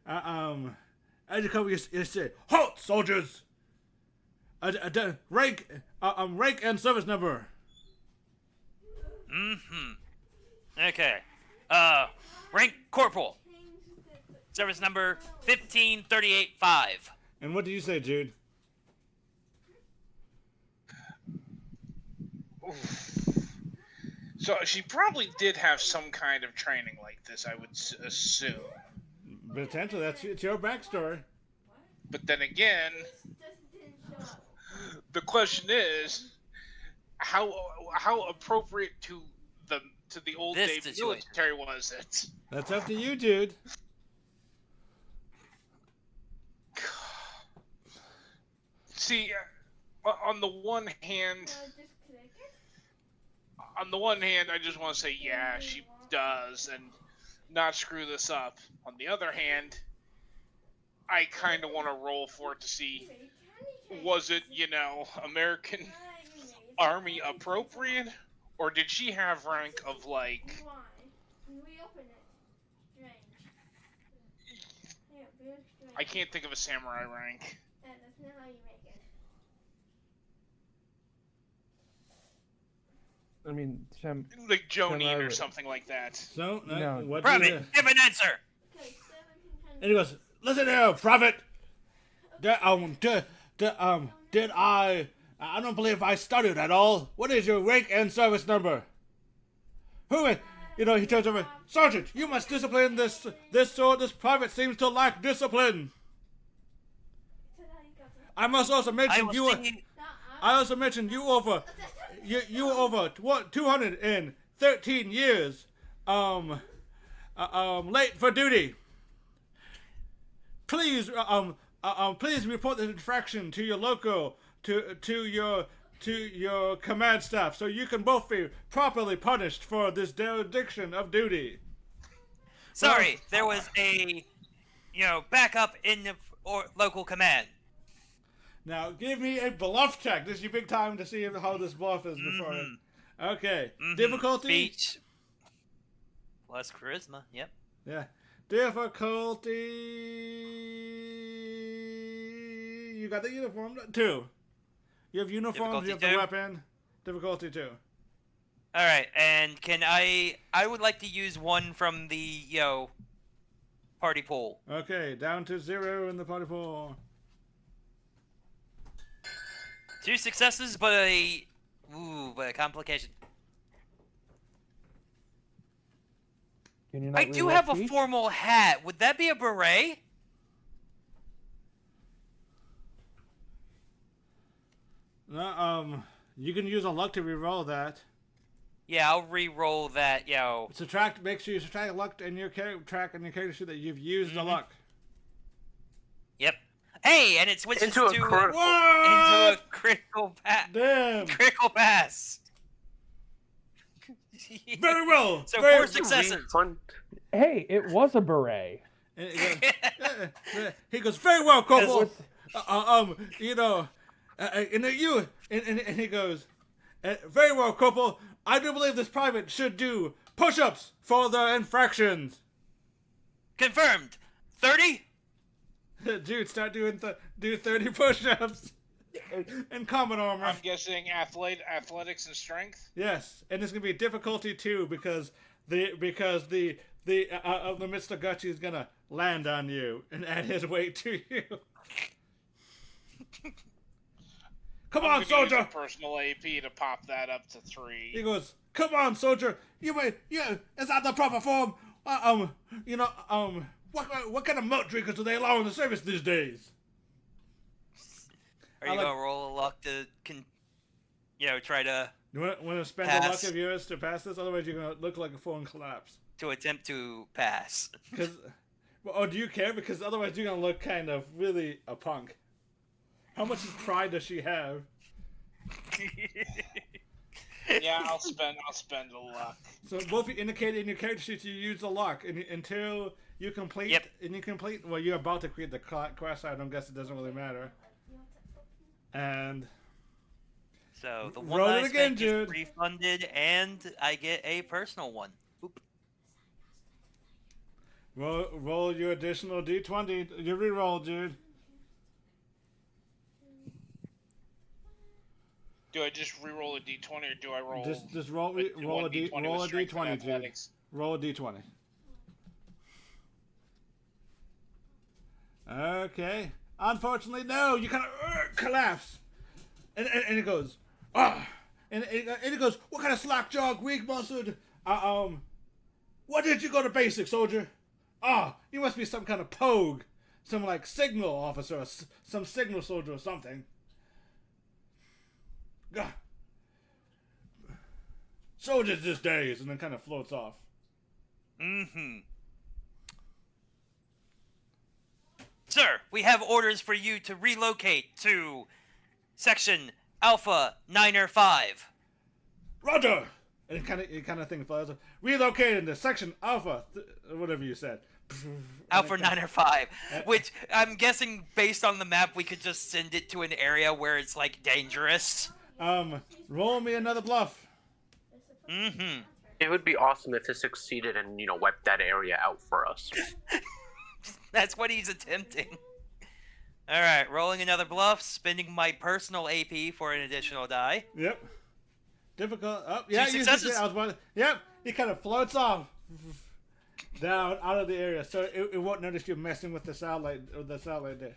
[SPEAKER 1] As you come, you say, "Halt, soldiers! Rank and service number."
[SPEAKER 3] Mm-hmm. Okay. Rank corporal. Service number 15385.
[SPEAKER 1] And what do you say, Jude?
[SPEAKER 5] So she probably did have some kind of training like this, I would assume.
[SPEAKER 1] Potentially, it's your backstory.
[SPEAKER 5] But then again, the question is, how appropriate to the old
[SPEAKER 3] This
[SPEAKER 5] day
[SPEAKER 3] situation.
[SPEAKER 5] military was it?
[SPEAKER 1] That's up to you, Jude.
[SPEAKER 5] See, on the one hand, I just want to say, yeah, she does, and not screw this up. On the other hand, I kind of want to roll for it to see, was it, American Army appropriate, or did she have rank of, like... I can't think of a samurai rank.
[SPEAKER 2] I mean, Sam.
[SPEAKER 5] Like Jonin
[SPEAKER 2] Samurai
[SPEAKER 5] or
[SPEAKER 2] would-
[SPEAKER 5] something like that.
[SPEAKER 1] So,
[SPEAKER 2] No.
[SPEAKER 1] what
[SPEAKER 3] Private,
[SPEAKER 1] do you...
[SPEAKER 3] give an answer.
[SPEAKER 1] And he goes, "Listen here, Prophet. Did I don't believe I studied at all. What is your rank and service number?" He turns over. "Sergeant, you must discipline this sword. This private seems to lack discipline. I must also
[SPEAKER 3] I
[SPEAKER 1] mention
[SPEAKER 3] will
[SPEAKER 1] you.
[SPEAKER 3] see.
[SPEAKER 1] I also mentioned you over 213 years late for duty. Please please report the infraction to your local to your command staff so you can both be properly punished for this dereliction of duty."
[SPEAKER 3] Sorry, there was a, backup in the local command.
[SPEAKER 1] Now, give me a bluff check. This is your big time to see how this bluff is before it. Okay. Difficulty?
[SPEAKER 3] Speech. Plus charisma. Yep.
[SPEAKER 1] Yeah. Difficulty. You got the uniform? 2. You have uniforms,
[SPEAKER 3] Difficulty
[SPEAKER 1] you have the
[SPEAKER 3] 2?
[SPEAKER 1] weapon. Difficulty 2.
[SPEAKER 3] Alright, and can I would like to use one from the, party pool.
[SPEAKER 1] Okay, down to 0 in the party pool.
[SPEAKER 3] 2 successes, but a complication.
[SPEAKER 2] Can you not
[SPEAKER 3] I do
[SPEAKER 2] reroll
[SPEAKER 3] have a
[SPEAKER 2] speech?
[SPEAKER 3] formal hat. Would that be a beret?
[SPEAKER 1] No, you can use a luck to reroll that.
[SPEAKER 3] Yeah, I'll re-roll that,
[SPEAKER 1] Subtract. Make sure you subtract luck in your track in your character sheet that you've used the luck.
[SPEAKER 3] Yep. Hey, and it switches
[SPEAKER 4] Into a
[SPEAKER 3] to
[SPEAKER 4] critical.
[SPEAKER 3] into a critical pass.
[SPEAKER 1] Damn.
[SPEAKER 3] Critical pass.
[SPEAKER 1] Very well.
[SPEAKER 3] So
[SPEAKER 1] Very
[SPEAKER 3] 4 successes.
[SPEAKER 4] Fun.
[SPEAKER 2] Hey, it was a beret.
[SPEAKER 1] And he goes, very well, Corporal. And he goes, very well, Corporal. I do believe this private should do push-ups for the infractions.
[SPEAKER 3] Confirmed. 30?
[SPEAKER 1] Dude, start doing do 30 push-ups in combat armor.
[SPEAKER 5] I'm guessing athletics and strength.
[SPEAKER 1] Yes, and it's gonna be difficulty 2 because the Mr. Gucci is gonna land on you and add his weight to you. Come
[SPEAKER 5] I'm
[SPEAKER 1] on,
[SPEAKER 5] gonna use
[SPEAKER 1] soldier!
[SPEAKER 5] a personal AP to pop that up to 3.
[SPEAKER 1] He goes, "Come on, soldier! Is that the proper form? What kind of milk drinkers do they allow in the service these days?"
[SPEAKER 3] Are you gonna roll a luck to try to
[SPEAKER 1] You want to spend
[SPEAKER 3] pass.
[SPEAKER 1] the luck of yours to pass this? Otherwise, you're gonna look like a phone collapse.
[SPEAKER 3] attempt to pass?
[SPEAKER 1] Because, do you care? Because otherwise, you're gonna look kind of really a punk. How much pride does she have?
[SPEAKER 5] Yeah, I'll spend the luck.
[SPEAKER 1] So both you indicated in your character sheet you use the luck until you complete.
[SPEAKER 3] Yep.
[SPEAKER 1] And you complete. Well, you're about to create the quest. I don't guess it doesn't really matter. And
[SPEAKER 3] So the one
[SPEAKER 1] roll
[SPEAKER 3] I
[SPEAKER 1] it again,
[SPEAKER 3] spent
[SPEAKER 1] Jude.
[SPEAKER 3] is refunded, and I get a personal one. Oop.
[SPEAKER 1] roll your additional d20. You reroll, Jude.
[SPEAKER 5] Do I just re-roll a d20 or do I roll?
[SPEAKER 1] Just roll a d20, Jude. Roll a d20. Okay. Unfortunately, no. You kind of collapse, and it goes and it goes. What kind of slack jawed, weak muscled? What did you go to basic, soldier? You must be some kind of pogue, some like signal officer, or some signal soldier or something. Gah. Soldiers these days, and then kind of floats off.
[SPEAKER 3] Sir, we have orders for you to relocate to Section Alpha 905.
[SPEAKER 1] Roger. And it kind of thing flies up. Relocated to Section Alpha, whatever you said.
[SPEAKER 3] Alpha 905, which I'm guessing based on the map we could just send it to an area where it's like dangerous.
[SPEAKER 1] Roll me another bluff.
[SPEAKER 4] It would be awesome if he succeeded and, wiped that area out for us.
[SPEAKER 3] That's what he's attempting. Alright, rolling another bluff, spending my personal AP for an additional die.
[SPEAKER 1] Yep. Difficult. Yeah,
[SPEAKER 3] 2
[SPEAKER 1] you
[SPEAKER 3] successes.
[SPEAKER 1] Yep. He kind of floats off down out of the area, so it won't notice you messing with the satellite dish.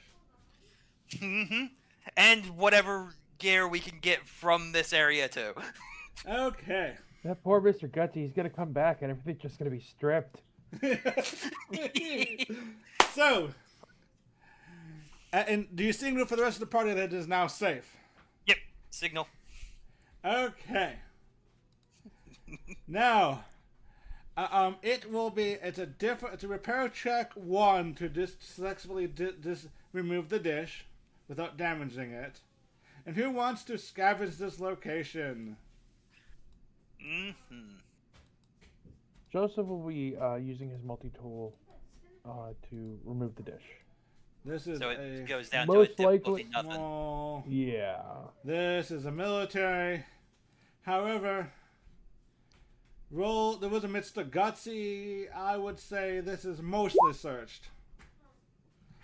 [SPEAKER 3] And whatever gear we can get from this area too.
[SPEAKER 1] Okay.
[SPEAKER 2] That poor Mr. Gutsy, he's gonna come back and everything's just gonna be stripped.
[SPEAKER 1] So, and do you signal for the rest of the party that it is now safe?
[SPEAKER 3] Yep, signal.
[SPEAKER 1] Okay. Now, it will be. It's a repair check 1 to successfully remove the dish without damaging it. And who wants to scavenge this location?
[SPEAKER 2] Joseph will be using his multi-tool to remove the dish.
[SPEAKER 1] This is
[SPEAKER 3] So
[SPEAKER 1] a
[SPEAKER 3] it goes down
[SPEAKER 2] Most
[SPEAKER 3] to a difficulty
[SPEAKER 2] likely-
[SPEAKER 3] nothing.
[SPEAKER 1] small.
[SPEAKER 2] Yeah.
[SPEAKER 1] This is a military. However, there was a Mr. Gutsy. I would say this is mostly searched.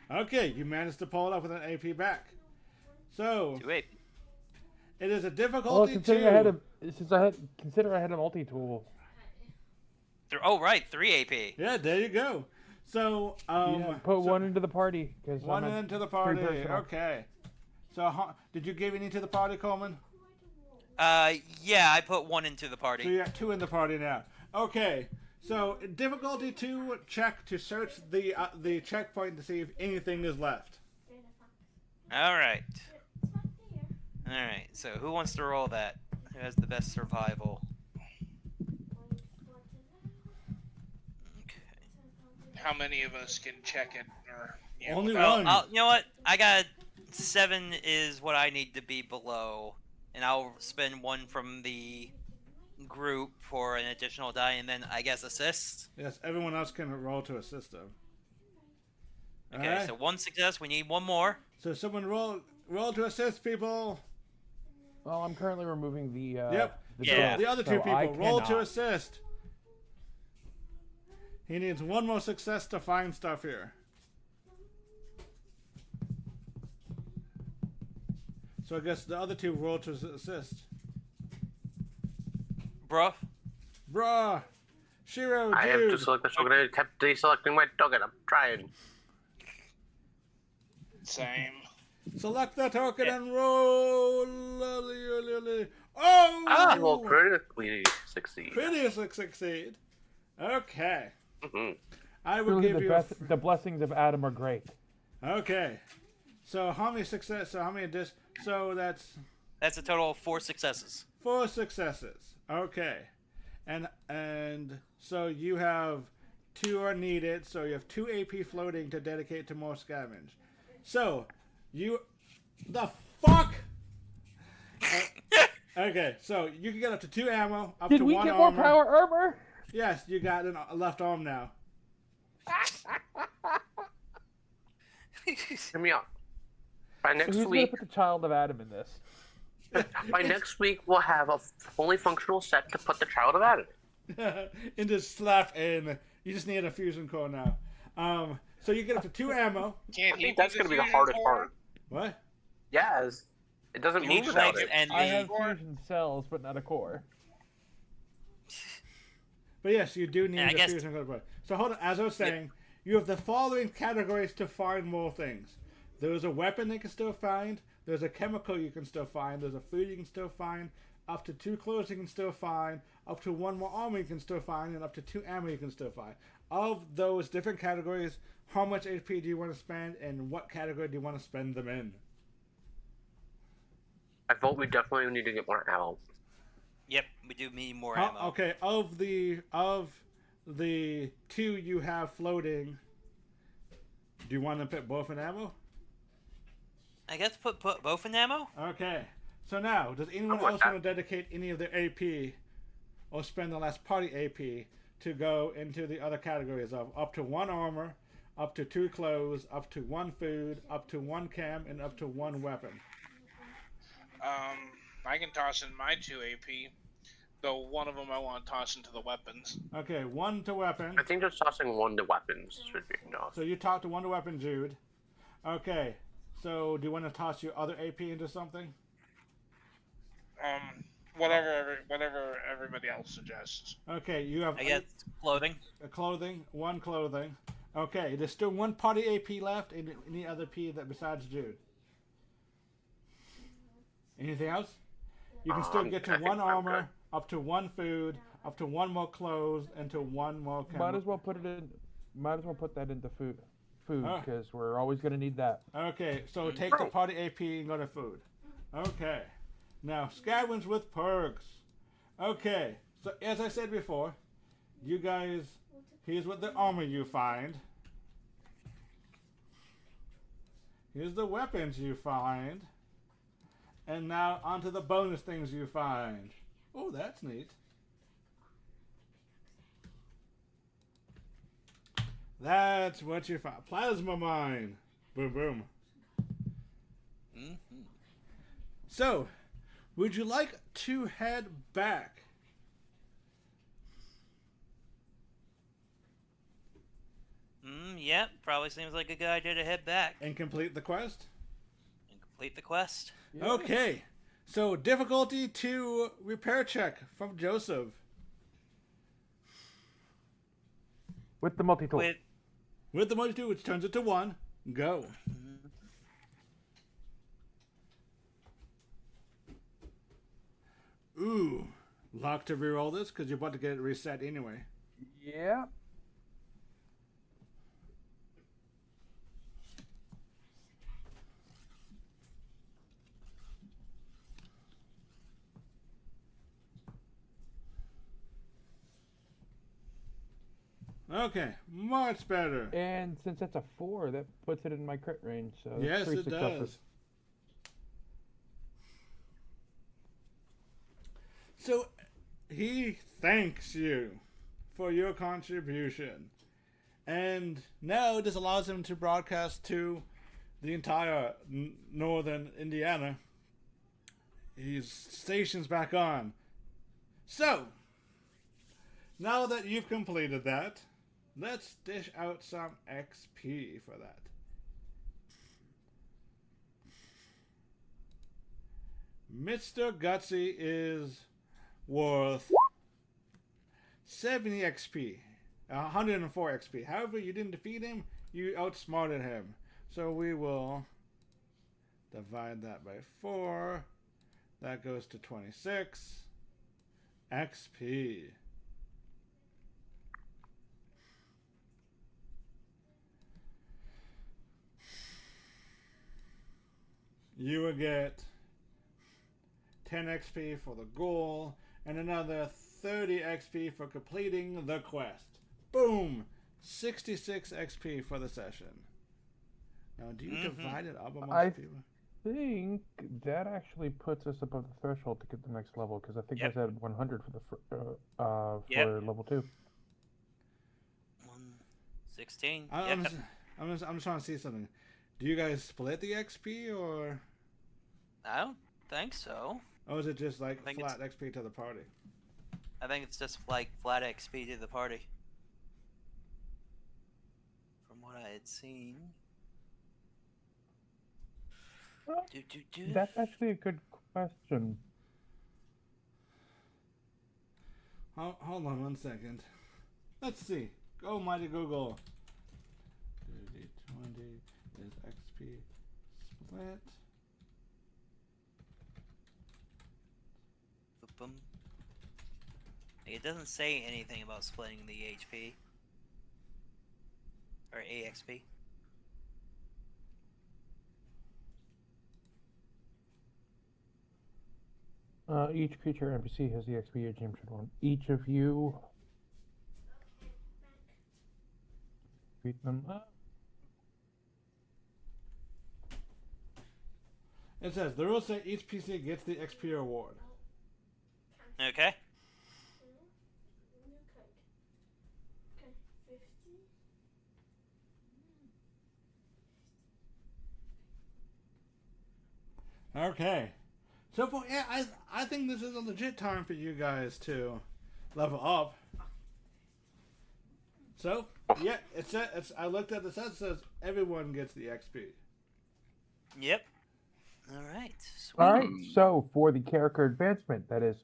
[SPEAKER 1] Okay, you managed to pull it up with an AP back. So
[SPEAKER 3] 2 AP.
[SPEAKER 1] it is a
[SPEAKER 2] Well,
[SPEAKER 1] difficulty
[SPEAKER 2] considering consider I had a multi-tool.
[SPEAKER 3] Oh, right, 3 AP.
[SPEAKER 1] Yeah, there you go. So
[SPEAKER 2] Put one into the party because
[SPEAKER 1] one into the party. Okay. So did you give any to the party, Coleman?
[SPEAKER 3] Yeah, I put 1 into the party.
[SPEAKER 1] So you got 2 in the party now. Okay. So difficulty 2, check to search the checkpoint to see if anything is left.
[SPEAKER 3] Alright. Alright, so who wants to roll that? Who has the best survival? Okay.
[SPEAKER 5] How many of us can check it? Or
[SPEAKER 1] Only
[SPEAKER 5] without-
[SPEAKER 1] one.
[SPEAKER 3] You know what? I got 7 is what I need to be below. And I'll spend 1 from the group for an additional die, and then I guess assist.
[SPEAKER 1] Yes, everyone else can roll to assist them.
[SPEAKER 3] Okay,
[SPEAKER 1] Alright.
[SPEAKER 3] so 1 success. We need 1 more.
[SPEAKER 1] So someone roll to assist people.
[SPEAKER 2] Well, I'm currently removing the.
[SPEAKER 1] Yep.
[SPEAKER 2] The
[SPEAKER 3] Yeah.
[SPEAKER 1] So the other 2
[SPEAKER 2] so
[SPEAKER 1] people
[SPEAKER 2] I
[SPEAKER 1] roll to
[SPEAKER 2] cannot.
[SPEAKER 1] assist. He needs 1 more success to find stuff here. So I guess the other 2 roll to assist.
[SPEAKER 3] Bruh.
[SPEAKER 1] Bruh. Shiro,
[SPEAKER 4] I have to
[SPEAKER 1] dude.
[SPEAKER 4] select the token. I kept deselecting my token. I'm trying.
[SPEAKER 5] Same.
[SPEAKER 1] Select the token and roll. Oh!
[SPEAKER 4] I will critically succeed.
[SPEAKER 1] Critically succeed. Okay.
[SPEAKER 4] Mhm.
[SPEAKER 1] I would
[SPEAKER 2] Truly,
[SPEAKER 1] give you.
[SPEAKER 2] the blessings of Adam are great.
[SPEAKER 1] Okay. So how many success? So how many So that's
[SPEAKER 3] That's a total of 4 successes.
[SPEAKER 1] 4 successes. Okay. And so you have 2 are needed. So you have 2 AP floating to dedicate to more scavenge. So the fuck. Okay, so you can get up to 2 ammo, up
[SPEAKER 2] Did
[SPEAKER 1] to
[SPEAKER 2] we
[SPEAKER 1] 1
[SPEAKER 2] get more
[SPEAKER 1] armor.
[SPEAKER 2] power armor?
[SPEAKER 1] Yes, you got a left arm now.
[SPEAKER 4] Hear me out. By
[SPEAKER 2] So
[SPEAKER 4] next
[SPEAKER 2] who's
[SPEAKER 4] week,
[SPEAKER 2] gonna put the child of Adam in this?
[SPEAKER 4] by next week, we'll have a fully functional set to put the child of Adam.
[SPEAKER 1] And just slap in. You just need a fusion core now. So you get up to 2 ammo.
[SPEAKER 5] Can't
[SPEAKER 4] I
[SPEAKER 5] he
[SPEAKER 4] think that's
[SPEAKER 5] be
[SPEAKER 4] going to be the
[SPEAKER 5] fusion
[SPEAKER 4] hardest
[SPEAKER 5] core?
[SPEAKER 4] part.
[SPEAKER 1] What?
[SPEAKER 4] Yes. It doesn't
[SPEAKER 3] You
[SPEAKER 4] move
[SPEAKER 3] need
[SPEAKER 4] without
[SPEAKER 3] legs
[SPEAKER 4] it.
[SPEAKER 3] and
[SPEAKER 2] I
[SPEAKER 3] the
[SPEAKER 2] have
[SPEAKER 5] core.
[SPEAKER 2] fusion cells, but not a core.
[SPEAKER 1] But yes, you do need
[SPEAKER 3] Yeah, I
[SPEAKER 1] a
[SPEAKER 3] guess-
[SPEAKER 1] fusion core. So hold on. As I was saying, you have the following categories to find more things. There's a weapon you can still find. There's a chemical you can still find. There's a food you can still find. Up to 2 clothes you can still find. Up to 1 more armor you can still find. And up to 2 ammo you can still find. Of those different categories, how much HP do you want to spend, and what category do you want to spend them in?
[SPEAKER 4] I vote we definitely need to get more ammo.
[SPEAKER 3] Yep, we do need more ammo.
[SPEAKER 1] Okay, of the 2 you have floating, do you want to put both in ammo?
[SPEAKER 3] I guess put both in ammo?
[SPEAKER 1] Okay. So now, does anyone
[SPEAKER 4] I want
[SPEAKER 1] else
[SPEAKER 4] that.
[SPEAKER 1] want to dedicate any of their AP or spend the last party AP to go into the other categories of up to 1 armor, up to 2 clothes, up to 1 food, up to 1 chem, and up to 1 weapon?
[SPEAKER 5] I can toss in my 2 AP. Though one of them I want to toss into the weapons.
[SPEAKER 1] Okay, 1 to weapon.
[SPEAKER 4] I think just tossing 1 to weapons should be enough.
[SPEAKER 1] So you talked to 1 to weapon, Jude. Okay. So do you want to toss your other AP into something?
[SPEAKER 5] Whatever everybody else suggests.
[SPEAKER 1] Okay, you have
[SPEAKER 3] I guess clothing.
[SPEAKER 1] clothing, 1 clothing. Okay, there's still 1 party AP left, and any other P that besides Jude. Anything else? You can still get to
[SPEAKER 4] I think
[SPEAKER 1] 1
[SPEAKER 4] I'm
[SPEAKER 1] armor,
[SPEAKER 4] good.
[SPEAKER 1] up to 1 food, up to 1 more clothes, and to 1 more chem.
[SPEAKER 2] Might as well put it in. Might as well put that into food,
[SPEAKER 1] Ah.
[SPEAKER 2] because we're always gonna need that.
[SPEAKER 1] Okay, so take the party AP and go to food. Okay. Now, scavenge with perks. Okay, so as I said before, you guys, here's what the armor you find. Here's the weapons you find. And now onto the bonus things you find. Oh, that's neat. That's what you find. Plasma mine. Boom, boom.
[SPEAKER 3] Mm-hmm.
[SPEAKER 1] So, would you like to head back?
[SPEAKER 3] Yep, probably seems like a good idea to head back
[SPEAKER 1] And complete the quest?
[SPEAKER 3] and complete the quest.
[SPEAKER 2] Yeah.
[SPEAKER 1] Okay. So, difficulty 2 repair check from Joseph.
[SPEAKER 2] With the multi-tool.
[SPEAKER 1] With the multi-tool, which turns it to 1. Go. Ooh. Lock to reroll this because you're about to get it reset anyway.
[SPEAKER 2] Yeah.
[SPEAKER 1] Okay, much better.
[SPEAKER 2] And since that's a 4, that puts it in my crit range. So that's
[SPEAKER 1] Yes,
[SPEAKER 2] 3
[SPEAKER 1] it
[SPEAKER 2] successes.
[SPEAKER 1] does. So, he thanks you for your contribution. And now this allows him to broadcast to the entire northern Indiana. His station's back on. So, now that you've completed that, let's dish out some XP for that. Mr. Gutsy is worth 70 XP, 104 XP. However, you didn't defeat him, you outsmarted him. So we will divide that by 4. That goes to 26 XP. You will get 10 XP for the goal, and another 30 XP for completing the quest. Boom! 66 XP for the session. Now, do you divide it up amongst people?
[SPEAKER 2] I think that actually puts us above the threshold to get the next level, because I think
[SPEAKER 3] Yep.
[SPEAKER 2] I said 100 for
[SPEAKER 3] Yep.
[SPEAKER 2] level 2.
[SPEAKER 3] 16.
[SPEAKER 1] I'm
[SPEAKER 3] Yep.
[SPEAKER 1] just trying to see something. Do you guys split the XP, or
[SPEAKER 3] I don't think so.
[SPEAKER 1] is it just like
[SPEAKER 3] I think
[SPEAKER 1] flat XP to the party?
[SPEAKER 3] I think it's just like flat XP to the party. From what I had seen.
[SPEAKER 2] Well,
[SPEAKER 3] Do.
[SPEAKER 2] That's actually a good question.
[SPEAKER 1] Hold on 1 second. Let's see. Go, mighty Google. 20 is XP split.
[SPEAKER 3] Boom. It doesn't say anything about splitting the HP. Or AXP.
[SPEAKER 2] Each creature NPC has the XP your team should want. Each of you beat them up.
[SPEAKER 1] It says the rules say each PC gets the XP award.
[SPEAKER 3] Okay.
[SPEAKER 1] Okay. So for I think this is a legit time for you guys to level up. So yeah, I looked at the set. It says everyone gets the XP.
[SPEAKER 3] Yep. Alright.
[SPEAKER 2] All right, so for the character advancement, that is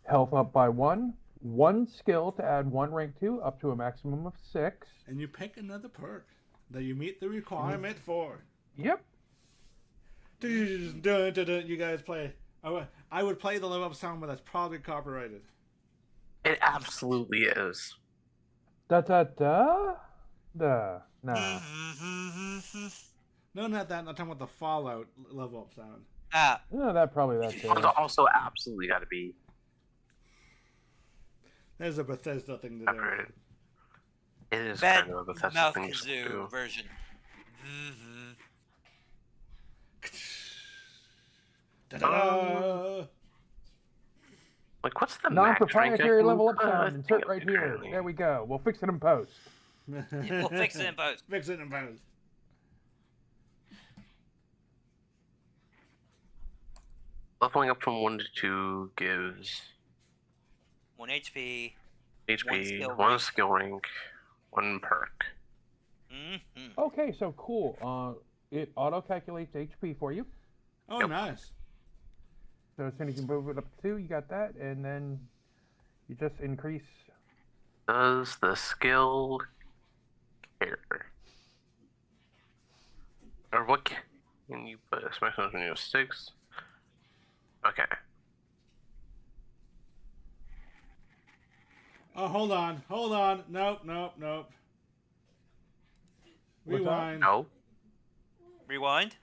[SPEAKER 2] health up by 1, 1 skill to add 1 rank 2 up to a maximum of 6.
[SPEAKER 1] And you pick another perk that you meet the requirement for.
[SPEAKER 2] Yep.
[SPEAKER 1] You guys play. I would play the level up sound, but that's probably copyrighted.
[SPEAKER 4] It absolutely is.
[SPEAKER 2] Da da da. Da. Nah.
[SPEAKER 1] No, not that. I'm talking about the Fallout level up sound.
[SPEAKER 3] Ah.
[SPEAKER 2] No, that's
[SPEAKER 4] It's
[SPEAKER 2] it.
[SPEAKER 4] also absolutely got to be
[SPEAKER 1] There's a Bethesda thing to do.
[SPEAKER 4] separated. It is
[SPEAKER 3] Bad
[SPEAKER 4] kind of a Bethesda
[SPEAKER 3] mouth
[SPEAKER 4] thing to
[SPEAKER 3] kazoo
[SPEAKER 4] do.
[SPEAKER 3] version.
[SPEAKER 1] Da-da-da!
[SPEAKER 4] Like, what's the max rank I
[SPEAKER 2] Non-proprietary
[SPEAKER 4] can-
[SPEAKER 2] level up
[SPEAKER 4] I
[SPEAKER 2] sound.
[SPEAKER 4] think
[SPEAKER 2] Insert
[SPEAKER 4] it'll
[SPEAKER 2] right
[SPEAKER 4] be
[SPEAKER 2] here.
[SPEAKER 4] currently-
[SPEAKER 2] There we go. We'll fix it in post.
[SPEAKER 3] We'll fix it in post.
[SPEAKER 1] Fix it in post.
[SPEAKER 4] Leveling up from 1 to 2 gives
[SPEAKER 3] 1 HP.
[SPEAKER 4] HP,
[SPEAKER 3] skill
[SPEAKER 4] 1
[SPEAKER 3] rank.
[SPEAKER 4] skill rank, 1 perk.
[SPEAKER 3] Mm-hmm.
[SPEAKER 2] Okay, so cool. It auto calculates HP for you.
[SPEAKER 1] Oh,
[SPEAKER 4] Yep.
[SPEAKER 1] nice.
[SPEAKER 2] So as soon as you move it up to 2, you got that, and then you just increase.
[SPEAKER 4] Does the skill care? Or what can you put? Smash on your 6. Okay.
[SPEAKER 1] Oh, hold on. Nope.
[SPEAKER 2] What's that?
[SPEAKER 1] Rewind.
[SPEAKER 4] No.
[SPEAKER 3] Rewind.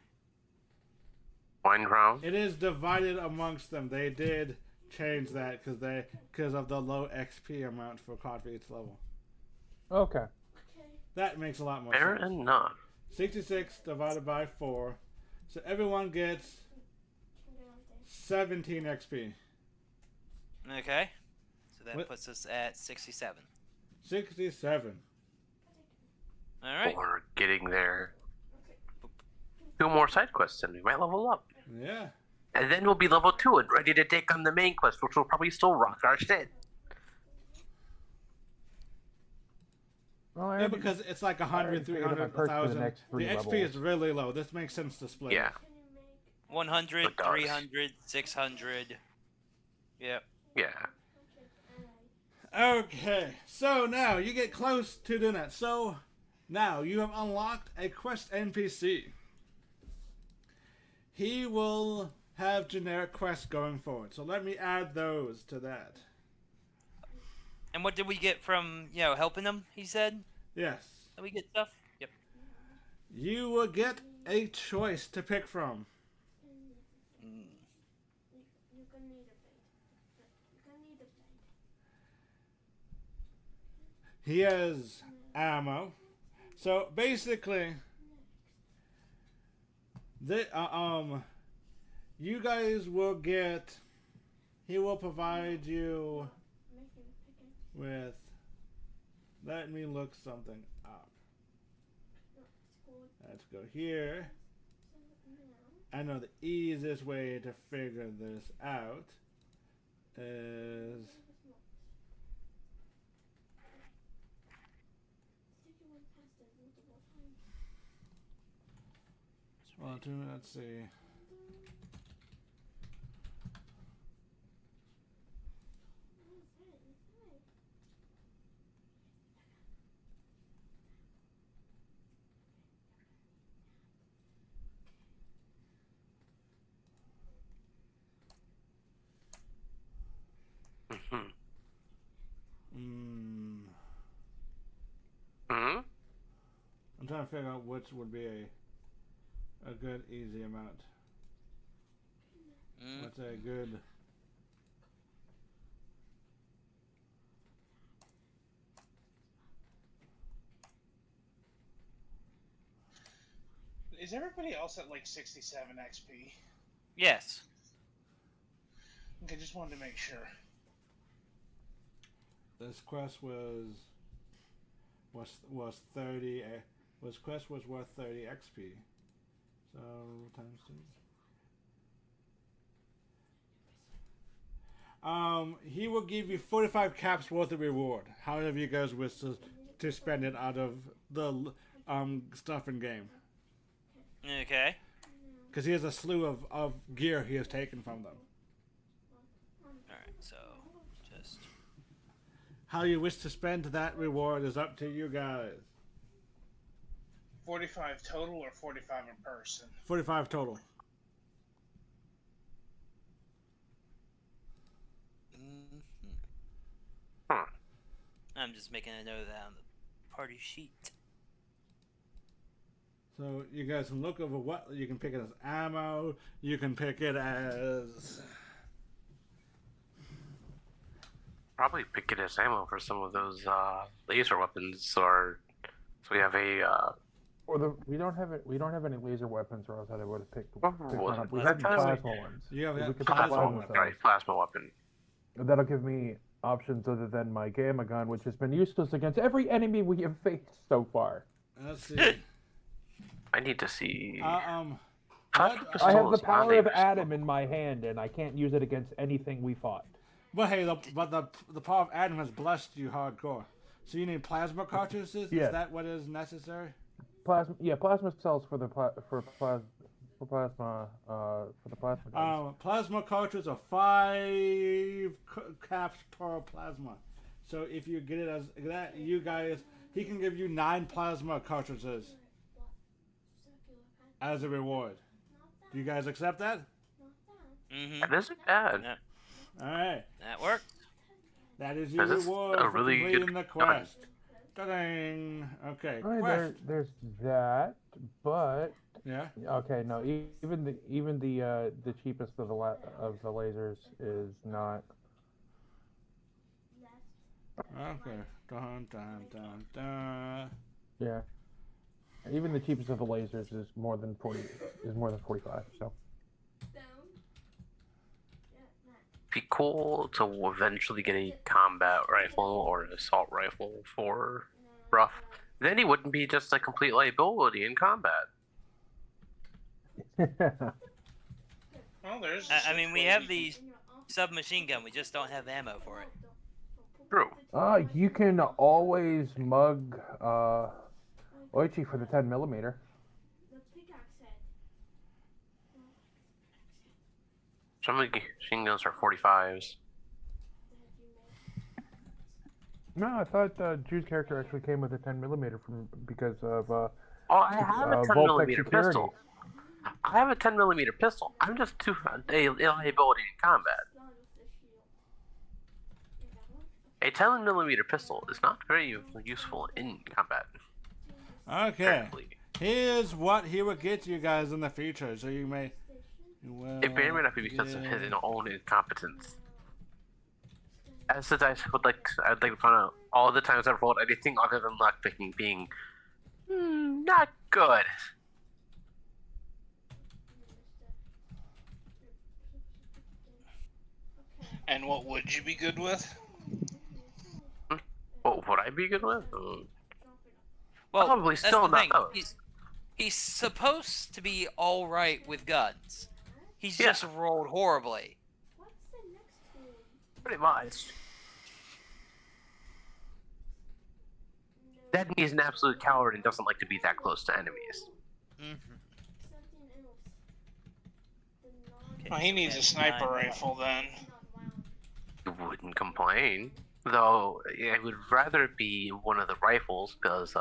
[SPEAKER 4] Wind round.
[SPEAKER 1] It is divided amongst them. They did change that because of the low XP amount for card for each level.
[SPEAKER 2] Okay.
[SPEAKER 1] That makes a lot more
[SPEAKER 4] Fair
[SPEAKER 1] sense.
[SPEAKER 4] enough.
[SPEAKER 1] 66 divided by 4. So everyone gets 17 XP.
[SPEAKER 3] Okay. So that
[SPEAKER 1] What?
[SPEAKER 3] puts us at 67.
[SPEAKER 1] 67.
[SPEAKER 3] All right.
[SPEAKER 4] We're getting there. 2 more side quests and we might level up.
[SPEAKER 1] Yeah.
[SPEAKER 4] And then we'll be level 2 and ready to take on the main quest, which will probably still rock our shit.
[SPEAKER 2] Well,
[SPEAKER 1] Yeah, because it's like 100,
[SPEAKER 2] figured out my
[SPEAKER 1] 300,
[SPEAKER 2] perks for the
[SPEAKER 1] 1,000.
[SPEAKER 2] next
[SPEAKER 1] The
[SPEAKER 2] 3
[SPEAKER 1] XP
[SPEAKER 2] levels.
[SPEAKER 1] is really low. This makes sense to split.
[SPEAKER 4] Yeah.
[SPEAKER 3] 100,
[SPEAKER 4] It does.
[SPEAKER 3] 300, 600. Yep.
[SPEAKER 4] Yeah.
[SPEAKER 1] Okay, so now you get close to doing that. So now you have unlocked a quest NPC. He will have generic quests going forward. So let me add those to that.
[SPEAKER 3] And what did we get from, helping them, he said?
[SPEAKER 1] Yes.
[SPEAKER 3] Did we get stuff? Yep.
[SPEAKER 1] You will get a choice to pick from.
[SPEAKER 3] Mm.
[SPEAKER 1] He has ammo. So basically, you guys will get. He will provide you with. Let me look something up. Let's go here. I know the easiest way to figure this out is. Well, let's see.
[SPEAKER 4] Mm-hmm.
[SPEAKER 1] I'm trying to figure out which would be a good easy amount. What's a good?
[SPEAKER 5] Is everybody else at like 67 XP?
[SPEAKER 3] Yes.
[SPEAKER 5] Okay, just wanted to make sure.
[SPEAKER 1] This quest was 30. Was quest was worth 30 XP. So times 2. He will give you 45 caps worth of reward. However you guys wish to spend it out of the stuff in game.
[SPEAKER 3] Okay.
[SPEAKER 1] Because he has a slew of gear he has taken from them.
[SPEAKER 3] Alright, so just.
[SPEAKER 1] How you wish to spend that reward is up to you guys.
[SPEAKER 5] 45 total or 45 in person?
[SPEAKER 1] 45 total.
[SPEAKER 4] Huh.
[SPEAKER 3] I'm just making a note of that on the party sheet.
[SPEAKER 1] So you guys can look over what you can pick it as ammo. You can pick it as
[SPEAKER 4] Probably pick it as ammo for some of those laser weapons, or so we have a.
[SPEAKER 2] We don't have any laser weapons, or else I would have picked
[SPEAKER 4] What
[SPEAKER 2] one
[SPEAKER 4] was
[SPEAKER 2] up.
[SPEAKER 4] it?
[SPEAKER 2] We
[SPEAKER 4] Was
[SPEAKER 2] have
[SPEAKER 4] that
[SPEAKER 2] plasma ones.
[SPEAKER 1] You have
[SPEAKER 2] We
[SPEAKER 1] that
[SPEAKER 2] could pick
[SPEAKER 1] plasma
[SPEAKER 2] plasma
[SPEAKER 1] one.
[SPEAKER 2] cells.
[SPEAKER 4] Right, plasma weapon.
[SPEAKER 2] That'll give me options other than my gamma gun, which has been useless against every enemy we have faced so far.
[SPEAKER 1] let's see.
[SPEAKER 4] I need to see. Plasma
[SPEAKER 1] What?
[SPEAKER 4] pistol
[SPEAKER 2] I have the
[SPEAKER 4] is not
[SPEAKER 2] power
[SPEAKER 4] a
[SPEAKER 2] of
[SPEAKER 4] pistol.
[SPEAKER 2] Adam in my hand, and I can't use it against anything we fought.
[SPEAKER 1] But hey, the power of Adam has blessed you hardcore. So you need plasma cartridges?
[SPEAKER 2] Yes.
[SPEAKER 1] Is that what is necessary?
[SPEAKER 2] Plasma cells for the plasma guns.
[SPEAKER 1] Plasma cartridges are 5 caps per plasma. So if you get it as that, you guys, he can give you 9 plasma cartridges as a reward. Do you guys accept that?
[SPEAKER 3] Mm-hmm.
[SPEAKER 4] That isn't bad.
[SPEAKER 3] Yeah,
[SPEAKER 1] All right.
[SPEAKER 3] that worked.
[SPEAKER 1] That is your
[SPEAKER 4] This is
[SPEAKER 1] reward
[SPEAKER 4] a
[SPEAKER 1] for
[SPEAKER 4] really
[SPEAKER 1] completing
[SPEAKER 4] good
[SPEAKER 1] the
[SPEAKER 4] gun.
[SPEAKER 1] quest. Ta-ding. Okay.
[SPEAKER 2] All right,
[SPEAKER 1] Quest.
[SPEAKER 2] there's that, but
[SPEAKER 1] Yeah.
[SPEAKER 2] okay, no, even the cheapest of the lasers is not.
[SPEAKER 1] Okay. Dun dun dun dun.
[SPEAKER 2] Yeah, even the cheapest of the lasers is more than 45. So
[SPEAKER 4] Be cool to eventually get a combat rifle or an assault rifle for Ruff. Then he wouldn't be just a complete liability in combat.
[SPEAKER 5] Well, there's.
[SPEAKER 3] I mean, we have the submachine gun. We just don't have ammo for it.
[SPEAKER 4] True.
[SPEAKER 2] you can always mug Oichi for the 10mm.
[SPEAKER 4] Some of the machine guns are 45s.
[SPEAKER 2] No, I thought Drew's character actually came with a 10mm because of
[SPEAKER 4] Oh, I have a 10
[SPEAKER 2] Vault-Tec
[SPEAKER 4] millimeter
[SPEAKER 2] security.
[SPEAKER 4] pistol. I have a 10 millimeter pistol. I'm just too a liability in combat. A 10 millimeter pistol is not very useful in combat.
[SPEAKER 1] Okay.
[SPEAKER 4] Apparently.
[SPEAKER 1] Here's what he will get you guys in the future, so you may. Well,
[SPEAKER 4] It may or may not be because of his own incompetence. As such, I'd like to find out all the times I've rolled anything other than lockpicking being not good.
[SPEAKER 5] And what would you be good with?
[SPEAKER 4] What would I be good with?
[SPEAKER 3] Well,
[SPEAKER 4] Probably
[SPEAKER 3] that's
[SPEAKER 4] still
[SPEAKER 3] the
[SPEAKER 4] not
[SPEAKER 3] thing.
[SPEAKER 4] those.
[SPEAKER 3] He's supposed to be all right with guns. He's
[SPEAKER 4] Yeah.
[SPEAKER 3] just rolled horribly.
[SPEAKER 4] Pretty much. That means he's an absolute coward and doesn't like to be that close to enemies.
[SPEAKER 3] Mm-hmm. Okay,
[SPEAKER 5] Well, he
[SPEAKER 3] so
[SPEAKER 5] needs a
[SPEAKER 3] that's
[SPEAKER 5] sniper
[SPEAKER 3] 9.
[SPEAKER 5] rifle then.
[SPEAKER 4] You wouldn't complain. Though, I would rather it be one of the rifles, because,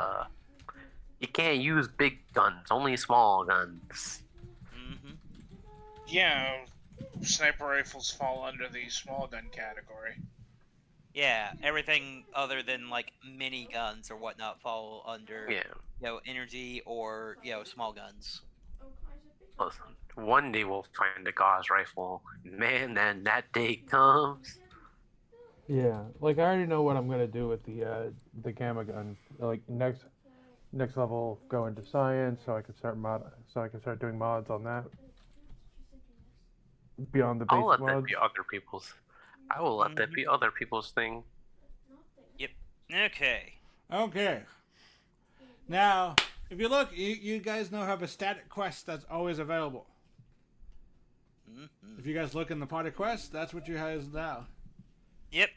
[SPEAKER 4] you can't use big guns, only small guns.
[SPEAKER 3] Mm-hmm.
[SPEAKER 5] Yeah, sniper rifles fall under the small gun category.
[SPEAKER 3] Yeah, everything other than like mini guns or whatnot fall under
[SPEAKER 4] Yeah.
[SPEAKER 3] energy or small guns.
[SPEAKER 4] Listen, one day we'll find a Gauss rifle. Man, then that day comes.
[SPEAKER 2] Yeah, like I already know what I'm gonna do with the gamma gun. Like next level, go into science, so I can start doing mods on that. Beyond the
[SPEAKER 4] I'll
[SPEAKER 2] basic
[SPEAKER 4] let that
[SPEAKER 2] mods.
[SPEAKER 4] be other people's. I will let that be other people's thing.
[SPEAKER 3] Yep. Okay.
[SPEAKER 1] Okay. Now, if you look, you guys now have a static quest that's always available.
[SPEAKER 3] Mm-hmm.
[SPEAKER 1] If you guys look in the party quest, that's what you guys now.
[SPEAKER 3] Yep.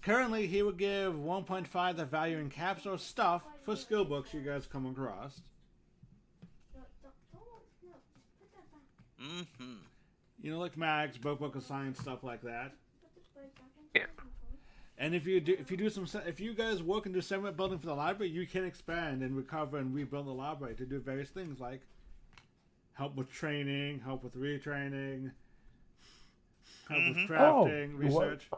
[SPEAKER 1] Currently, he would give 1.5 the value in caps or stuff for skill books you guys come across.
[SPEAKER 3] Mm-hmm.
[SPEAKER 1] You know, like mags, book of science, stuff like that.
[SPEAKER 4] Yeah.
[SPEAKER 1] And if you guys work and do settlement building for the library, you can expand and recover and rebuild the library to do various things like help with training, help with retraining, help with crafting, research.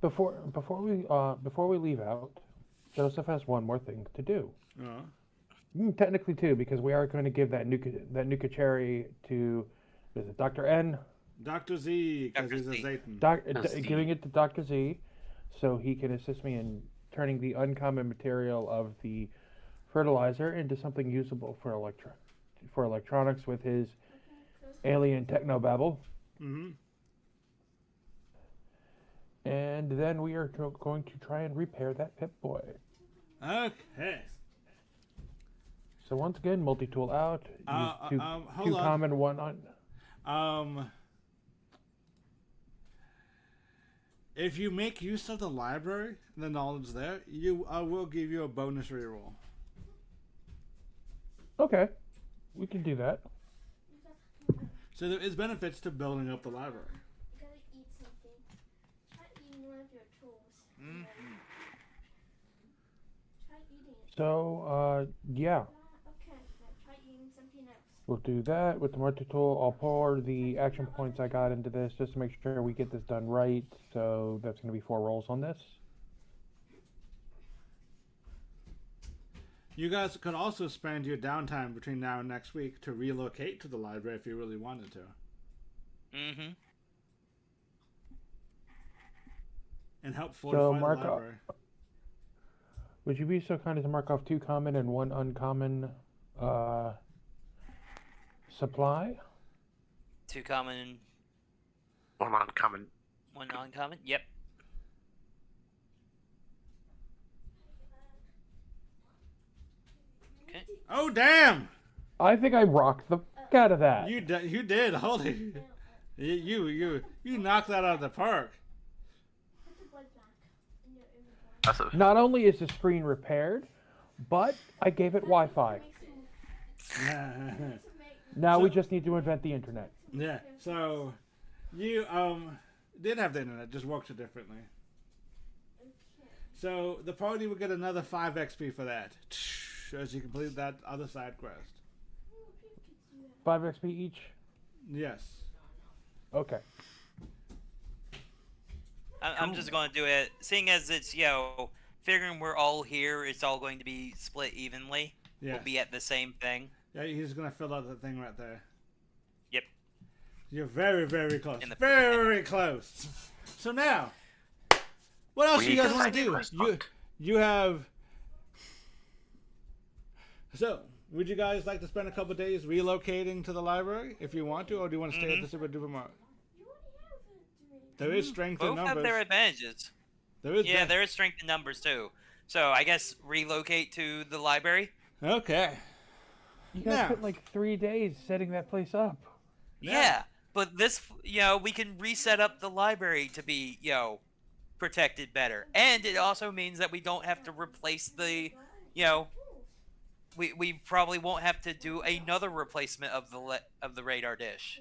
[SPEAKER 2] Before we leave out, Joseph has one more thing to do. Technically two, because we are going to give that Nuka cherry to Dr. N.
[SPEAKER 1] Dr. Z, because he's a
[SPEAKER 3] Z.
[SPEAKER 1] Zayton.
[SPEAKER 2] Giving it to Dr. Z, so he can assist me in turning the uncommon material of the fertilizer into something usable for electronics with his alien technobabble.
[SPEAKER 1] Mm-hmm.
[SPEAKER 2] And then we are going to try and repair that Pip-Boy.
[SPEAKER 1] Okay.
[SPEAKER 2] So once again, multi-tool out. Use two
[SPEAKER 1] hold on.
[SPEAKER 2] common, one on.
[SPEAKER 1] If you make use of the library and the knowledge there, I will give you a bonus reroll.
[SPEAKER 2] Okay, we can do that.
[SPEAKER 1] So there is benefits to building up the library.
[SPEAKER 6] You gotta eat something. Try eating one of your tools. Try eating it.
[SPEAKER 2] So, yeah.
[SPEAKER 6] Okay, now try eating something else.
[SPEAKER 2] We'll do that with the multi-tool. I'll pour the action points I got into this just to make sure we get this done right. So that's going to be 4 rolls on this.
[SPEAKER 1] You guys could also spend your downtime between now and next week to relocate to the library if you really wanted to.
[SPEAKER 3] Mm-hmm.
[SPEAKER 1] And help fortify the
[SPEAKER 2] mark
[SPEAKER 1] library.
[SPEAKER 2] Would you be so kind as to mark off 2 common and 1 uncommon supply?
[SPEAKER 3] 2 common,
[SPEAKER 4] 1 uncommon.
[SPEAKER 3] 1 uncommon. Yep. Okay.
[SPEAKER 1] Oh, damn!
[SPEAKER 2] I think I rocked the f*** out of that.
[SPEAKER 1] You did. Holy. You knocked that out of the park.
[SPEAKER 6] Put the blood back in your inventory.
[SPEAKER 2] Not only is the screen repaired, but I gave it Wi-Fi. Now we just need to invent the internet.
[SPEAKER 1] Yeah. So you did have the internet, just works it differently. So the party will get another 5 XP for that, as you complete that other side quest.
[SPEAKER 2] 5 XP each?
[SPEAKER 1] Yes.
[SPEAKER 2] Okay.
[SPEAKER 3] I'm just going to do it, seeing as it's, figuring we're all here, it's all going to be split evenly.
[SPEAKER 1] Yeah.
[SPEAKER 3] We'll be at the same thing.
[SPEAKER 1] Yeah, he's gonna fill out the thing right there.
[SPEAKER 3] Yep.
[SPEAKER 1] You're very, very close.
[SPEAKER 3] In the-
[SPEAKER 1] Very close. So now, what else do you guys want to do? You have. So, would you guys like to spend a couple days relocating to the library if you want to, or do you want to stay at the Super Duper Mart? There is strength in
[SPEAKER 3] Both
[SPEAKER 1] numbers.
[SPEAKER 3] have their advantages.
[SPEAKER 1] There is.
[SPEAKER 3] Yeah, there is strength in numbers too. So I guess relocate to the library.
[SPEAKER 1] Okay.
[SPEAKER 2] You guys
[SPEAKER 1] Now-
[SPEAKER 2] spent like 3 days setting that place up.
[SPEAKER 3] Yeah, but this, we can reset up the library to be, protected better, and it also means that we don't have to replace the, we probably won't have to do another replacement of the radar dish.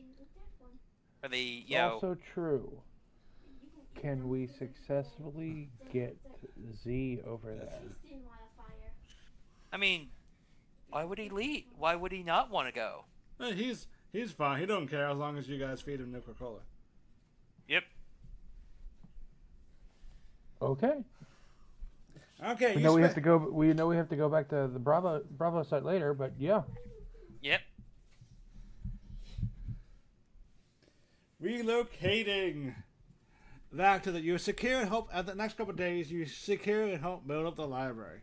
[SPEAKER 3] For the,
[SPEAKER 2] Also true. Can we successfully get Z over there?
[SPEAKER 3] I mean, why would he leave? Why would he not want to go?
[SPEAKER 1] He's fine. He don't care as long as you guys feed him Coca-Cola.
[SPEAKER 3] Yep.
[SPEAKER 2] Okay.
[SPEAKER 1] Okay.
[SPEAKER 2] We know we have to go. We know we have to go back to the Bravo site later, but yeah.
[SPEAKER 3] Yep.
[SPEAKER 1] Relocating back to you secure and help at the next couple of days. You secure and help build up the library.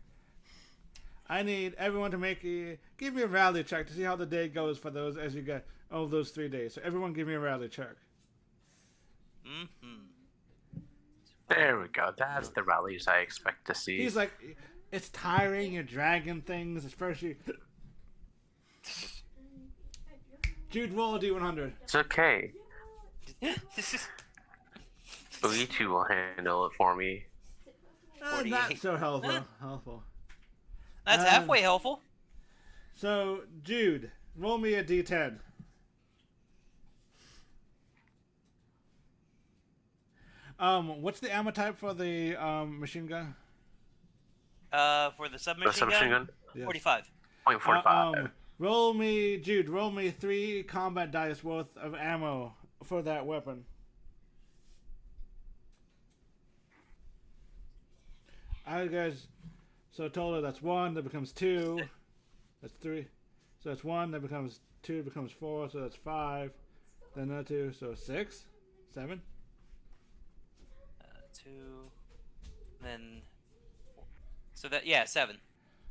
[SPEAKER 1] I need everyone to give me a rally check to see how the day goes for those as you get those 3 days. So everyone, give me a rally check.
[SPEAKER 4] There we go. That's the rallies I expect to see.
[SPEAKER 1] He's like, it's tiring. You're dragging things, especially. Jude, roll a D100.
[SPEAKER 4] It's okay. Luigi will handle it for me.
[SPEAKER 1] Not so helpful.
[SPEAKER 3] That's halfway helpful.
[SPEAKER 1] So, Jude, roll me a D10. What's the ammo type for the machine gun?
[SPEAKER 3] For the submachine gun?
[SPEAKER 1] Yes.
[SPEAKER 3] 45.
[SPEAKER 4] 0.45.
[SPEAKER 1] Roll me 3 combat dice worth of ammo for that weapon. Alright, guys. So total, that's 1, that becomes 2. That's 3. So that's 1, that becomes 2, becomes 4, so that's 5. Then another 2, so 6? 7?
[SPEAKER 3] 2. Then. So 7.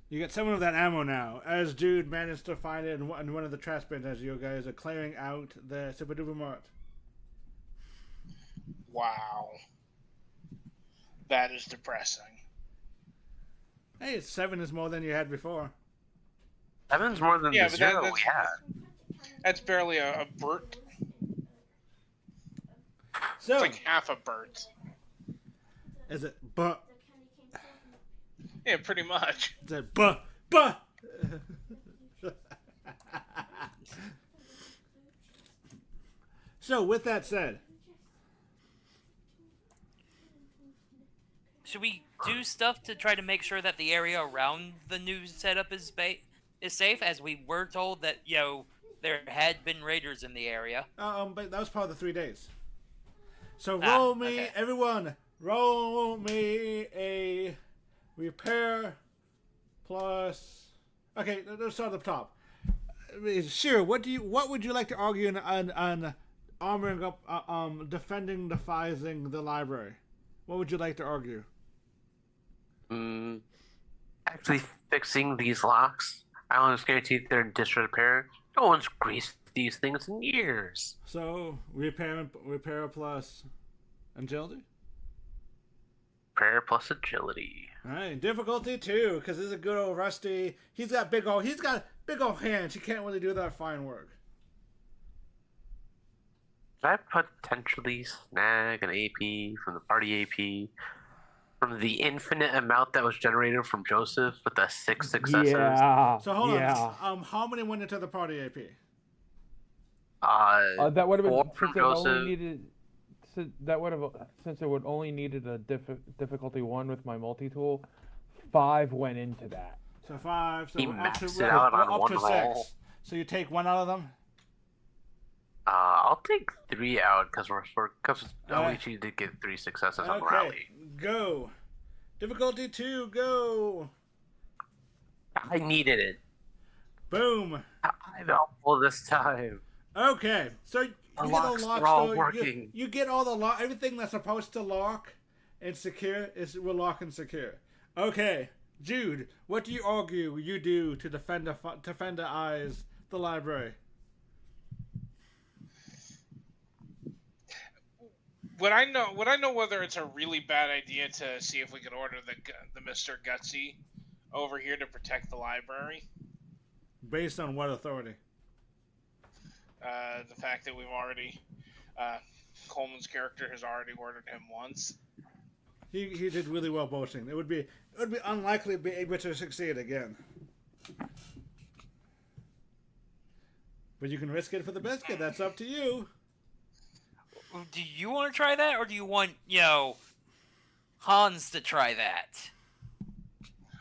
[SPEAKER 1] You get 7 of that ammo now, as Jude managed to find it in one of the trash bins as you guys are clearing out the Super Duper Mart.
[SPEAKER 5] Wow. That is depressing.
[SPEAKER 1] Hey, 7 is more than you had before.
[SPEAKER 4] 7's more than
[SPEAKER 5] Yeah,
[SPEAKER 4] the
[SPEAKER 5] but
[SPEAKER 4] 0 we had.
[SPEAKER 5] that's barely a Bert.
[SPEAKER 1] So,
[SPEAKER 5] It's like half a Bert.
[SPEAKER 1] is it but?
[SPEAKER 5] Yeah, pretty much.
[SPEAKER 1] Is it but? So, with that said,
[SPEAKER 3] Should we do stuff to try to make sure that the area around the new setup is safe? As we were told that there had been raiders in the area.
[SPEAKER 1] but that was part of the 3 days. So
[SPEAKER 3] Okay.
[SPEAKER 1] everyone, roll me a repair plus. Okay, let's start at the top. Sure. What would you like to argue on armoring up, defending, defising the library? What would you like to argue?
[SPEAKER 4] Actually fixing these locks. I almost guarantee they're in disrepair. No one's greased these things in years.
[SPEAKER 1] So repair plus agility.
[SPEAKER 4] Repair plus agility.
[SPEAKER 1] All right, difficulty 2, because this is a good old Rusty. He's got big old hands. He can't really do that fine work.
[SPEAKER 4] Could I potentially snag an AP from the party AP from the infinite amount that was generated from Joseph with the 6 successes?
[SPEAKER 2] Yeah.
[SPEAKER 1] So hold on. How many went into the party AP?
[SPEAKER 2] That would have
[SPEAKER 4] 4
[SPEAKER 2] been
[SPEAKER 4] from
[SPEAKER 2] since it only
[SPEAKER 4] Joseph.
[SPEAKER 2] needed. That would have since it would only needed a difficulty 1 with my multi-tool. 5 went into that.
[SPEAKER 1] So 5. So
[SPEAKER 4] He
[SPEAKER 1] we're up to,
[SPEAKER 4] maxed it out on
[SPEAKER 1] up
[SPEAKER 4] one
[SPEAKER 1] to
[SPEAKER 4] roll.
[SPEAKER 1] 6. So you take 1 out of them.
[SPEAKER 4] I'll take 3 out because Oichi did get 3 successes on rally.
[SPEAKER 1] Go. Difficulty 2. Go.
[SPEAKER 4] I needed it.
[SPEAKER 1] Boom.
[SPEAKER 4] I'm helpful this time.
[SPEAKER 1] Okay. So you
[SPEAKER 4] The
[SPEAKER 1] get
[SPEAKER 4] locks
[SPEAKER 1] all
[SPEAKER 4] are all
[SPEAKER 1] locks.
[SPEAKER 4] working.
[SPEAKER 1] You get all the everything that's supposed to lock and secure will lock and secure. Okay, Jude, what do you argue you do to defend the library?
[SPEAKER 5] Would I know whether it's a really bad idea to see if we could order the Mr. Gutsy over here to protect the library?
[SPEAKER 1] Based on what authority?
[SPEAKER 5] The fact that we've already Coleman's character has already ordered him once.
[SPEAKER 1] He did really well boasting. It would be unlikely to be able to succeed again. But you can risk it for the biscuit. That's up to you.
[SPEAKER 3] Do you want to try that, or do you want Hans to try that?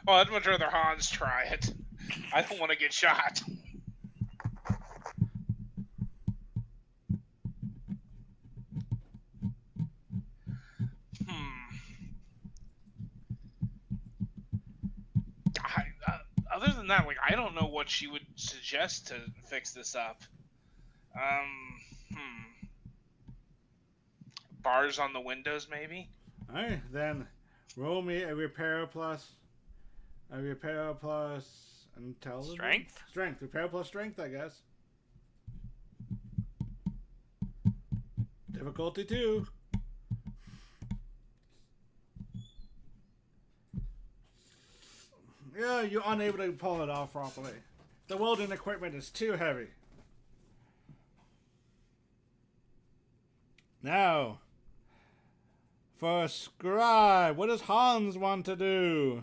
[SPEAKER 5] Oh, I'd much rather Hans try it. I don't want to get shot. Other than that, I don't know what she would suggest to fix this up. Bars on the windows, maybe?
[SPEAKER 1] Alright, then roll me a repair plus intelligence. Strength. Repair plus strength, I guess. Difficulty 2. Yeah, you're unable to pull it off properly. The welding equipment is too heavy. Now, for Scribe, what does Hans want to do?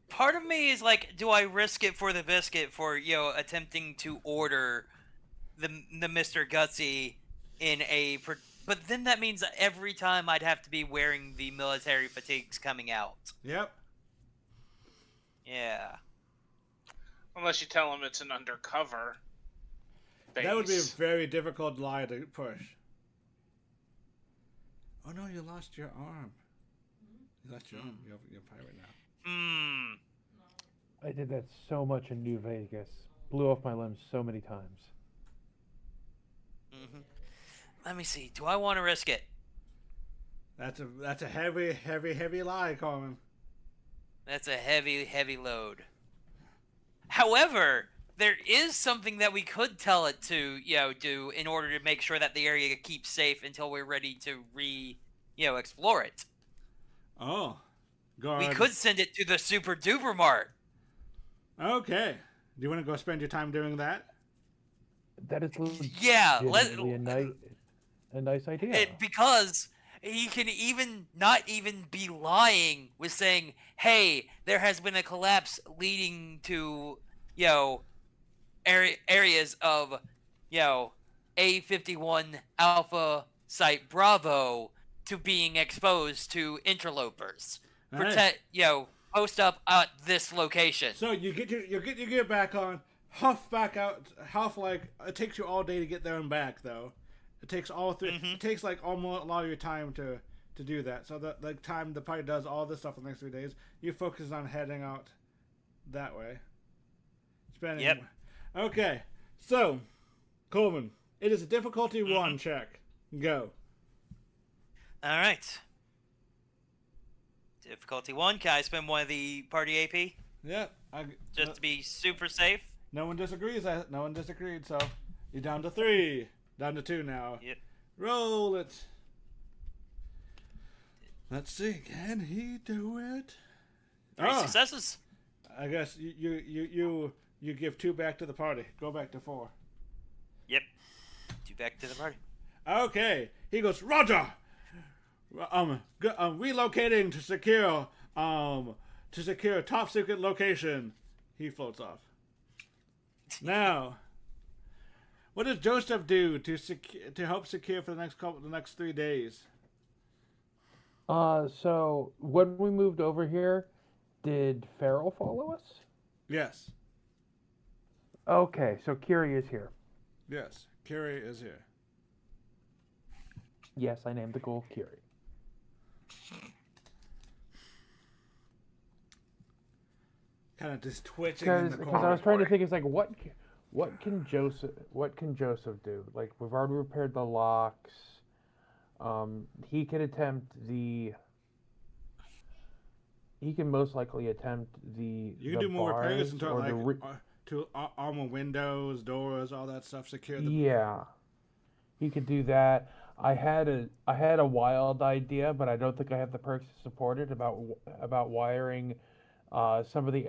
[SPEAKER 3] Part of me is like, do I risk it for the biscuit for attempting to order the Mr. Gutsy in a... But then that means that every time I'd have to be wearing the military fatigues coming out.
[SPEAKER 1] Yep.
[SPEAKER 3] Yeah.
[SPEAKER 5] Unless you tell him it's an undercover base.
[SPEAKER 1] That would be a very difficult lie to push. Oh no, you lost your arm. You lost your arm. You're a pirate now.
[SPEAKER 2] I did that so much in New Vegas. Blew off my limbs so many times.
[SPEAKER 3] Let me see. Do I want to risk it?
[SPEAKER 1] That's a heavy lie, Carmen.
[SPEAKER 3] That's a heavy load. However, there is something that we could tell it to, do in order to make sure that the area keeps safe until we're ready to explore it.
[SPEAKER 1] Oh, guard.
[SPEAKER 3] We could send it to the Super Duper Mart.
[SPEAKER 1] Okay, Do you want to go spend your time doing that?
[SPEAKER 2] That is
[SPEAKER 3] Yeah,
[SPEAKER 2] legitimately a nice idea.
[SPEAKER 3] because he can even not even be lying with saying, "Hey, there has been a collapse leading to, areas of, A51 Alpha Site Bravo to being exposed to interlopers.
[SPEAKER 1] All right.
[SPEAKER 3] Protect, post up at this location."
[SPEAKER 1] So you get your gear back on, huff back out, huff like it takes you all day to get there and back though. It takes all three.
[SPEAKER 3] Mhm.
[SPEAKER 1] It takes like almost a lot of your time to do that. So that like time the party does all this stuff in the next 3 days. You focus on heading out that way. Spending.
[SPEAKER 3] Yep.
[SPEAKER 1] Okay. So, Coleman, it is a difficulty 1 check. Go.
[SPEAKER 3] All right. Difficulty 1. Can I spend one of the party AP
[SPEAKER 1] Yeah.
[SPEAKER 3] just to be super safe?
[SPEAKER 1] No one disagrees. No one disagreed. So you're down to 3. Down to 2 now.
[SPEAKER 3] Yep.
[SPEAKER 1] Roll it. Let's see. Can he do it?
[SPEAKER 3] 3 successes.
[SPEAKER 1] I guess you give 2 back to the party. Go back to 4.
[SPEAKER 3] Yep. 2 back to the party.
[SPEAKER 1] Okay. He goes, Roger. Relocating to secure top secret location. He floats off. Now, what does Joseph do to help secure for the next 3 days?
[SPEAKER 2] So when we moved over here, did Farrell follow us?
[SPEAKER 1] Yes.
[SPEAKER 2] Okay, so Kiri is here.
[SPEAKER 1] Yes. Carrie is here.
[SPEAKER 2] Yes, I named the ghoul Kiri.
[SPEAKER 1] Kind of just twitching in the corner.
[SPEAKER 2] Because I was trying to think, it's like what can Joseph do? Like, we've already repaired the locks. He can most likely attempt the.
[SPEAKER 1] You can do more repairs and to armor windows, doors, all that stuff. Secure the.
[SPEAKER 2] Yeah, he could do that. I had a wild idea, but I don't think I have the perks to support it about wiring some of the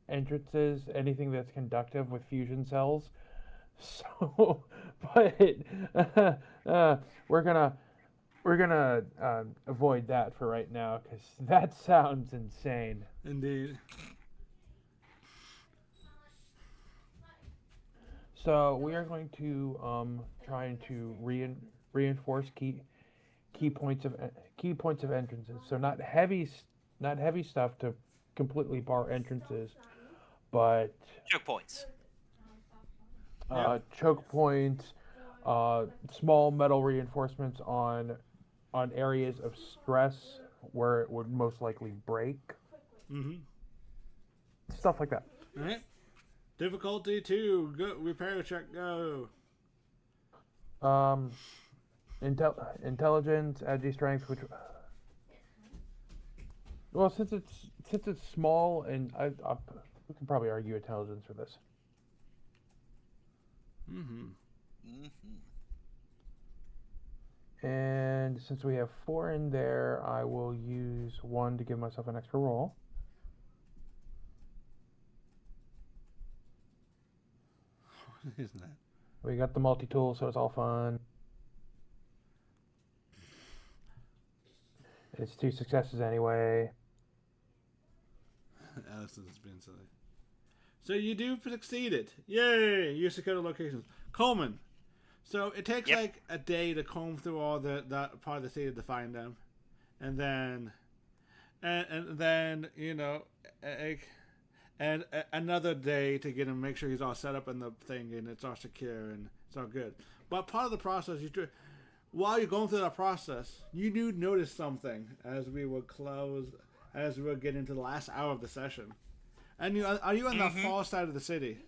[SPEAKER 2] entrances, anything that's conductive with fusion cells. So, but we're gonna avoid that for right now because that sounds insane.
[SPEAKER 1] Indeed.
[SPEAKER 2] So we are going to trying to reinforce key points of entrances. So not heavy stuff to completely bar entrances, but
[SPEAKER 3] Choke points.
[SPEAKER 2] Choke points, small metal reinforcements on areas of stress where it would most likely break.
[SPEAKER 1] Mm-hmm.
[SPEAKER 2] Stuff like that.
[SPEAKER 1] All right. Difficulty 2. Go repair check. Go.
[SPEAKER 2] Intelligence, ag strength, which. Well, since it's small, and we can probably argue intelligence for this.
[SPEAKER 1] Mm-hmm.
[SPEAKER 2] And since we have 4 in there, I will use 1 to give myself an extra roll.
[SPEAKER 1] What is that?
[SPEAKER 2] We got the multi-tool, so it's all fun. It's 2 successes anyway.
[SPEAKER 1] Alex is being silly. So you do succeed it. Yay! You secure the locations. Coleman. So it takes like a day to comb through all the part of the city to find them, and then another day to get him, make sure he's all set up in the thing and it's all secure and it's all good. But part of the process, while you're going through that process, you do notice something as we were getting to the last hour of the session. And are you on the far side of the city?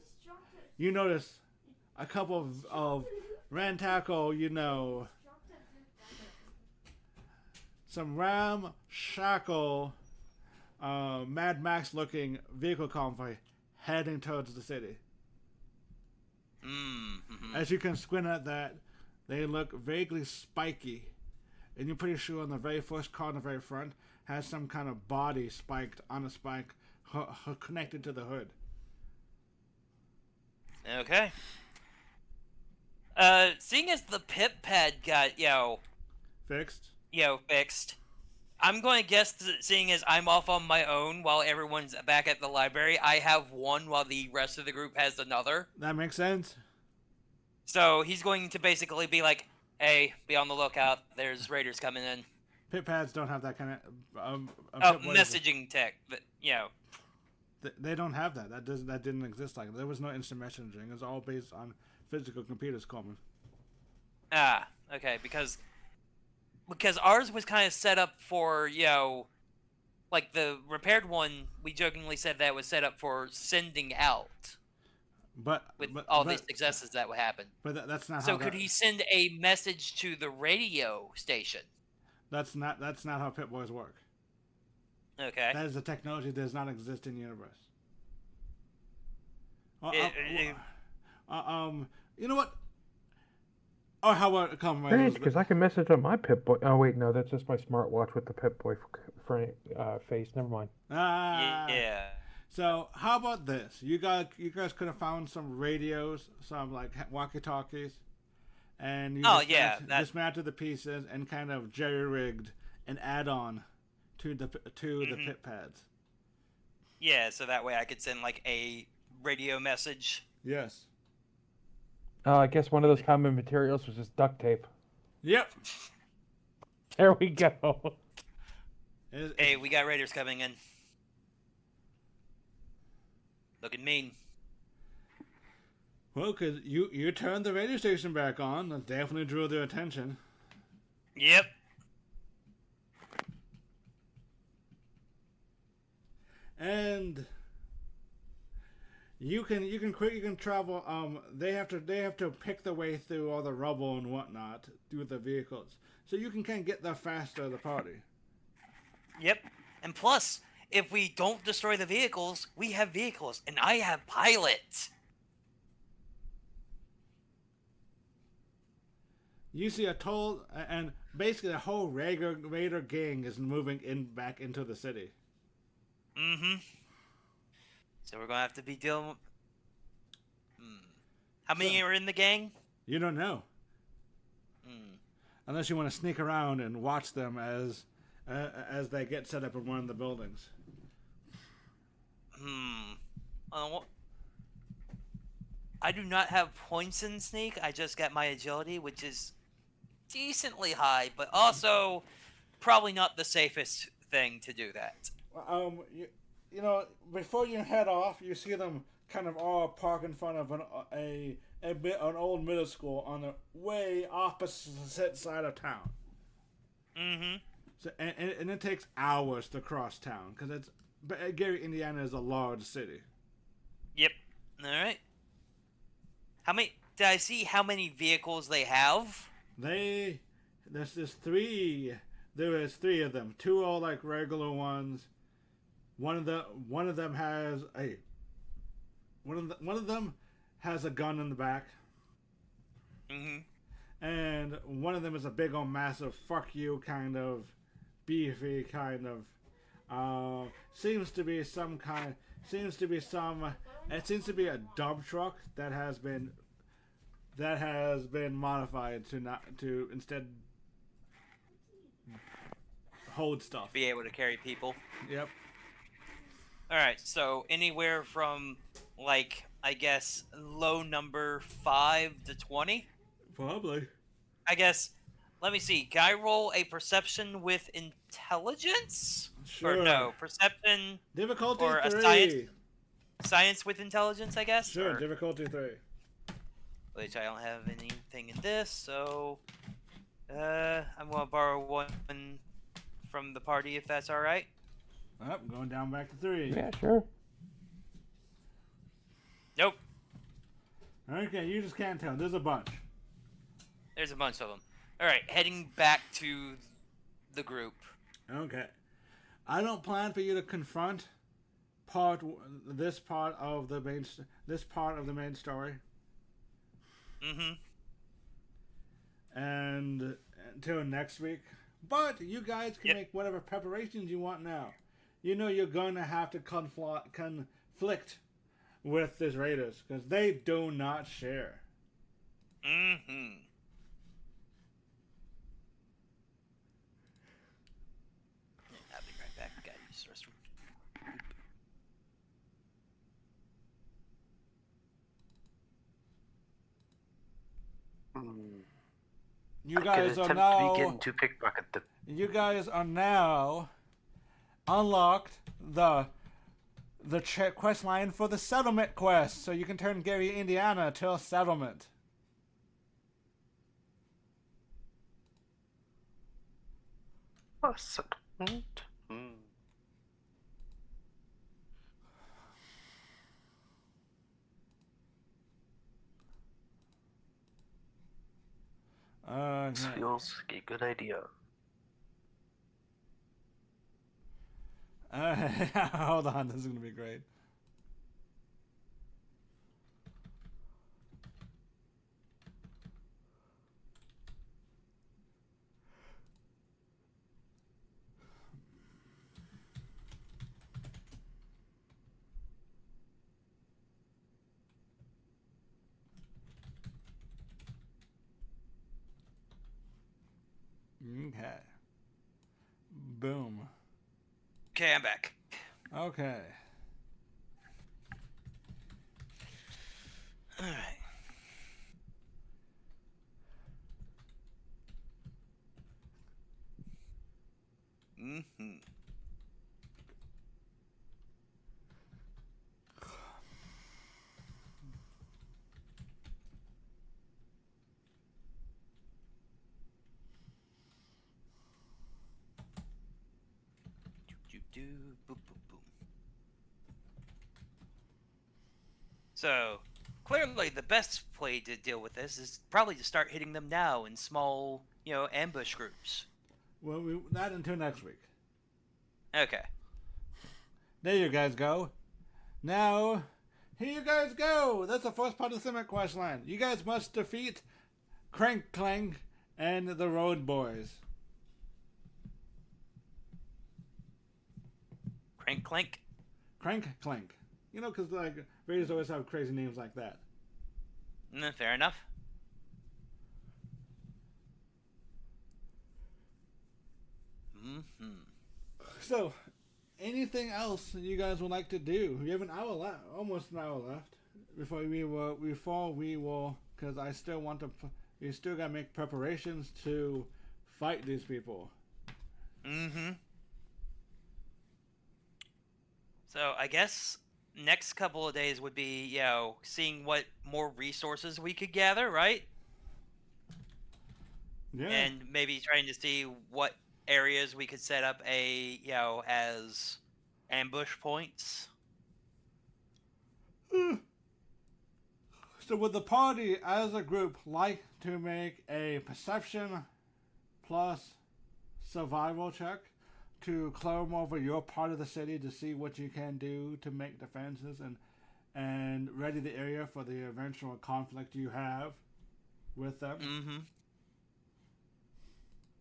[SPEAKER 1] You notice a couple of Rantackle, some ramshackle, Mad Max looking vehicle convoy heading towards the city.
[SPEAKER 3] Mm-hmm.
[SPEAKER 1] As you can squint at that, they look vaguely spiky. And you're pretty sure on the very first car on the very front has some kind of body spiked on a spike connected to the hood.
[SPEAKER 3] Okay. Seeing as the pip pad got,
[SPEAKER 1] Fixed.
[SPEAKER 3] fixed, I'm going to guess that seeing as I'm off on my own while everyone's back at the library, I have one while the rest of the group has another.
[SPEAKER 1] That makes sense.
[SPEAKER 3] So he's going to basically be like, hey, be on the lookout. There's raiders coming in.
[SPEAKER 1] Pit pads don't have that kind of
[SPEAKER 3] Messaging tech.
[SPEAKER 1] They don't have that. That didn't exist like that. There was no instant messaging. It was all based on physical computers calling.
[SPEAKER 3] Ah, okay, because ours was kind of set up for, like the repaired one, we jokingly said that was set up for sending out.
[SPEAKER 1] But
[SPEAKER 3] all these successes that would happen.
[SPEAKER 1] But that's not
[SPEAKER 3] so
[SPEAKER 1] how. So
[SPEAKER 3] could he send a message to the radio station?
[SPEAKER 1] That's not how Pip Boys work.
[SPEAKER 3] Okay.
[SPEAKER 1] That is a technology that does not exist in the universe. You know what? Oh, how about come?
[SPEAKER 2] Strange, because I can message on my Pip Boy. Oh wait, no, that's just my smartwatch with the Pip Boy face. Never mind.
[SPEAKER 3] Yeah.
[SPEAKER 1] So how about this? You guys could have found some radios, some like walkie-talkies, and you dismantled the pieces and kind of jerry-rigged an add-on to the pit pads.
[SPEAKER 3] Yeah, so that way I could send like a radio message.
[SPEAKER 1] Yes.
[SPEAKER 2] I guess one of those common materials was just duct tape.
[SPEAKER 1] Yep.
[SPEAKER 2] There we go.
[SPEAKER 3] Hey, we got raiders coming in. Looking mean.
[SPEAKER 1] Well, because you turned the radio station back on. That definitely drew their attention.
[SPEAKER 3] Yep.
[SPEAKER 1] And you can travel. They have to pick their way through all the rubble and whatnot with the vehicles, so you can kind of get there faster. The party.
[SPEAKER 3] Yep. And plus, if we don't destroy the vehicles, we have vehicles, and I have pilots.
[SPEAKER 1] You see and basically the whole Raider gang is moving back into the city.
[SPEAKER 3] Mm-hmm. So we're gonna have to be dealing with... How many are in the gang?
[SPEAKER 1] You don't know. Unless you want to sneak around and watch them as they get set up in one of the buildings.
[SPEAKER 3] I do not have points in sneak. I just got my agility, which is decently high, but also probably not the safest thing to do that.
[SPEAKER 1] You know, before you head off, you see them kind of all park in front of an old middle school on the way opposite side of town.
[SPEAKER 3] Mm-hmm.
[SPEAKER 1] So and it takes hours to cross town because Gary, Indiana is a large city.
[SPEAKER 3] Yep. All right. Did I see how many vehicles they have?
[SPEAKER 1] There's three. There is three of them. Two are like regular ones. One of them has a gun in the back.
[SPEAKER 3] Mm-hmm.
[SPEAKER 1] And one of them is a big old massive fuck you kind of beefy kind of seems to be a dump truck that has been modified to instead hold stuff.
[SPEAKER 3] Be able to carry people.
[SPEAKER 1] Yep.
[SPEAKER 3] Alright, so anywhere from, like, I guess, low number 5 to 20?
[SPEAKER 1] Probably.
[SPEAKER 3] I guess, let me see, can I roll a perception with intelligence?
[SPEAKER 1] Sure.
[SPEAKER 3] Or no, perception...
[SPEAKER 1] Difficulty
[SPEAKER 3] or
[SPEAKER 1] 3.
[SPEAKER 3] Science with intelligence, I guess?
[SPEAKER 1] Sure, difficulty 3.
[SPEAKER 3] Which I don't have anything in this, so... I'm gonna borrow one from the party if that's alright.
[SPEAKER 1] I'm going down back to 3.
[SPEAKER 2] Yeah, sure.
[SPEAKER 3] Nope.
[SPEAKER 1] Okay, you just can't tell. There's a bunch.
[SPEAKER 3] There's a bunch of them. Alright, heading back to the group.
[SPEAKER 1] Okay. I don't plan for you to confront this part of the main story.
[SPEAKER 3] Mm-hmm.
[SPEAKER 1] And until next week. But you guys can make whatever preparations you want now. You know you're going to have to conflict with these raiders because they do not share.
[SPEAKER 3] Mm-hmm. I'll be right back. Gotta use the restroom.
[SPEAKER 1] You
[SPEAKER 4] I
[SPEAKER 1] guys
[SPEAKER 4] could
[SPEAKER 1] are
[SPEAKER 4] attempt
[SPEAKER 1] now.
[SPEAKER 4] to begin to pickpocket them.
[SPEAKER 1] You guys are now unlocked the quest line for the settlement quest, so you can turn Gary, Indiana, to a settlement.
[SPEAKER 4] A settlement? This feels like a good idea.
[SPEAKER 1] Hold on, this is gonna be great. Okay. Boom.
[SPEAKER 3] Okay, I'm back.
[SPEAKER 1] Okay.
[SPEAKER 3] All right. Mm-hmm. Do boom boom boom. So clearly, the best way to deal with this is probably to start hitting them now in small, ambush groups.
[SPEAKER 1] Well, not until next week.
[SPEAKER 3] Okay.
[SPEAKER 1] There you guys go. Now, here you guys go. That's the first part of the Summit quest line. You guys must defeat Crank Clank and the Road Boys.
[SPEAKER 3] Crank clank.
[SPEAKER 1] Crank Clank. You know, because like raiders always have crazy names like that.
[SPEAKER 3] Fair enough. Mm-hmm.
[SPEAKER 1] So, anything else you guys would like to do? We have an hour left, almost an hour left, before we will, because I still want to. We still gotta make preparations to fight these people.
[SPEAKER 3] Mm-hmm. So I guess next couple of days would be, seeing what more resources we could gather, right?
[SPEAKER 1] Yeah.
[SPEAKER 3] And maybe trying to see what areas we could set up as ambush points.
[SPEAKER 1] So would the party as a group like to make a perception plus survival check to climb over your part of the city to see what you can do to make defenses and ready the area for the eventual conflict you have with them?
[SPEAKER 3] Mm-hmm.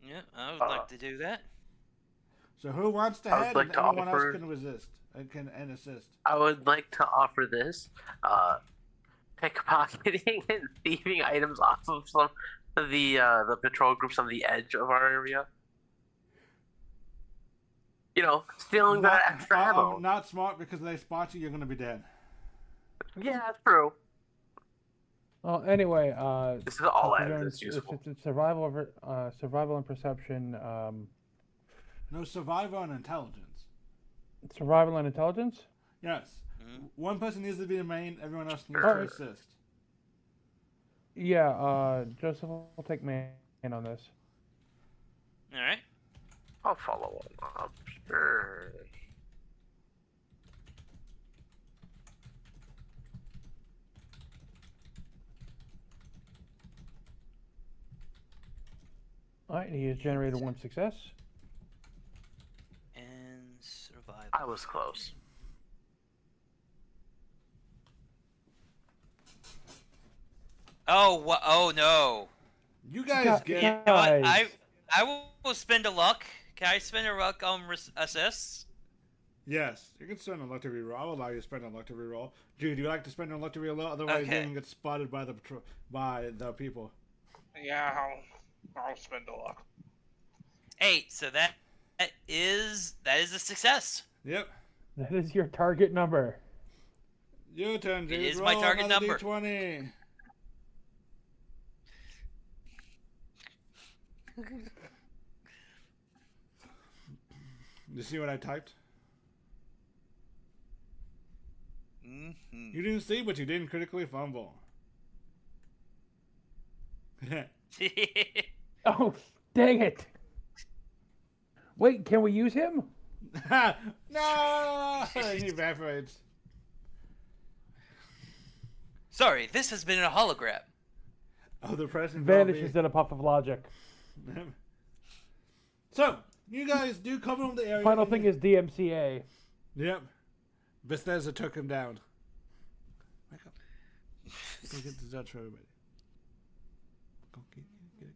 [SPEAKER 3] Yeah, I would like to do that.
[SPEAKER 1] So who wants to head and everyone else can resist and assist?
[SPEAKER 4] I would like to offer this pickpocketing and thieving items off of some of the patrol groups on the edge of our area. Stealing that extra ammo.
[SPEAKER 1] Not smart, because if they spot you, you're going to be dead.
[SPEAKER 4] Yeah, that's true.
[SPEAKER 2] Well, anyway,
[SPEAKER 4] this is all items that's useful.
[SPEAKER 2] It's survival and perception.
[SPEAKER 1] No, survival and intelligence.
[SPEAKER 2] Survival and intelligence?
[SPEAKER 1] Yes. Mm-hmm. One person needs to be the main, everyone else needs to assist.
[SPEAKER 2] Yeah, Joseph will take main on this.
[SPEAKER 3] Alright.
[SPEAKER 4] I'll follow up. Sure.
[SPEAKER 2] Alright, he has generated one success.
[SPEAKER 3] And survival.
[SPEAKER 4] I was close.
[SPEAKER 3] Oh, oh no.
[SPEAKER 1] You guys get...
[SPEAKER 3] You know what? I will spend a luck. Can I spend a luck on assists?
[SPEAKER 1] Yes, you can spend an luck to reroll. I'll allow you to spend an luck to reroll. Dude, do you like to spend an luck to reroll? Otherwise,
[SPEAKER 3] Okay.
[SPEAKER 1] you can get spotted by the people.
[SPEAKER 5] Yeah, I'll spend a luck.
[SPEAKER 3] 8. So that is a success.
[SPEAKER 1] Yep.
[SPEAKER 2] That is your target number.
[SPEAKER 1] Your turn, dude.
[SPEAKER 3] It is
[SPEAKER 1] Roll
[SPEAKER 3] my target
[SPEAKER 1] another
[SPEAKER 3] number.
[SPEAKER 1] D20. You see what I typed?
[SPEAKER 3] Mm-hmm.
[SPEAKER 1] You didn't see, but you didn't critically fumble.
[SPEAKER 2] Oh, dang it! Wait, can we use him?
[SPEAKER 1] No! He evaporates.
[SPEAKER 3] Sorry, this has been a hologram.
[SPEAKER 1] Oh, the present
[SPEAKER 2] Vanishes in a puff of logic.
[SPEAKER 1] So, you guys do cover up the area.
[SPEAKER 2] Final thing is DMCA.
[SPEAKER 1] Yep. Bethesda took him down. Wake up. Go get the judge for everybody. Go get it.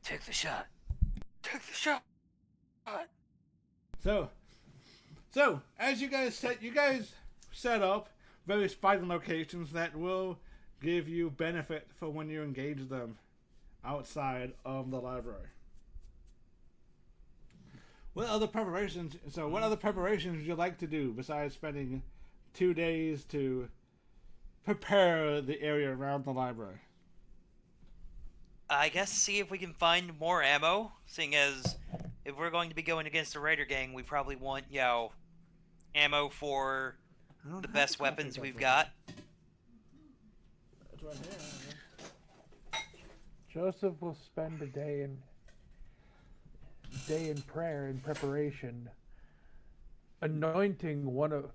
[SPEAKER 3] Take the shot. Take the shot.
[SPEAKER 1] So as you guys set up various fighting locations that will give you benefit for when you engage them outside of the library. What other preparations would you like to do besides spending 2 days to prepare the area around the library?
[SPEAKER 3] I guess see if we can find more ammo, seeing as if we're going to be going against the Raider gang, we probably want, ammo for the best weapons we've got.
[SPEAKER 1] That's right here.
[SPEAKER 2] Joseph will spend a day in prayer and preparation, anointing one of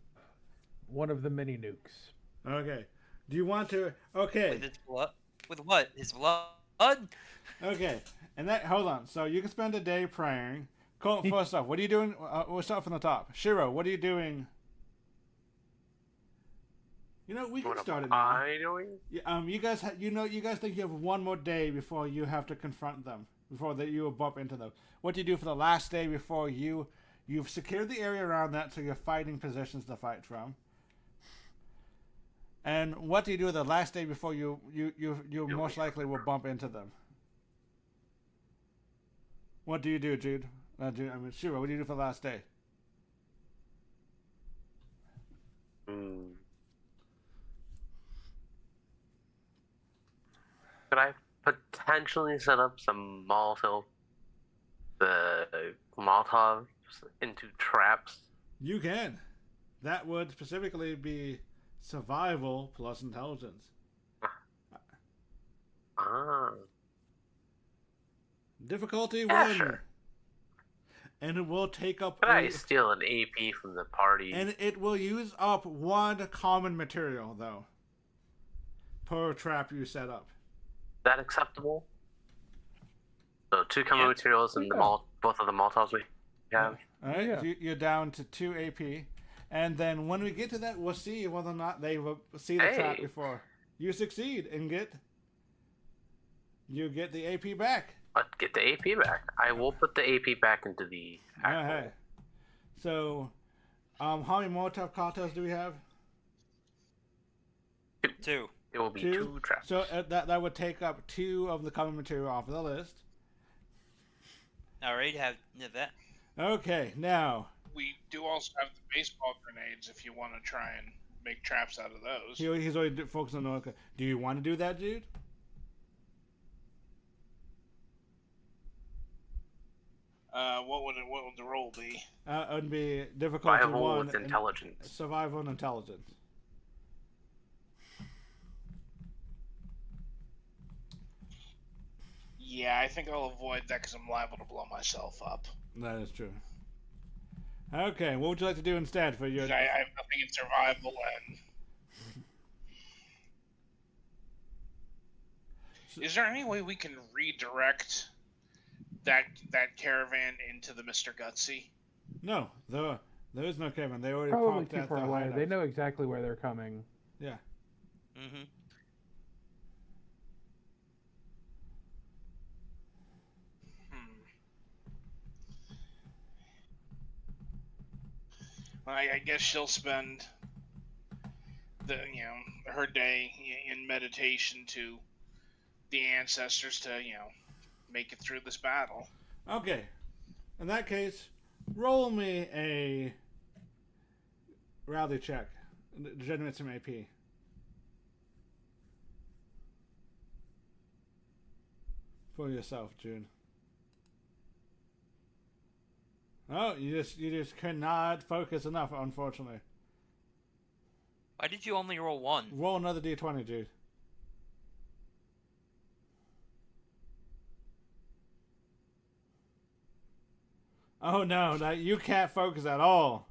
[SPEAKER 2] the mini nukes.
[SPEAKER 1] Okay. Do you want to? Okay.
[SPEAKER 3] With his blood? With what? His blood?
[SPEAKER 1] Okay. And hold on. So you can spend a day praying. Cool. First off, what are you doing? We'll start from the top. Shiro, what are you doing? You know, we can start it now.
[SPEAKER 4] What am I doing?
[SPEAKER 1] You guys think you have one more day before you have to confront them, before you will bump into them. What do you do for the last day before you've secured the area around that, so you're fighting positions to fight from? And what do you do the last day before you most likely will bump into them? What do you do, Jude? Shiro, what do you do for the last day?
[SPEAKER 4] Could I potentially set up some Molotovs into traps?
[SPEAKER 1] You can. That would specifically be survival plus intelligence. Difficulty 1.
[SPEAKER 4] Sure.
[SPEAKER 1] And it will take up.
[SPEAKER 4] Could I steal an AP from the party?
[SPEAKER 1] And it will use up 1 common material, though, per trap you set up.
[SPEAKER 4] Is that acceptable? So 2 common materials and both of the Molotovs we have.
[SPEAKER 1] All right,
[SPEAKER 2] Yeah.
[SPEAKER 1] You're down to 2 AP, and then when we get to that, we'll see whether or not they will see the trap before you succeed and get the AP back.
[SPEAKER 4] But get the AP back. I will put the AP back into the.
[SPEAKER 1] Okay. So, how many Molotov cocktails do we have?
[SPEAKER 3] 2.
[SPEAKER 4] It will be 2 traps.
[SPEAKER 1] So that would take up 2 of the common material off of the list.
[SPEAKER 3] Alright, have that.
[SPEAKER 1] Okay, now.
[SPEAKER 5] We do also have the baseball grenades if you want to try and make traps out of those.
[SPEAKER 1] He's already focused on the. Do you want to do that, dude?
[SPEAKER 5] What would the roll be?
[SPEAKER 1] It would be difficulty
[SPEAKER 4] Survival
[SPEAKER 1] 1
[SPEAKER 4] with intelligence.
[SPEAKER 1] Survival and intelligence.
[SPEAKER 5] Yeah, I think I'll avoid that because I'm liable to blow myself up.
[SPEAKER 1] That is true. Okay, what would you like to do instead for your?
[SPEAKER 5] I have nothing in survival and. Is there any way we can redirect that caravan into the Mr. Gutsy?
[SPEAKER 1] No, there is no caravan. They already
[SPEAKER 2] Probably
[SPEAKER 1] parked
[SPEAKER 2] too
[SPEAKER 1] at
[SPEAKER 2] far
[SPEAKER 1] the
[SPEAKER 2] away.
[SPEAKER 1] hideout.
[SPEAKER 2] They know exactly where they're coming.
[SPEAKER 1] Yeah.
[SPEAKER 3] Mm-hmm.
[SPEAKER 5] I guess she'll spend her day in meditation to the ancestors to make it through this battle.
[SPEAKER 1] Okay. In that case, roll me a rally check. Generate some AP. For yourself, June. Oh, you just could not focus enough, unfortunately.
[SPEAKER 3] Why did you only roll 1?
[SPEAKER 1] Roll another d20, Jude. Oh no, you can't focus at all.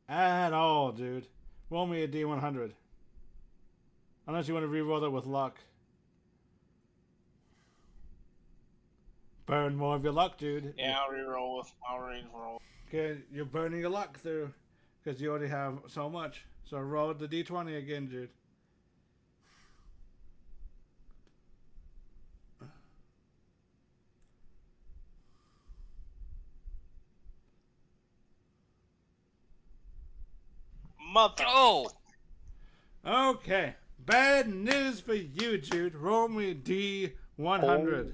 [SPEAKER 1] At all, dude. Roll me a d100. Unless you want to re-roll it with luck. Burn more of your luck, dude.
[SPEAKER 5] Yeah, I'll re-roll.
[SPEAKER 1] Okay, you're burning your luck through because you already have so much. So roll the d20 again, Jude.
[SPEAKER 5] Mother.
[SPEAKER 3] Oh!
[SPEAKER 1] Okay. Bad news for you, Jude. Roll me d100.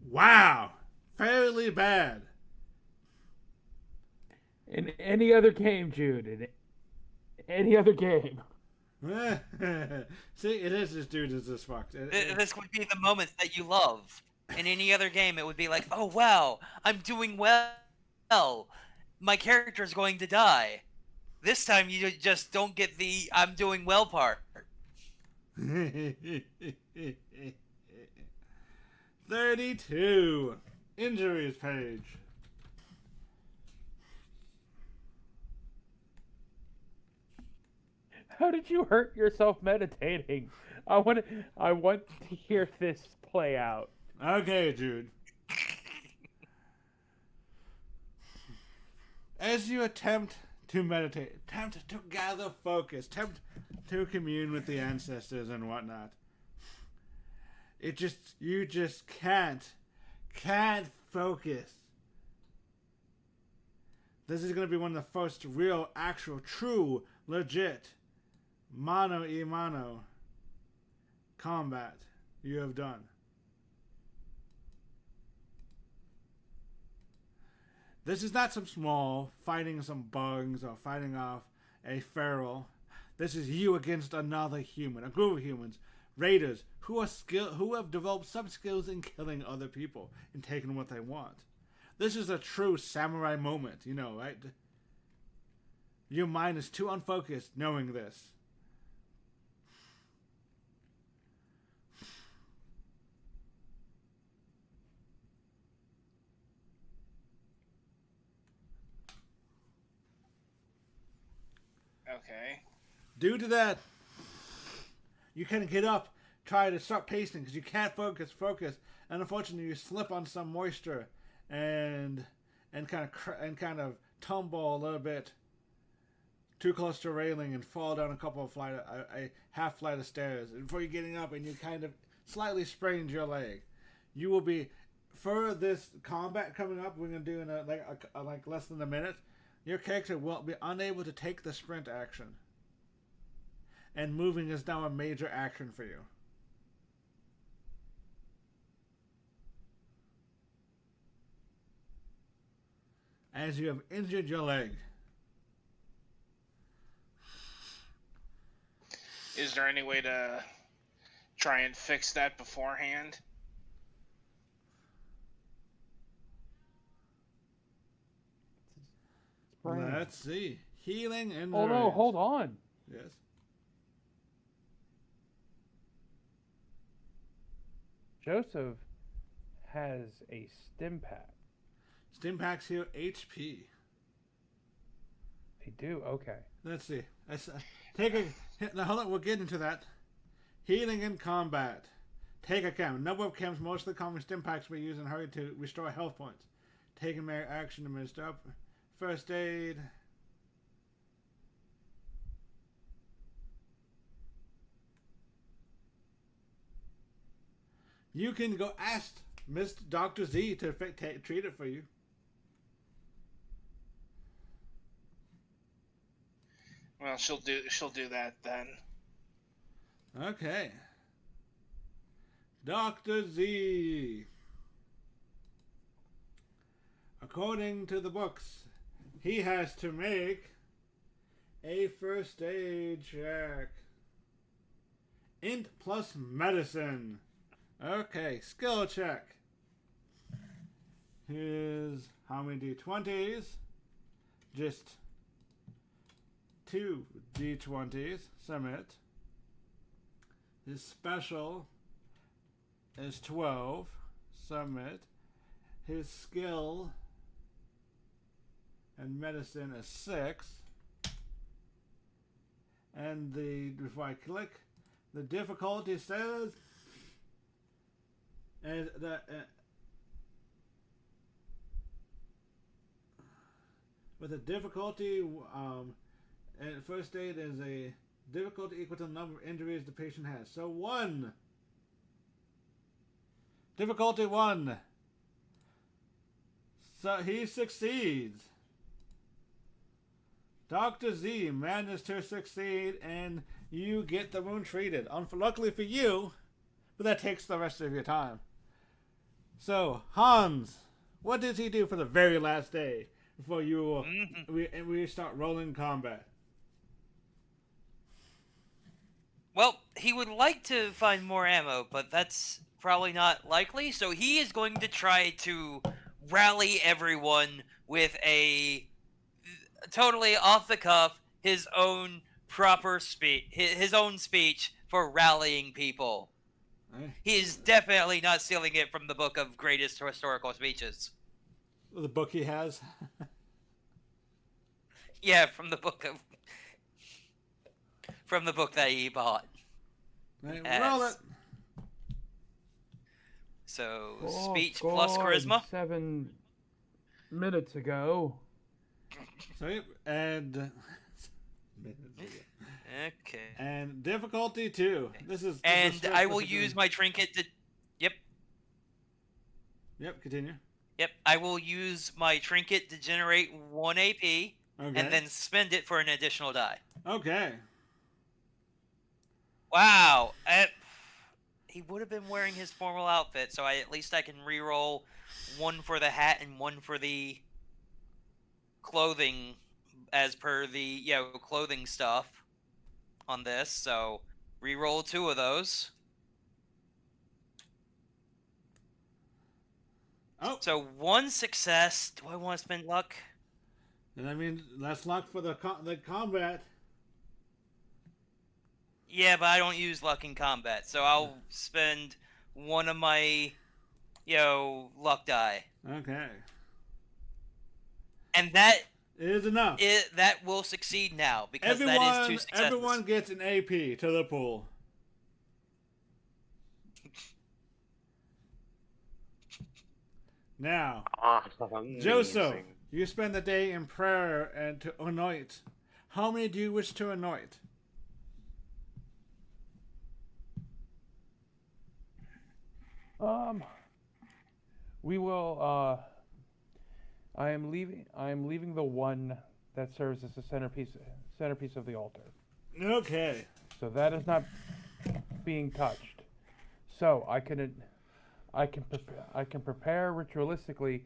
[SPEAKER 1] Wow. Fairly bad.
[SPEAKER 2] In any other game, Jude. In any other game.
[SPEAKER 1] See, it is this dude is this fucked.
[SPEAKER 3] This would be the moments that you love. In any other game, it would be like, oh wow, I'm doing well. My character is going to die. This time, you just don't get the I'm doing well part.
[SPEAKER 1] 32. Injuries page.
[SPEAKER 2] How did you hurt yourself meditating? I want to hear this play out.
[SPEAKER 1] Okay, Jude. As you attempt to meditate, attempt to gather focus, attempt to commune with the ancestors and whatnot, you just can't focus. This is going to be one of the first real, actual, true, legit, mano-a-mano combat you have done. This is not some small fighting some bugs or fighting off a feral. This is you against another human, a group of humans, raiders who have developed some skills in killing other people and taking what they want. This is a true samurai moment, right? Your mind is too unfocused knowing this.
[SPEAKER 5] Okay.
[SPEAKER 1] Due to that, you kind of get up, try to start pacing because you can't focus, and unfortunately you slip on some moisture and kind of tumble a little bit too close to a railing and fall down a half flight of stairs. And before you're getting up, and you kind of slightly sprained your leg. You will be, for this combat coming up, we're gonna do in like less than a minute. Your character will be unable to take the sprint action. And moving is now a major action for you. As you have injured your leg.
[SPEAKER 5] Is there any way to try and fix that beforehand?
[SPEAKER 1] Let's see. Healing and
[SPEAKER 2] Oh no, hold on.
[SPEAKER 1] Yes.
[SPEAKER 2] Joseph has a stim pack.
[SPEAKER 1] Stim packs heal HP.
[SPEAKER 2] They do? Okay.
[SPEAKER 1] Let's see. Now hold on, we'll get into that. Healing in combat. Take a chem. Number of chems, most of the common stim packs we use in hurry to restore health points. Take a action to administer up. First aid. You can go ask Miss Dr. Z to treat it for you.
[SPEAKER 5] Well, she'll do that then.
[SPEAKER 1] Okay. Dr. Z. According to the books, he has to make a first aid check. Int plus medicine. Okay, skill check. Here's how many d20s? Just 2 d20s. Submit. His special is 12. Submit. His skill and medicine is 6. And before I click, the difficulty says, and that with a difficulty, and first aid is a difficulty equal to the number of injuries the patient has. So 1. Difficulty 1. So he succeeds. Dr. Z managed to succeed, and you get the wound treated. Luckily for you, but that takes the rest of your time. So, Hans, what did he do for the very last day before we start rolling combat?
[SPEAKER 3] Well, he would like to find more ammo, but that's probably not likely, so he is going to try to rally everyone with a totally off the cuff, his own proper speech, his own speech for rallying people. He's definitely not stealing it from the book of greatest historical speeches.
[SPEAKER 1] The book he has?
[SPEAKER 3] Yeah, from the book that he bought.
[SPEAKER 1] Roll it.
[SPEAKER 3] So,
[SPEAKER 2] Oh,
[SPEAKER 3] speech plus charisma.
[SPEAKER 2] 7 minutes ago.
[SPEAKER 1] Sorry, and
[SPEAKER 3] Okay.
[SPEAKER 1] and difficulty 2. This is
[SPEAKER 3] I will use my trinket to.
[SPEAKER 1] Yep, continue.
[SPEAKER 3] Yep, I will use my trinket to generate 1 AP, and then spend it for an additional die.
[SPEAKER 1] Okay.
[SPEAKER 3] Wow. He would have been wearing his formal outfit, so at least I can reroll 1 for the hat and 1 for the clothing, as per the clothing stuff on this. So reroll 2 of those.
[SPEAKER 1] Oh.
[SPEAKER 3] So 1 success. Do I want to spend luck?
[SPEAKER 1] And I mean, that's luck for the combat.
[SPEAKER 3] Yeah, but I don't use luck in combat, so I'll spend 1 of my, luck die.
[SPEAKER 1] Okay.
[SPEAKER 3] And that
[SPEAKER 1] It is enough.
[SPEAKER 3] That will succeed now, because that is 2 successes.
[SPEAKER 1] Everyone gets an AP to the pool. Now, Joseph, you spend the day in prayer and to anoint. How many do you wish to anoint?
[SPEAKER 2] We will. I am leaving the one that serves as the centerpiece of the altar.
[SPEAKER 1] Okay.
[SPEAKER 2] So that is not being touched. So I can prepare ritualistically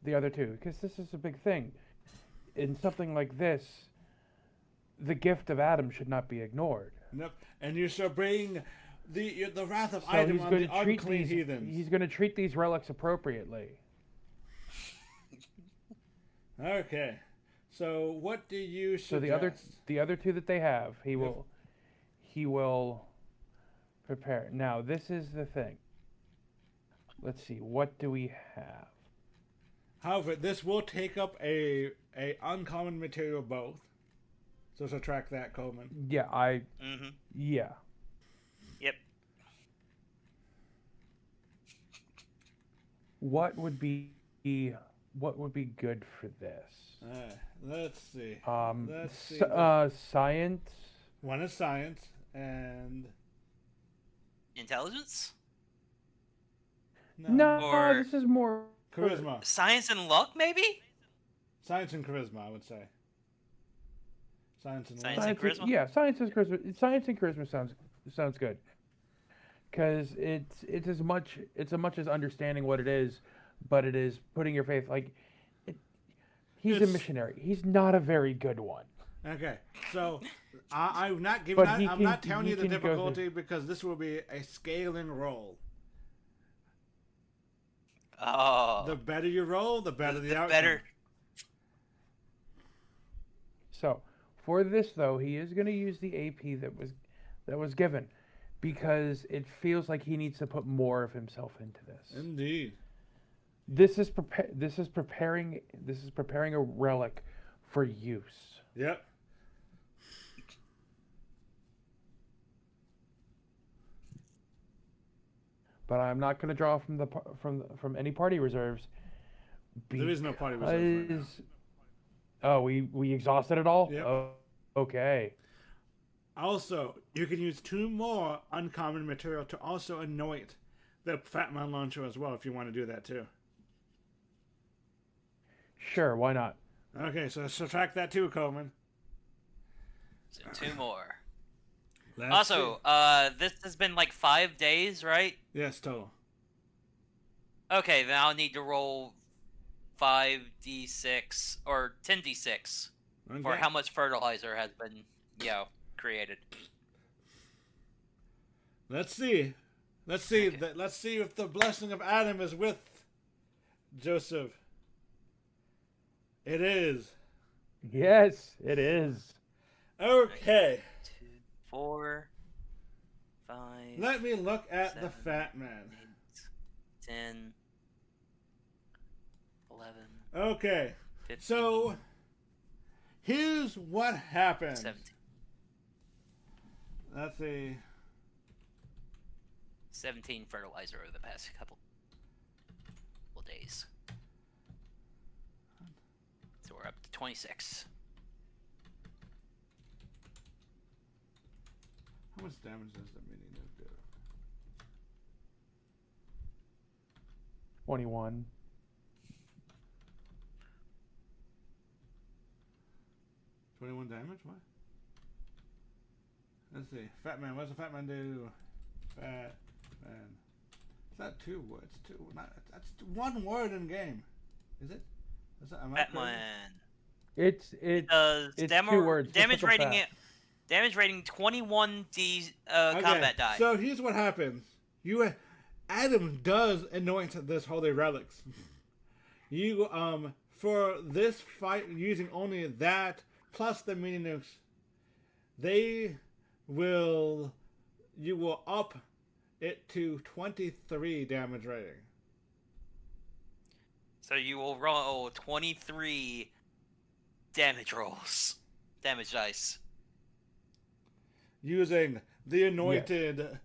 [SPEAKER 2] the other 2, because this is a big thing. In something like this, the gift of Adam should not be ignored.
[SPEAKER 1] Nope. And you shall bring the wrath of
[SPEAKER 2] So
[SPEAKER 1] Adam on the unclean heathens.
[SPEAKER 2] He's going to treat these relics appropriately.
[SPEAKER 1] Okay. So what do you suggest?
[SPEAKER 2] So the other 2 that they have, he will prepare. Now this is the thing. Let's see, what do we have?
[SPEAKER 1] However, this will take up a uncommon material both. So subtract that, Coleman.
[SPEAKER 2] Yeah, yeah.
[SPEAKER 3] Yep.
[SPEAKER 2] What would be good for this?
[SPEAKER 1] Let's see.
[SPEAKER 2] Science.
[SPEAKER 1] One is science and
[SPEAKER 3] Intelligence?
[SPEAKER 2] No,
[SPEAKER 3] Or
[SPEAKER 2] this is more
[SPEAKER 1] Charisma.
[SPEAKER 3] science and luck, maybe?
[SPEAKER 1] Science and charisma, I would say. Science and
[SPEAKER 3] Science
[SPEAKER 1] luck.
[SPEAKER 3] and charisma?
[SPEAKER 2] Yeah, science and charisma. Science and charisma sounds good. Because it's as much as understanding what it is, but it is putting your faith he's a
[SPEAKER 1] It's-
[SPEAKER 2] missionary. He's not a very good one.
[SPEAKER 1] Okay, so I'm not giving.
[SPEAKER 2] But
[SPEAKER 1] I'm not telling
[SPEAKER 2] he
[SPEAKER 1] you the
[SPEAKER 2] can go through-
[SPEAKER 1] difficulty because this will be a scaling roll.
[SPEAKER 3] Oh.
[SPEAKER 1] The better you roll, the better the outcome.
[SPEAKER 3] better.
[SPEAKER 2] So for this though, he is going to use the AP that was given, because it feels like he needs to put more of himself into this.
[SPEAKER 1] Indeed.
[SPEAKER 2] This is preparing a relic for use.
[SPEAKER 1] Yep.
[SPEAKER 2] But I'm not going to draw from any party reserves.
[SPEAKER 1] There is no party reserve right now.
[SPEAKER 2] Oh, we exhausted it all?
[SPEAKER 1] Yep.
[SPEAKER 2] Oh, okay.
[SPEAKER 1] Also, you can use 2 more uncommon material to also anoint the Fat Man launcher as well if you want to do that too.
[SPEAKER 2] Sure, why not?
[SPEAKER 1] Okay, so subtract that too, Coleman.
[SPEAKER 3] So 2 more.
[SPEAKER 1] Let's
[SPEAKER 3] Also,
[SPEAKER 1] see.
[SPEAKER 3] this has been like 5 days, right?
[SPEAKER 1] Yes, total.
[SPEAKER 3] Okay, then I'll need to roll 5d6 or 10d6 for
[SPEAKER 1] Okay.
[SPEAKER 3] how much fertilizer has been, created.
[SPEAKER 1] Let's see. Let's see. Let's see if the blessing of Adam is with Joseph. It is.
[SPEAKER 2] Yes, it is.
[SPEAKER 1] Okay.
[SPEAKER 3] 2, 4, 5.
[SPEAKER 1] Let me look at the
[SPEAKER 3] 7,
[SPEAKER 1] Fat Man.
[SPEAKER 3] 8, 10, 11.
[SPEAKER 1] Okay.
[SPEAKER 3] 15,
[SPEAKER 1] So, here's what happened.
[SPEAKER 3] 17.
[SPEAKER 1] Let's see.
[SPEAKER 3] 17 fertilizer over the past couple days. So we're up to 26.
[SPEAKER 1] How much damage does the mini nuke do?
[SPEAKER 2] 21.
[SPEAKER 1] 21 damage? What? Let's see. Fat Man. What does the Fat Man do? Fat Man. Is that 2 words? 2. That's 1 word in game. Is it? Am I crazy?
[SPEAKER 3] Batman.
[SPEAKER 2] It's
[SPEAKER 3] Does
[SPEAKER 2] 2 words. just
[SPEAKER 3] damage
[SPEAKER 2] with the
[SPEAKER 3] rating
[SPEAKER 2] fat.
[SPEAKER 3] damage rating 21d
[SPEAKER 1] Okay,
[SPEAKER 3] combat die.
[SPEAKER 1] So here's what happens. Adam does anoint this holy relics. You for this fight using only that plus the mini nukes, you will up it to 23 damage rating.
[SPEAKER 3] So you will roll 23 damage rolls. Damage dice.
[SPEAKER 1] Using the anointed,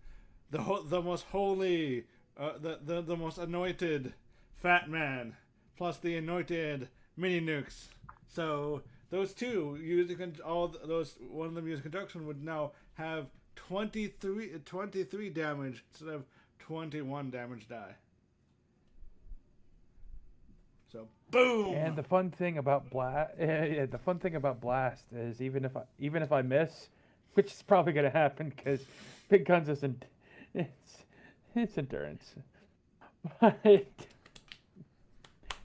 [SPEAKER 1] the most holy, the most anointed Fat Man, plus the anointed mini nukes. So those two using one of them using conduction would now have 23 damage instead of 21 damage die. So boom.
[SPEAKER 2] And the fun thing about blast is even if I miss, which is probably going to happen because big guns isn't it's endurance. But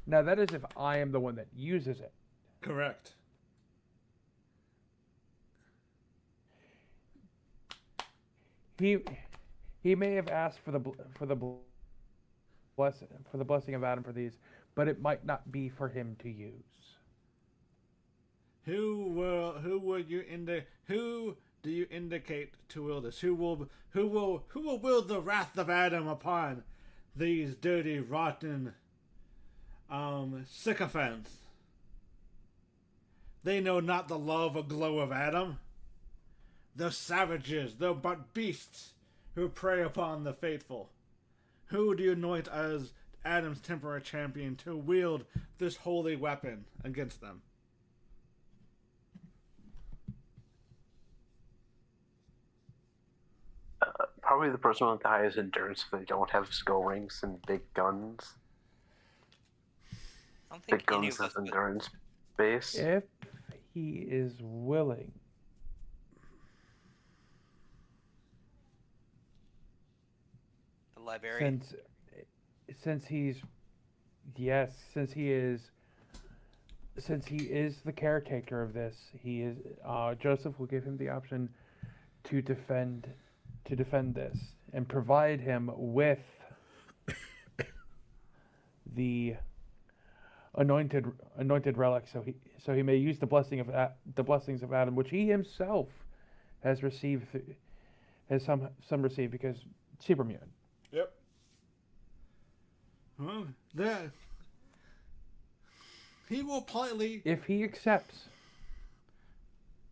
[SPEAKER 2] now that is if I am the one that uses it.
[SPEAKER 1] Correct.
[SPEAKER 2] He may have asked for the blessing of Adam for these, but it might not be for him to use.
[SPEAKER 1] Who do you indicate to will this? Who will wield the wrath of Adam upon these dirty, rotten sycophants? They know not the love or glow of Adam. They're savages, they're but beasts who prey upon the faithful. Who do you anoint as Adam's temporary champion to wield this holy weapon against them?
[SPEAKER 4] probably the person with the highest endurance if they don't have skill ranks and big guns.
[SPEAKER 3] I don't think
[SPEAKER 4] Big
[SPEAKER 3] any
[SPEAKER 4] guns
[SPEAKER 3] of us
[SPEAKER 4] has
[SPEAKER 3] would.
[SPEAKER 4] endurance base.
[SPEAKER 2] If he is willing.
[SPEAKER 3] The librarian.
[SPEAKER 2] Since he is the caretaker of this, he is Joseph will give him the option to defend this and provide him with the anointed relic, so he may use the blessings of Adam, which he himself has received, has some received because super mutant.
[SPEAKER 1] Yep. Well, that he will politely.
[SPEAKER 2] If he accepts.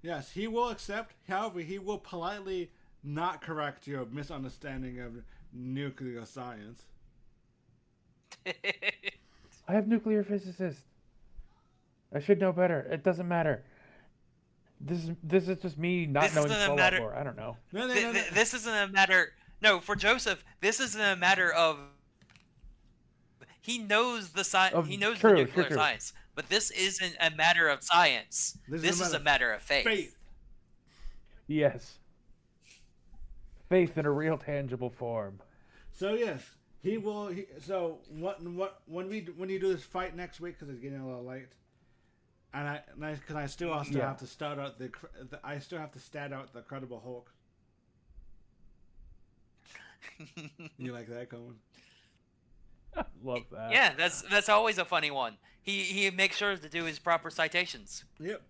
[SPEAKER 1] Yes, he will accept. However, he will politely not correct your misunderstanding of nuclear science.
[SPEAKER 2] I have nuclear physicist. I should know better. It doesn't matter. This is just me not knowing Fallout lore. I don't know.
[SPEAKER 1] No.
[SPEAKER 3] This isn't a matter. No, for Joseph, this isn't a matter of. He knows the science. He knows the nuclear science, but this isn't a matter of science. This is a matter of faith.
[SPEAKER 2] Yes. Faith in a real tangible form.
[SPEAKER 1] So yes, he will. So when you do this fight next week, because it's getting a little late, and I still also have to start out I still have to stat out the Incredible Hulk. You like that, Cohen?
[SPEAKER 2] Love that.
[SPEAKER 3] Yeah, that's always a funny one. He makes sure to do his proper citations.
[SPEAKER 1] Yep.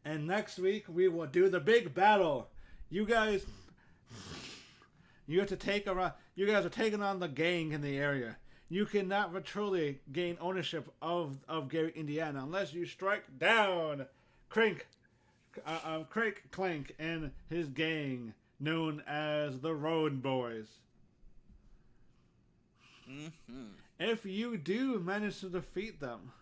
[SPEAKER 1] And next week we will do the big battle. You guys have to take around. You guys are taking on the gang in the area. You cannot truly gain ownership of Gary, Indiana, unless you strike down Crank Clank and his gang, known as the Road Boys.
[SPEAKER 3] Mm-hmm.
[SPEAKER 1] If you do manage to defeat them,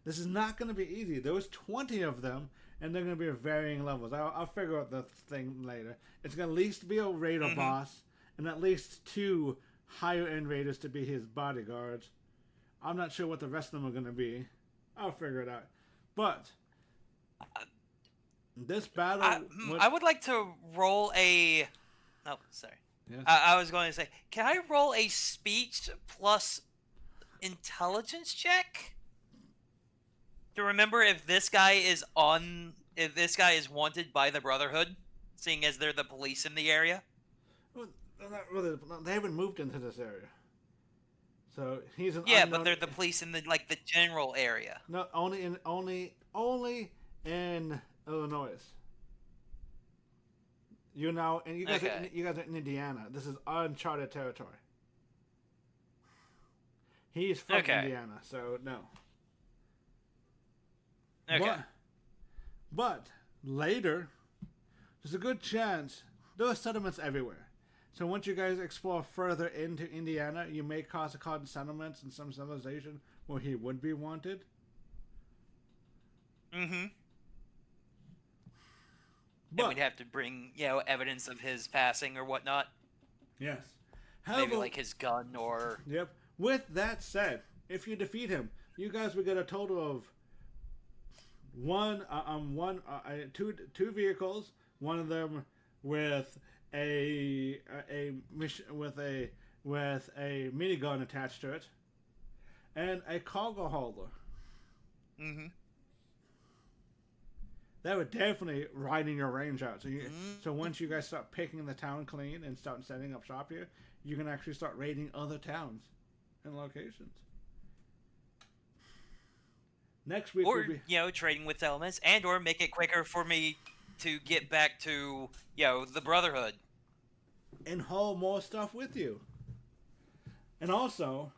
[SPEAKER 1] this is not going to be easy. There was 20 of them, and they're going to be at varying levels. I'll figure out the thing later. It's going to at least be a raider boss, and at least 2 higher-end raiders to be his bodyguards. I'm not sure what the rest of them are going to be. I'll figure it out. But this battle...
[SPEAKER 3] I would like to roll a... Oh, sorry.
[SPEAKER 1] Yes.
[SPEAKER 3] I was going to say, can I roll a speech plus intelligence check to remember if this guy is wanted by the Brotherhood, seeing as they're the police in the area?
[SPEAKER 1] Well, not really. They haven't moved into this area, so he's an
[SPEAKER 3] Yeah,
[SPEAKER 1] unknown...
[SPEAKER 3] but they're the police in the general area.
[SPEAKER 1] No, only in Illinois. You guys are in Indiana. This is uncharted territory. He's from Indiana, so no.
[SPEAKER 3] Okay.
[SPEAKER 1] But later, there's a good chance there are settlements everywhere. So once you guys explore further into Indiana, you may cause a cotton settlements in some civilization where he would be wanted.
[SPEAKER 3] Mm-hmm.
[SPEAKER 1] But,
[SPEAKER 3] and we'd have to bring, evidence of his passing or whatnot.
[SPEAKER 1] Yes.
[SPEAKER 3] Maybe like his gun or...
[SPEAKER 1] Yep. With that said, if you defeat him, you guys will get a total of two vehicles. One of them with a minigun attached to it, and a cargo holder.
[SPEAKER 3] Mm-hmm.
[SPEAKER 1] That would definitely widen your range out. So once you guys start picking the town clean and start setting up shop here, you can actually start raiding other towns and locations. Next week,
[SPEAKER 3] or trading with elements, and or make it quicker for me to get back to the Brotherhood
[SPEAKER 1] and haul more stuff with you. And also,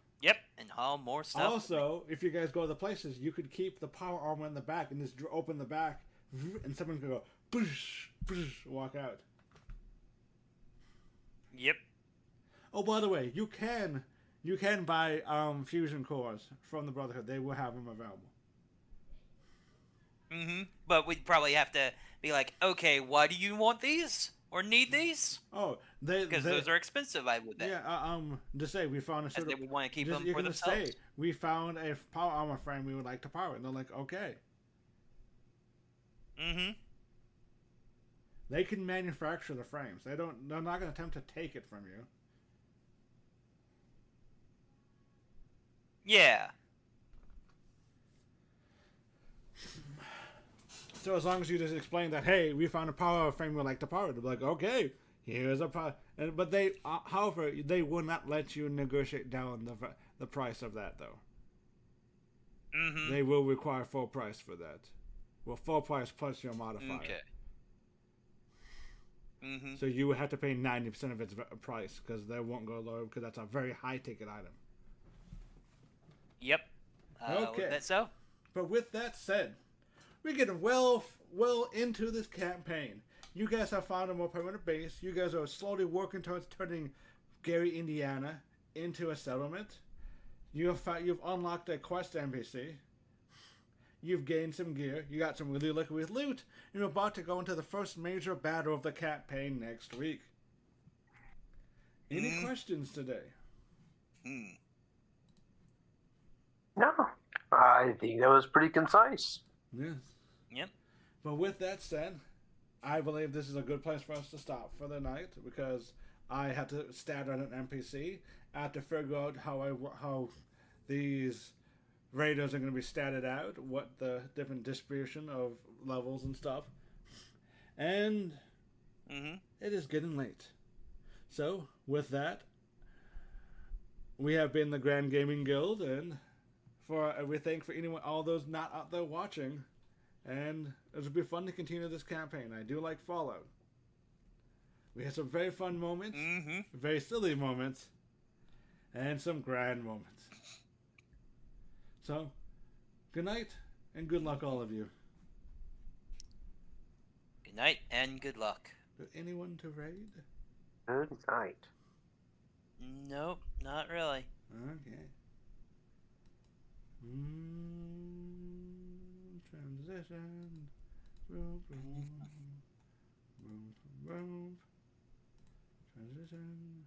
[SPEAKER 3] and haul more stuff.
[SPEAKER 1] Also, if you guys go to the places, you could keep the power armor in the back and just open the back, and someone could go boosh, boosh, walk out.
[SPEAKER 3] Yep.
[SPEAKER 1] Oh, by the way, you can buy fusion cores from the Brotherhood. They will have them available.
[SPEAKER 3] But we'd probably have to be like, okay, why do you want these or need these?
[SPEAKER 1] Oh,
[SPEAKER 3] Because those are expensive, I would think.
[SPEAKER 1] Yeah, to say we found a
[SPEAKER 3] As they
[SPEAKER 1] certain.
[SPEAKER 3] would want to keep
[SPEAKER 1] Just,
[SPEAKER 3] them
[SPEAKER 1] you're
[SPEAKER 3] for
[SPEAKER 1] gonna
[SPEAKER 3] themselves.
[SPEAKER 1] say we found a power armor frame we would like to power, and they're like, okay. They can manufacture the frames. They're not gonna attempt to take it from you.
[SPEAKER 3] Yeah.
[SPEAKER 1] So as long as you just explain that, hey, we found a power frame we'd like to power, they're like, okay, here's a power. But they, however, they will not let you negotiate down the price of that, though. They will require full price for that. Well, full price plus your modifier.
[SPEAKER 3] Okay.
[SPEAKER 1] So you would have to pay 90% of its price because they won't go lower because that's a very high ticket item.
[SPEAKER 3] Yep.
[SPEAKER 1] Okay.
[SPEAKER 3] That's so.
[SPEAKER 1] But with that said, we're getting well into this campaign. You guys have found a more permanent base. You guys are slowly working towards turning Gary, Indiana into a settlement. You've unlocked a quest NPC. You've gained some gear. You got some really lucky with loot. And you're about to go into the first major battle of the campaign next week. Any questions today?
[SPEAKER 4] No, I think that was pretty concise.
[SPEAKER 1] Yes.
[SPEAKER 3] Yep.
[SPEAKER 1] But with that said, I believe this is a good place for us to stop for the night because I had to stat on an NPC. I have to figure out how these raiders are going to be statted out, what the different distribution of levels and stuff. And it is getting late. So, with that, we have been the Grand Gaming Guild, and we thank for all those not out there watching. And it'll be fun to continue this campaign. I do like Fallout. We had some very fun moments, very silly moments, and some grand moments. So, good night, and good luck, all of you.
[SPEAKER 3] Good night, and good luck.
[SPEAKER 1] Anyone to raid?
[SPEAKER 4] Good night.
[SPEAKER 3] Nope, not really.
[SPEAKER 1] Okay. Transition. Move. Transition.